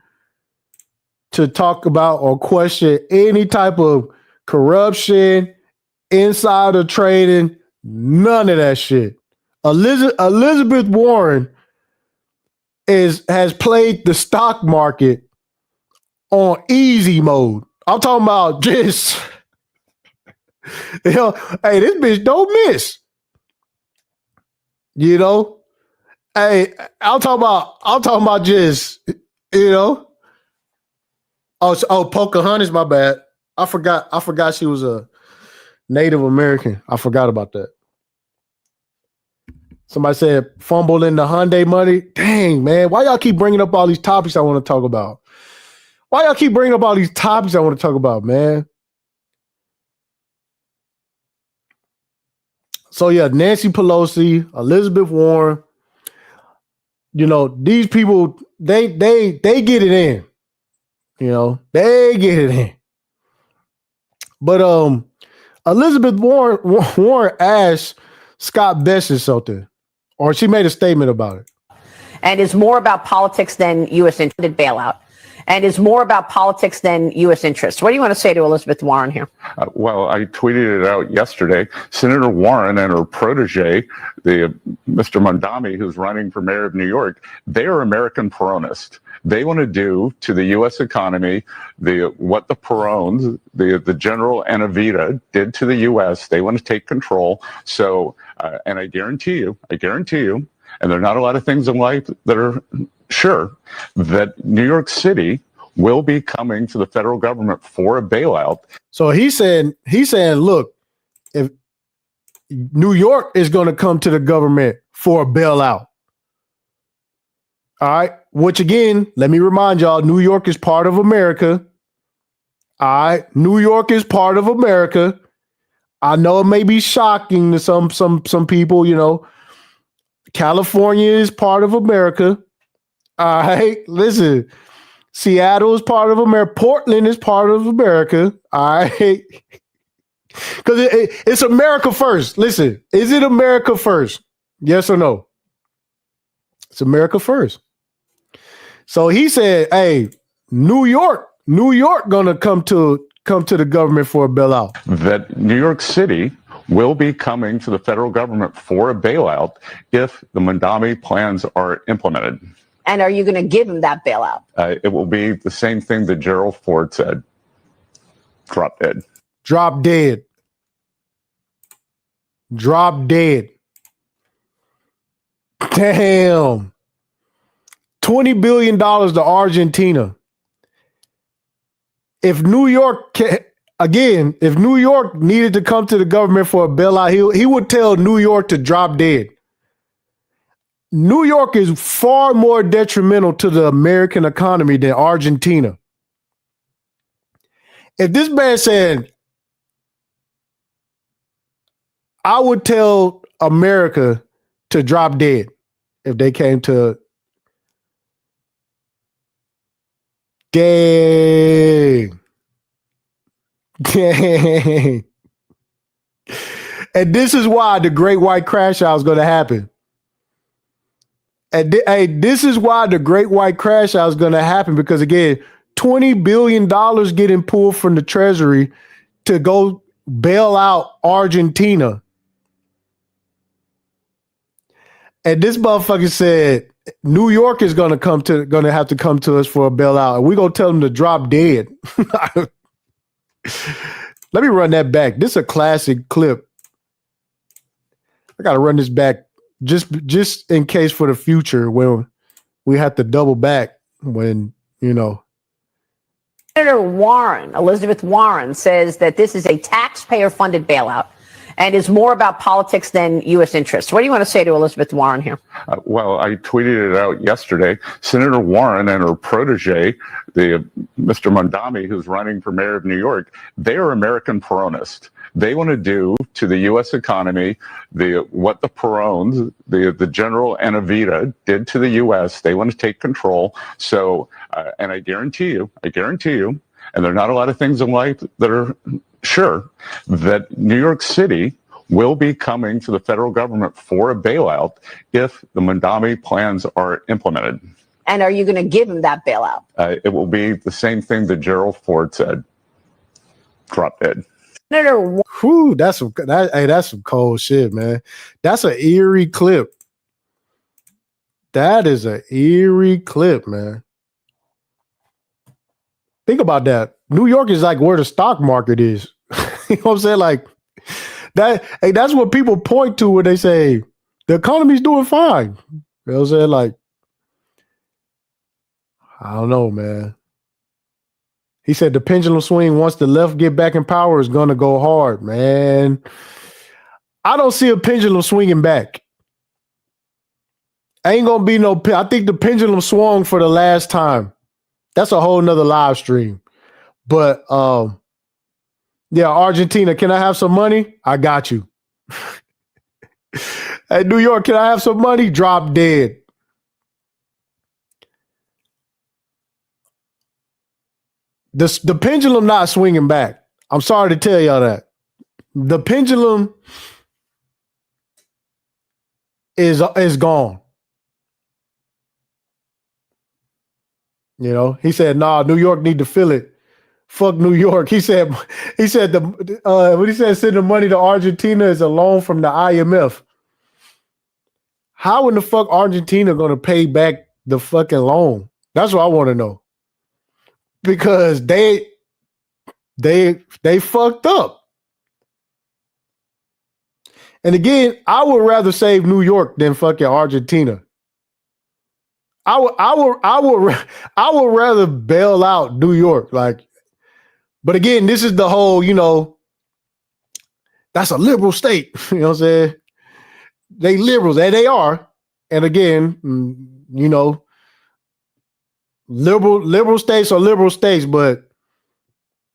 to talk about or question any type of corruption, insider trading, none of that shit. Elizabeth Warren has played the stock market on easy mode. I'm talking about just, you know, hey, this bitch don't miss. You know, hey, I'm talking about just, you know. Oh, Pocahontas, my bad. I forgot she was a Native American. I forgot about that. Somebody said fumble in the Hyundai money. Dang, man. Why y'all keep bringing up all these topics I want to talk about? Why y'all keep bringing up all these topics I want to talk about, man? So, yeah, Nancy Pelosi, Elizabeth Warren, you know, these people, they get it in. You know, they get it in. But Elizabeth Warren asked Scott Bessent something, or she made a statement about it. And is more about politics than U.S. intended bailout. And is more about politics than U.S. interests. What do you want to say to Elizabeth Warren here? Well, I tweeted it out yesterday. Senator Warren and her protege, the Mr. Mondami, who's running for mayor of New York, they are American Peronists. They want to do to the U.S. economy what the Perones, the General Anavita did to the U.S. They want to take control. So, and I guarantee you, and there are not a lot of things in life that are sure, that New York City will be coming to the federal government for a bailout. So he's saying, look, if New York is going to come to the government for a bailout. All right. Which again, let me remind y'all, New York is part of America. All right. New York is part of America. I know it may be shocking to some people, you know. California is part of America. All right. Listen, Seattle is part of America. Portland is part of America. All right. Because it's America first. Listen, is it America first? Yes or no? It's America first. So he said, hey, New York gonna come to the government for a bailout. That New York City will be coming to the federal government for a bailout if the Mondami plans are implemented. And are you going to give him that bailout? It will be the same thing that Gerald Ford said. Drop dead. Drop dead. Drop dead. Damn. $20 billion to Argentina. If New York needed to come to the government for a bailout, he would tell New York to drop dead. New York is far more detrimental to the American economy than Argentina. If this man said, I would tell America to drop dead if they came to. Dang. And this is why the Great White Crash Out is going to happen. And hey, this is why the Great White Crash out is going to happen, because again, $20 billion getting pulled from the Treasury to go bail out Argentina. And this motherfucker said New York is gonna have to come to us for a bailout, and we're gonna tell them to drop dead. Let me run that back. This is a classic clip. I gotta run this back just in case for the future when we have to double back when, you know. Senator Warren, Elizabeth Warren, says that this is a taxpayer-funded bailout and is more about politics than U.S. interests. What do you want to say to Elizabeth Warren here? Well, I tweeted it out yesterday. Senator Warren and her protege, the Mr. Mondami, who's running for mayor of New York, they are American Peronists. They want to do to the U.S. economy what the Perones, the General Anavita, did to the U.S. They want to take control. So, and I guarantee you, and there are not a lot of things in life that are sure, that New York City will be coming to the federal government for a bailout if the Mondami plans are implemented. And are you going to give him that bailout? It will be the same thing that Gerald Ford said. Drop dead. Senator Whew, that's some cold shit, man. That's an eerie clip. That is an eerie clip, man. Think about that. New York is like where the stock market is. You know what I'm saying? Like that. Hey, that's what people point to when they say the economy's doing fine. You know what I'm saying? Like, I don't know, man. He said the pendulum swing once the left get back in power is going to go hard, man. I don't see a pendulum swinging back. Ain't going to be no, I think the pendulum swung for the last time. That's a whole nother live stream. But, yeah, Argentina, can I have some money? I got you. Hey, New York, can I have some money? Drop dead. The pendulum not swinging back. I'm sorry to tell y'all that. The pendulum is gone. You know, he said, nah, New York need to feel it. Fuck New York. He said what he said, send the money to Argentina is a loan from the IMF. How in the fuck Argentina gonna pay back the fucking loan? That's what I want to know. Because they fucked up. And again, I would rather save New York than fucking Argentina. I would rather bail out New York. Like, but again, this is the whole, you know, that's a liberal state. You know what I'm saying? They liberals, and they are. And again, you know, liberal states are liberal states, but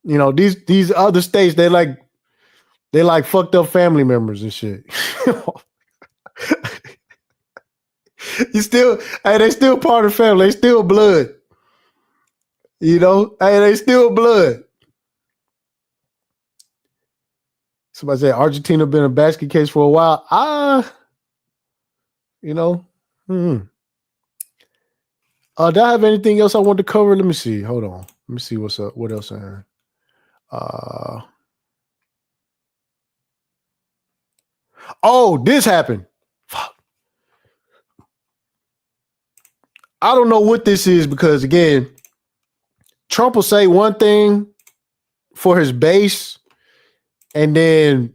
you know, these other states, they like fucked up family members and shit. They still part of the family. They still blood. You know, hey, they still blood. Somebody said Argentina been a basket case for a while. You know, Did I have anything else I want to cover? Let me see. Hold on. Let me see what's up. What else I heard? Oh, this happened. Fuck. I don't know what this is because, again, Trump will say one thing for his base, and then,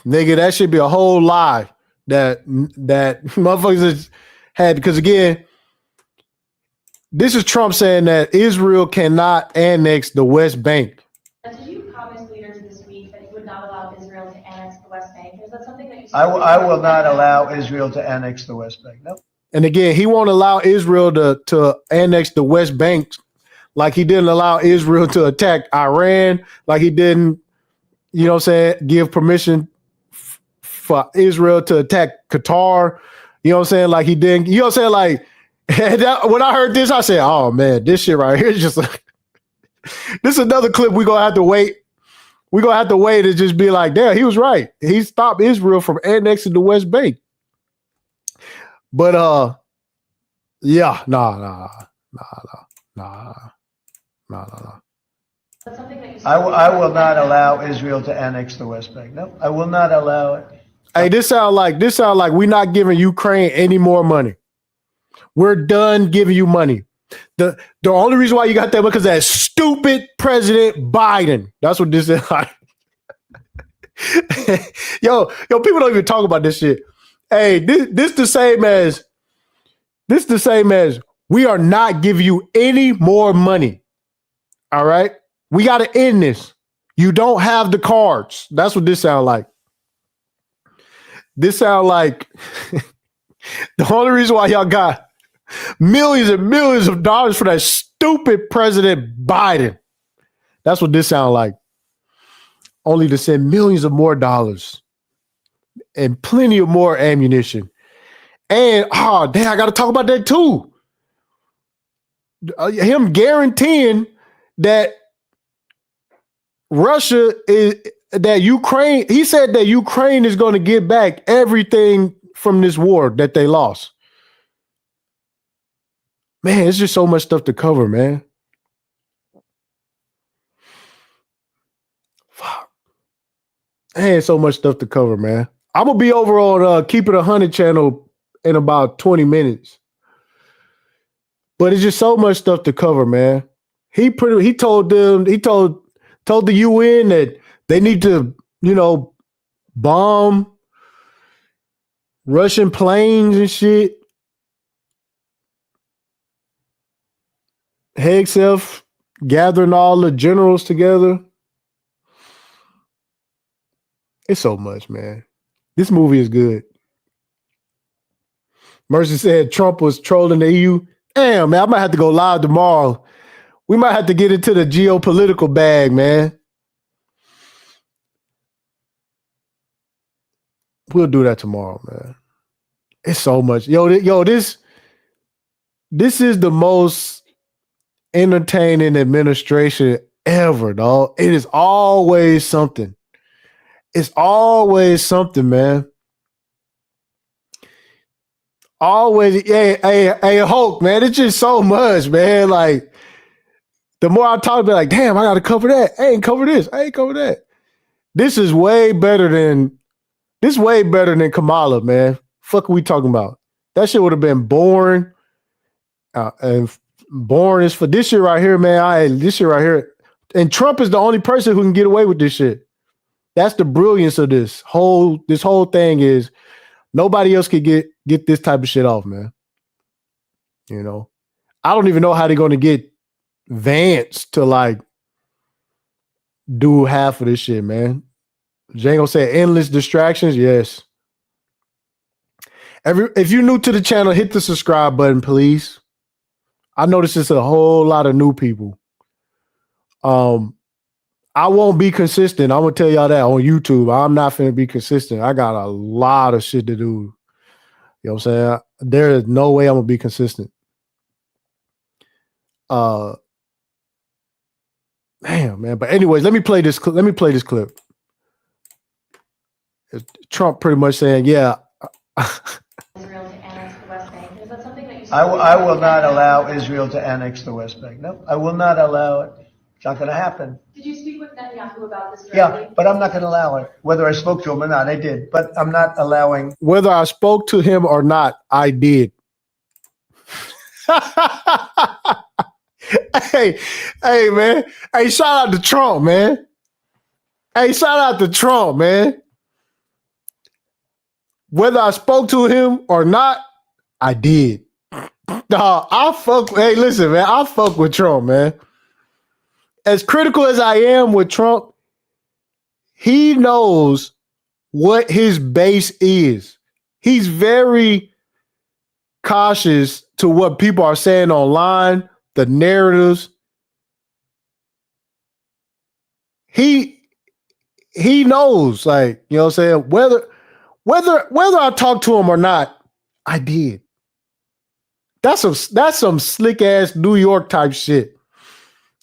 nigga, that should be a whole lie that motherfuckers had. Because, again, this is Trump saying that Israel cannot annex the West Bank. Did you promise leaders this week that you would not allow Israel to annex the West Bank? Is that something that you? I will not allow Israel to annex the West Bank. No. And again, he won't allow Israel to annex the West Bank, like he didn't allow Israel to attack Iran, like he didn't, you know what I'm saying, give permission for Israel to attack Qatar. You know what I'm saying? Like he didn't, you know what I'm saying? Like when I heard this, I said, oh man, this shit right here is just like, this is another clip we're going to have to wait. We're going to have to wait and just be like, damn, he was right. He stopped Israel from annexing the West Bank. But yeah, nah. That's something that you I will not allow Israel to annex the West Bank. No, I will not allow it. Hey, this sound like we're not giving Ukraine any more money. We're done giving you money. The only reason why you got that because of that stupid President Biden. That's what this is like. yo, people don't even talk about this shit. Hey, this the same as we are not giving you any more money. All right? We got to end this. You don't have the cards. That's what this sound like. This sound like the only reason why y'all got millions and millions of dollars for that stupid President Biden. That's what this sound like. Only to send millions of more dollars and plenty of more ammunition. And I got to talk about that too. Him guaranteeing that Russia is that Ukraine. He said that Ukraine is going to get back everything from this war that they lost. Man, it's just so much stuff to cover, man. Fuck. Man, so much stuff to cover, man. I'm gonna be over on Keep It 100 channel in about 20 minutes. But it's just so much stuff to cover, man. He told the UN that they need to, bomb Russian planes and shit. Hegseth gathering all the generals together. It's so much, man. This movie is good. Mercy said Trump was trolling the EU. Damn, man, I might have to go live tomorrow. We might have to get into the geopolitical bag, man. We'll do that tomorrow, man. It's so much. This is the most entertaining administration ever, dog. It is always something. It's always something, man. Always, hey, Hulk, man. It's just so much, man. Like, the more I talk about, like, damn, I got to cover that. I ain't cover this. I ain't cover that. This is way better than Kamala, man. Fuck are we talking about? That shit would have been boring. And boring is for this shit right here, man. This shit right here. And Trump is the only person who can get away with this shit. That's the brilliance of this whole thing is nobody else could get this type of shit off, man. I don't even know how they're going to get Vance to like do half of this shit, man. Django said endless distractions. Yes. If you're new to the channel, hit the subscribe button, please. I noticed it's a whole lot of new people. I won't be consistent. I'm gonna tell y'all that on YouTube. I'm not finna be consistent. I got a lot of shit to do. You know what I'm saying? There is no way I'm gonna be consistent. Damn, man. But anyways, let me play this clip. Trump pretty much saying, yeah. Israel to annex the West Bank. Is that something that you I will not allow Israel to annex the West Bank. No, I will not allow it. It's not going to happen. Did you speak with Netanyahu about this directly? Yeah, but I'm not going to allow it. Whether I spoke to him or not, I did. But I'm not allowing. Whether I spoke to him or not, I did. Hey, man. Hey, shout out to Trump, man. Whether I spoke to him or not, I did. Hey, listen, man. I fuck with Trump, man. As critical as I am with Trump, he knows what his base is. He's very cautious to what people are saying online, the narratives. He knows, like, you know what I'm saying? Whether I talk to him or not, I did. That's some slick ass New York type shit.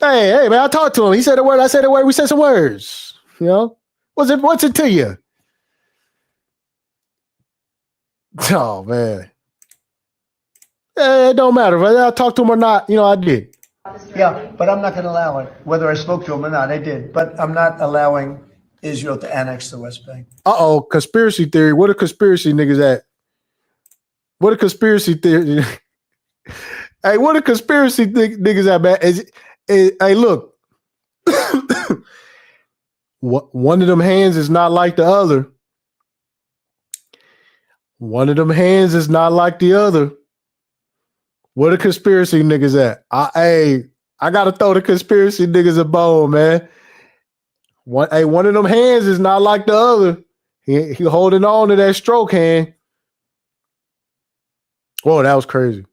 Hey, man, I talked to him. He said a word. I said a word. We said some words. What's it to you? Oh, man. It don't matter whether I talked to him or not. I did. Yeah, but I'm not going to allow it, whether I spoke to him or not. I did, but I'm not allowing Israel to annex the West Bank. Conspiracy theory. What are conspiracy niggas at? What a conspiracy theory. Hey, what a conspiracy niggas at, man? Hey, look. One of them hands is not like the other. One of them hands is not like the other. What a conspiracy niggas at? I gotta throw the conspiracy niggas a bone, man. One of them hands is not like the other. He holding on to that stroke hand. Whoa, that was crazy.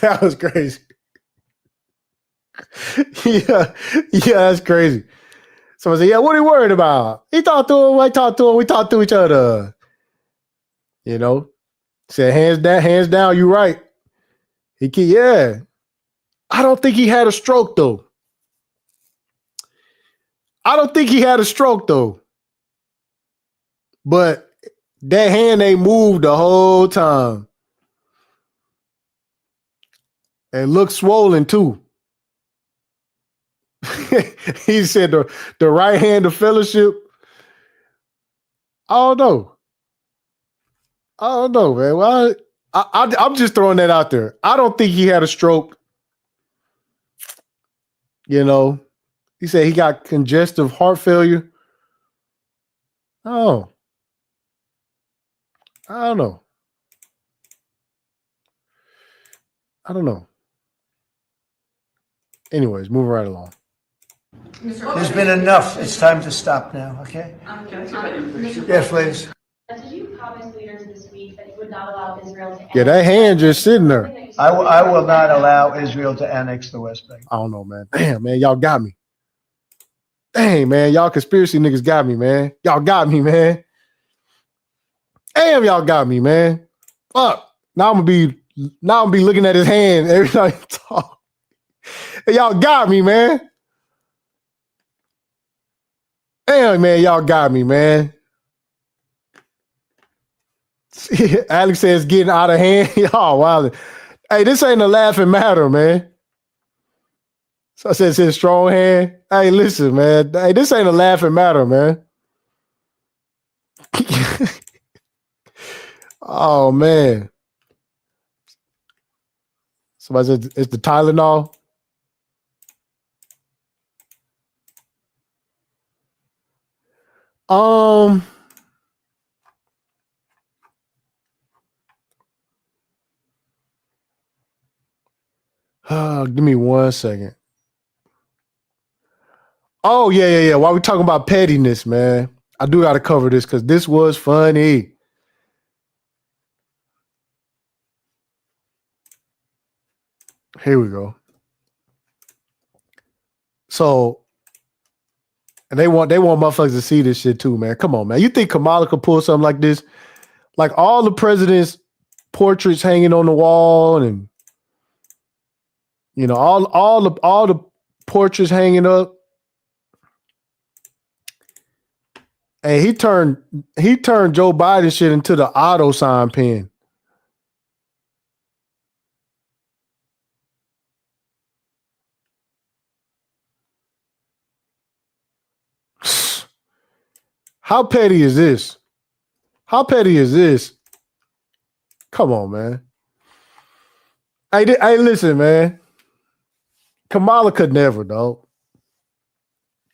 That was crazy. Yeah, that's crazy. Someone said, yeah, what are you worried about? He talked to him, I talked to him, we talked to each other. Said, hands down, you right. Yeah. I don't think he had a stroke, though. But that hand ain't moved the whole time. And looked swollen, too. He said the right hand of fellowship. I don't know, man. Well, I'm just throwing that out there. I don't think he had a stroke. He said he got congestive heart failure. Oh, I don't know. Anyways, moving right along. There's been enough. It's time to stop now, okay? Yes, please. Did you promise leaders this week that you would not allow Israel to? Yeah, that hand just sitting there. I will not allow Israel to annex the West Bank. I don't know, man. Damn, man, y'all got me. Dang, man, y'all conspiracy niggas got me, man. Y'all got me, man. Damn, y'all got me, man. Fuck. Now I'm gonna be looking at his hand every time he talk. Hey, y'all got me, man. Damn, man, y'all got me, man. Alex says getting out of hand. Y'all wow. Hey, this ain't a laughing matter, man. So I said it's his strong hand. Hey, listen, man. Hey, this ain't a laughing matter, man. Oh, man. Somebody said it's the Tylenol. Give me 1 second. Oh, yeah. While we talking about pettiness, man, I do got to cover this because this was funny. Here we go. So, and they want motherfuckers to see this shit too, man. Come on, man. You think Kamala could pull something like this? Like all the president's portraits hanging on the wall, and all the portraits hanging up. And he turned Joe Biden shit into the auto sign pen. How petty is this? Come on, man. Hey, listen, man. Kamala could never, dog.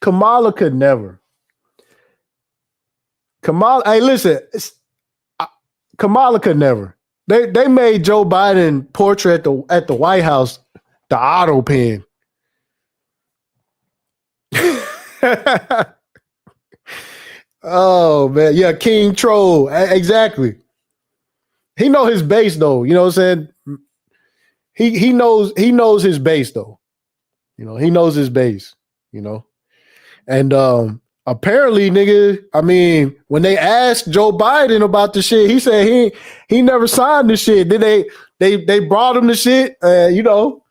Kamala could never. Hey, listen. Kamala could never. They made Joe Biden portrait at the White House the auto pen. Oh, man. Yeah, King Troll. Exactly. He know his base, though. You know what I'm saying? He knows his base, though. He knows his base, And apparently, nigga, I mean, when they asked Joe Biden about the shit, he said he never signed the shit. Then they brought him the shit. Biden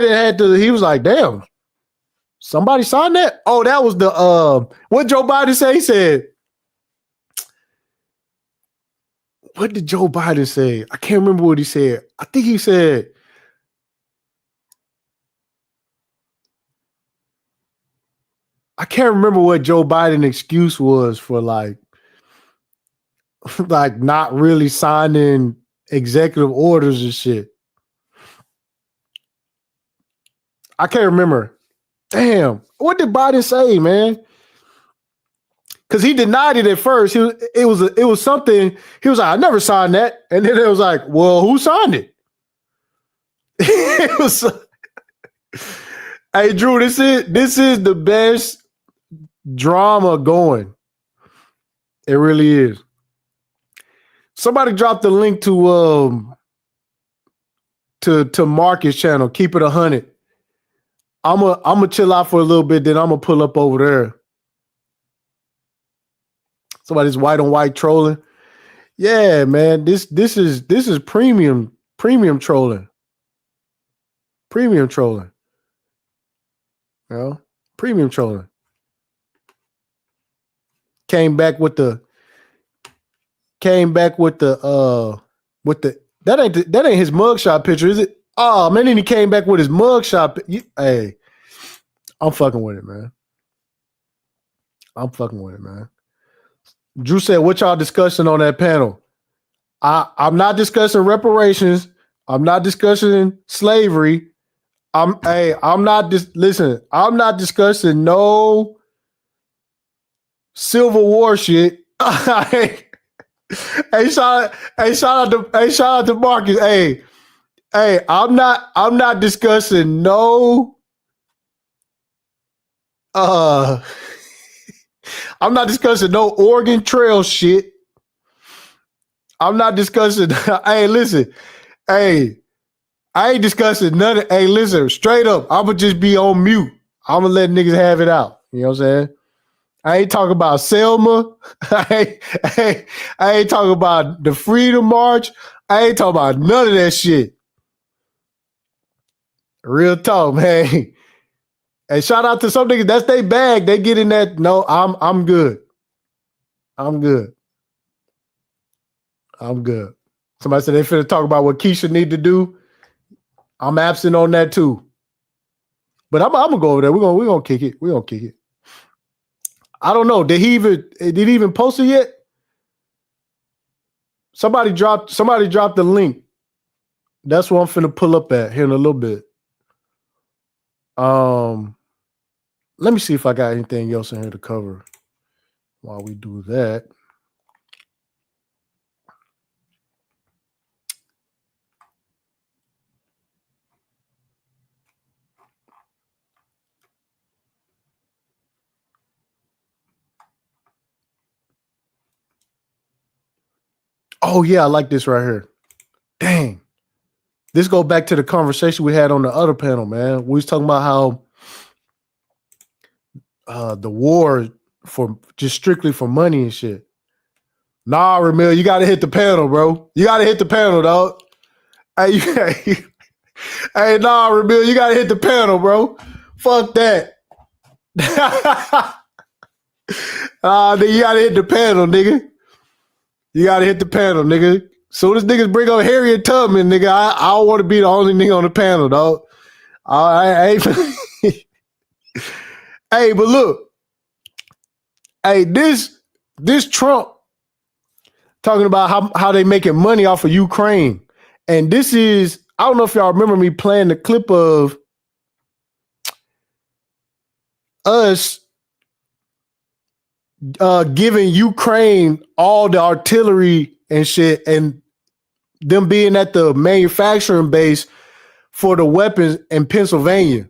had to, he was like, damn. Somebody signed that? Oh, that was the what Joe Biden say? He said, what did Joe Biden say? I can't remember what he said. I think he said, I can't remember what Joe Biden's excuse was for like not really signing executive orders and shit. I can't remember. Damn, what did Biden say, man? Because he denied it at first. It was something. He was like, I never signed that, and then it was like, well, who signed it? It was, hey, Drew, this is the best drama going. It really is. Somebody dropped the link to Marcus' channel. Keep it 100. I'm a chill out for a little bit, then I'm gonna pull up over there. Somebody's white on white trolling. Yeah, man. This is premium trolling. Premium trolling. You know? Premium trolling. Came back with the that ain't his mugshot picture, is it? Oh man, then he came back with his mugshot. Hey, I'm fucking with it, man. I'm fucking with it, man. Drew said, what y'all discussing on that panel? I'm not discussing reparations. I'm not discussing slavery. I'm not discussing no Civil War shit. Hey, shout out to Marcus. Hey, I'm not discussing no I'm not discussing no Oregon Trail shit. I'm not discussing. Hey, listen. Hey, I ain't discussing none of. Hey, listen. Straight up, I'ma just be on mute. I'ma let niggas have it out. You know what I'm saying? I ain't talking about Selma. I ain't talking about the Freedom March. I ain't talking about none of that shit. Real talk, man. Hey, shout out to some niggas. That's their bag. They get in that. No, I'm good. I'm good. I'm good. Somebody said they finna talk about what Keisha need to do. I'm absent on that too. But I'm gonna go over there. We're gonna kick it. We're gonna kick it. I don't know. Did he even post it yet? Somebody dropped the link. That's what I'm finna pull up at here in a little bit. Let me see if I got anything else in here to cover while we do that. Oh yeah, I like this right here. Dang. This go back to the conversation we had on the other panel, man. We was talking about how the war for just strictly for money and shit. Nah, Ramil, you gotta hit the panel, bro. You gotta hit the panel, dog. Hey, hey, nah, Ramil, you gotta hit the panel, bro. Fuck that. Nigga, you gotta hit the panel, nigga. You gotta hit the panel, nigga. Soon as niggas bring up Harriet Tubman, nigga, I don't want to be the only nigga on the panel, dog. I ain't. Hey, but look. Hey, this Trump talking about how they making money off of Ukraine. And this is, I don't know if y'all remember me playing the clip of us giving Ukraine all the artillery and shit, and them being at the manufacturing base for the weapons in Pennsylvania.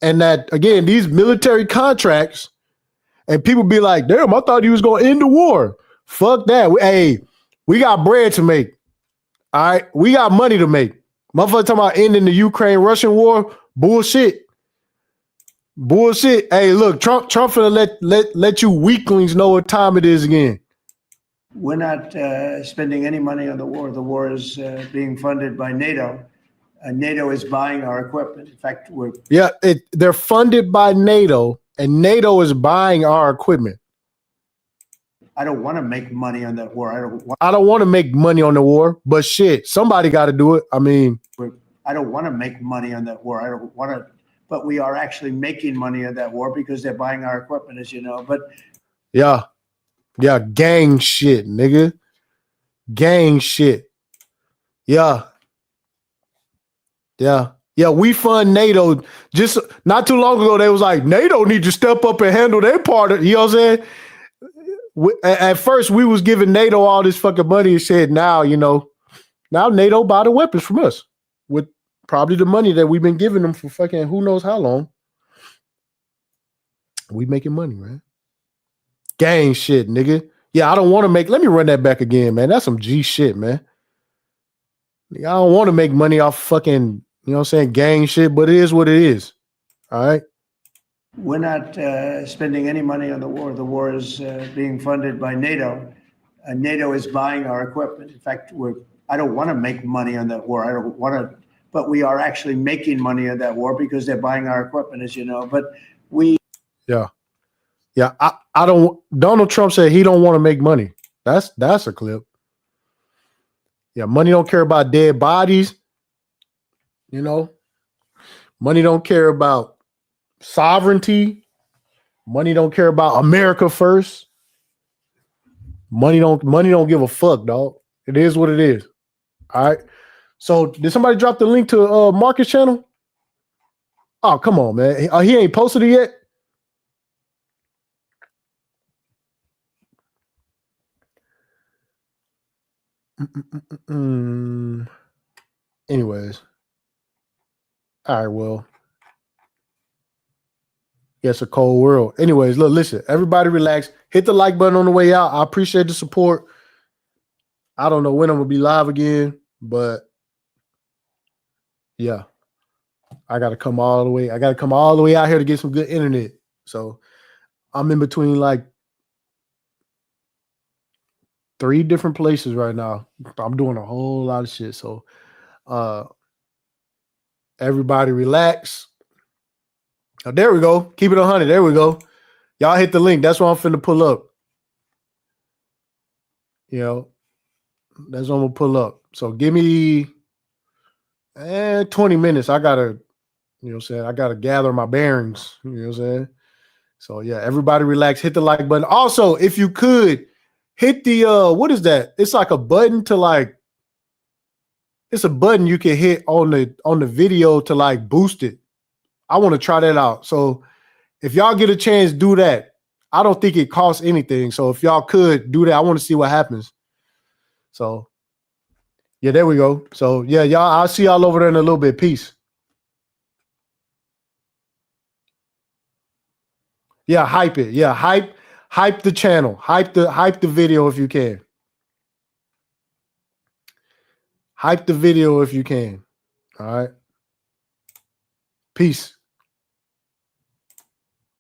And that, again, these military contracts, and people be like, damn, I thought he was going to end the war. Fuck that. We got bread to make. All right? We got money to make. Motherfucker talking about ending the Ukraine-Russian war. Bullshit. Bullshit. Hey, look, Trump finna let you weaklings know what time it is again. We're not spending any money on the war. The war is being funded by NATO. NATO is buying our equipment. In fact, they're funded by NATO, and NATO is buying our equipment. I don't want to make money on that war. I don't want to make money on the war, but shit, somebody got to do it. I mean, I don't want to make money on that war. I don't want to, but we are actually making money on that war because they're buying our equipment, as you know. But yeah, gang shit, nigga, gang shit. Yeah. We fund NATO. Just not too long ago, they was like, NATO need to step up and handle their part of, you know what I'm saying? At first, we was giving NATO all this fucking money and said, now NATO buy the weapons from us with probably the money that we've been giving them for fucking who knows how long. We making money, man. Gang shit, nigga. Yeah, I don't want to make, let me run that back again, man. That's some G shit, man. I don't want to make money off fucking, you know what I'm saying, gang shit, but it is what it is. All right. we're not spending any money on the war. The war is being funded by NATO. NATO is buying our equipment. In fact, I don't want to make money on that war. I don't want to, but we are actually making money on that war because they're buying our equipment, as you know. But we. Yeah. I don't. Donald Trump said he don't want to make money. That's a clip. Yeah, money don't care about dead bodies. You know, money don't care about sovereignty. Money don't care about America first. Money don't give a fuck, dog. It is what it is. All right. So did somebody drop the link to Marcus channel? Oh, come on, man. He ain't posted it yet. Anyways. All right, well. Yeah, it's a cold world. Anyways, look, listen, everybody relax. Hit the like button on the way out. I appreciate the support. I don't know when I'm going to be live again, but yeah, I got to come all the way. I got to come all the way out here to get some good internet. So I'm in between like 3 different places right now. I'm doing a whole lot of shit. So everybody relax. Oh, there we go. Keep it 100. There we go. Y'all hit the link. That's what I'm finna pull up. You know, that's what I'm gonna pull up. So give me 20 minutes. I gotta, you know what I'm saying? I gotta gather my bearings. You know what I'm saying? So yeah, everybody relax. Hit the like button. Also, if you could hit the what is that? It's like a button to like, it's a button you can hit on the video to like boost it. I want to try that out. So if y'all get a chance, do that. I don't think it costs anything. So if y'all could do that, I want to see what happens. So yeah, there we go. So yeah, y'all, I'll see y'all over there in a little bit. Peace. Yeah, hype it. Yeah, hype the channel. Hype the video if you can. Hype the video if you can. All right. Peace.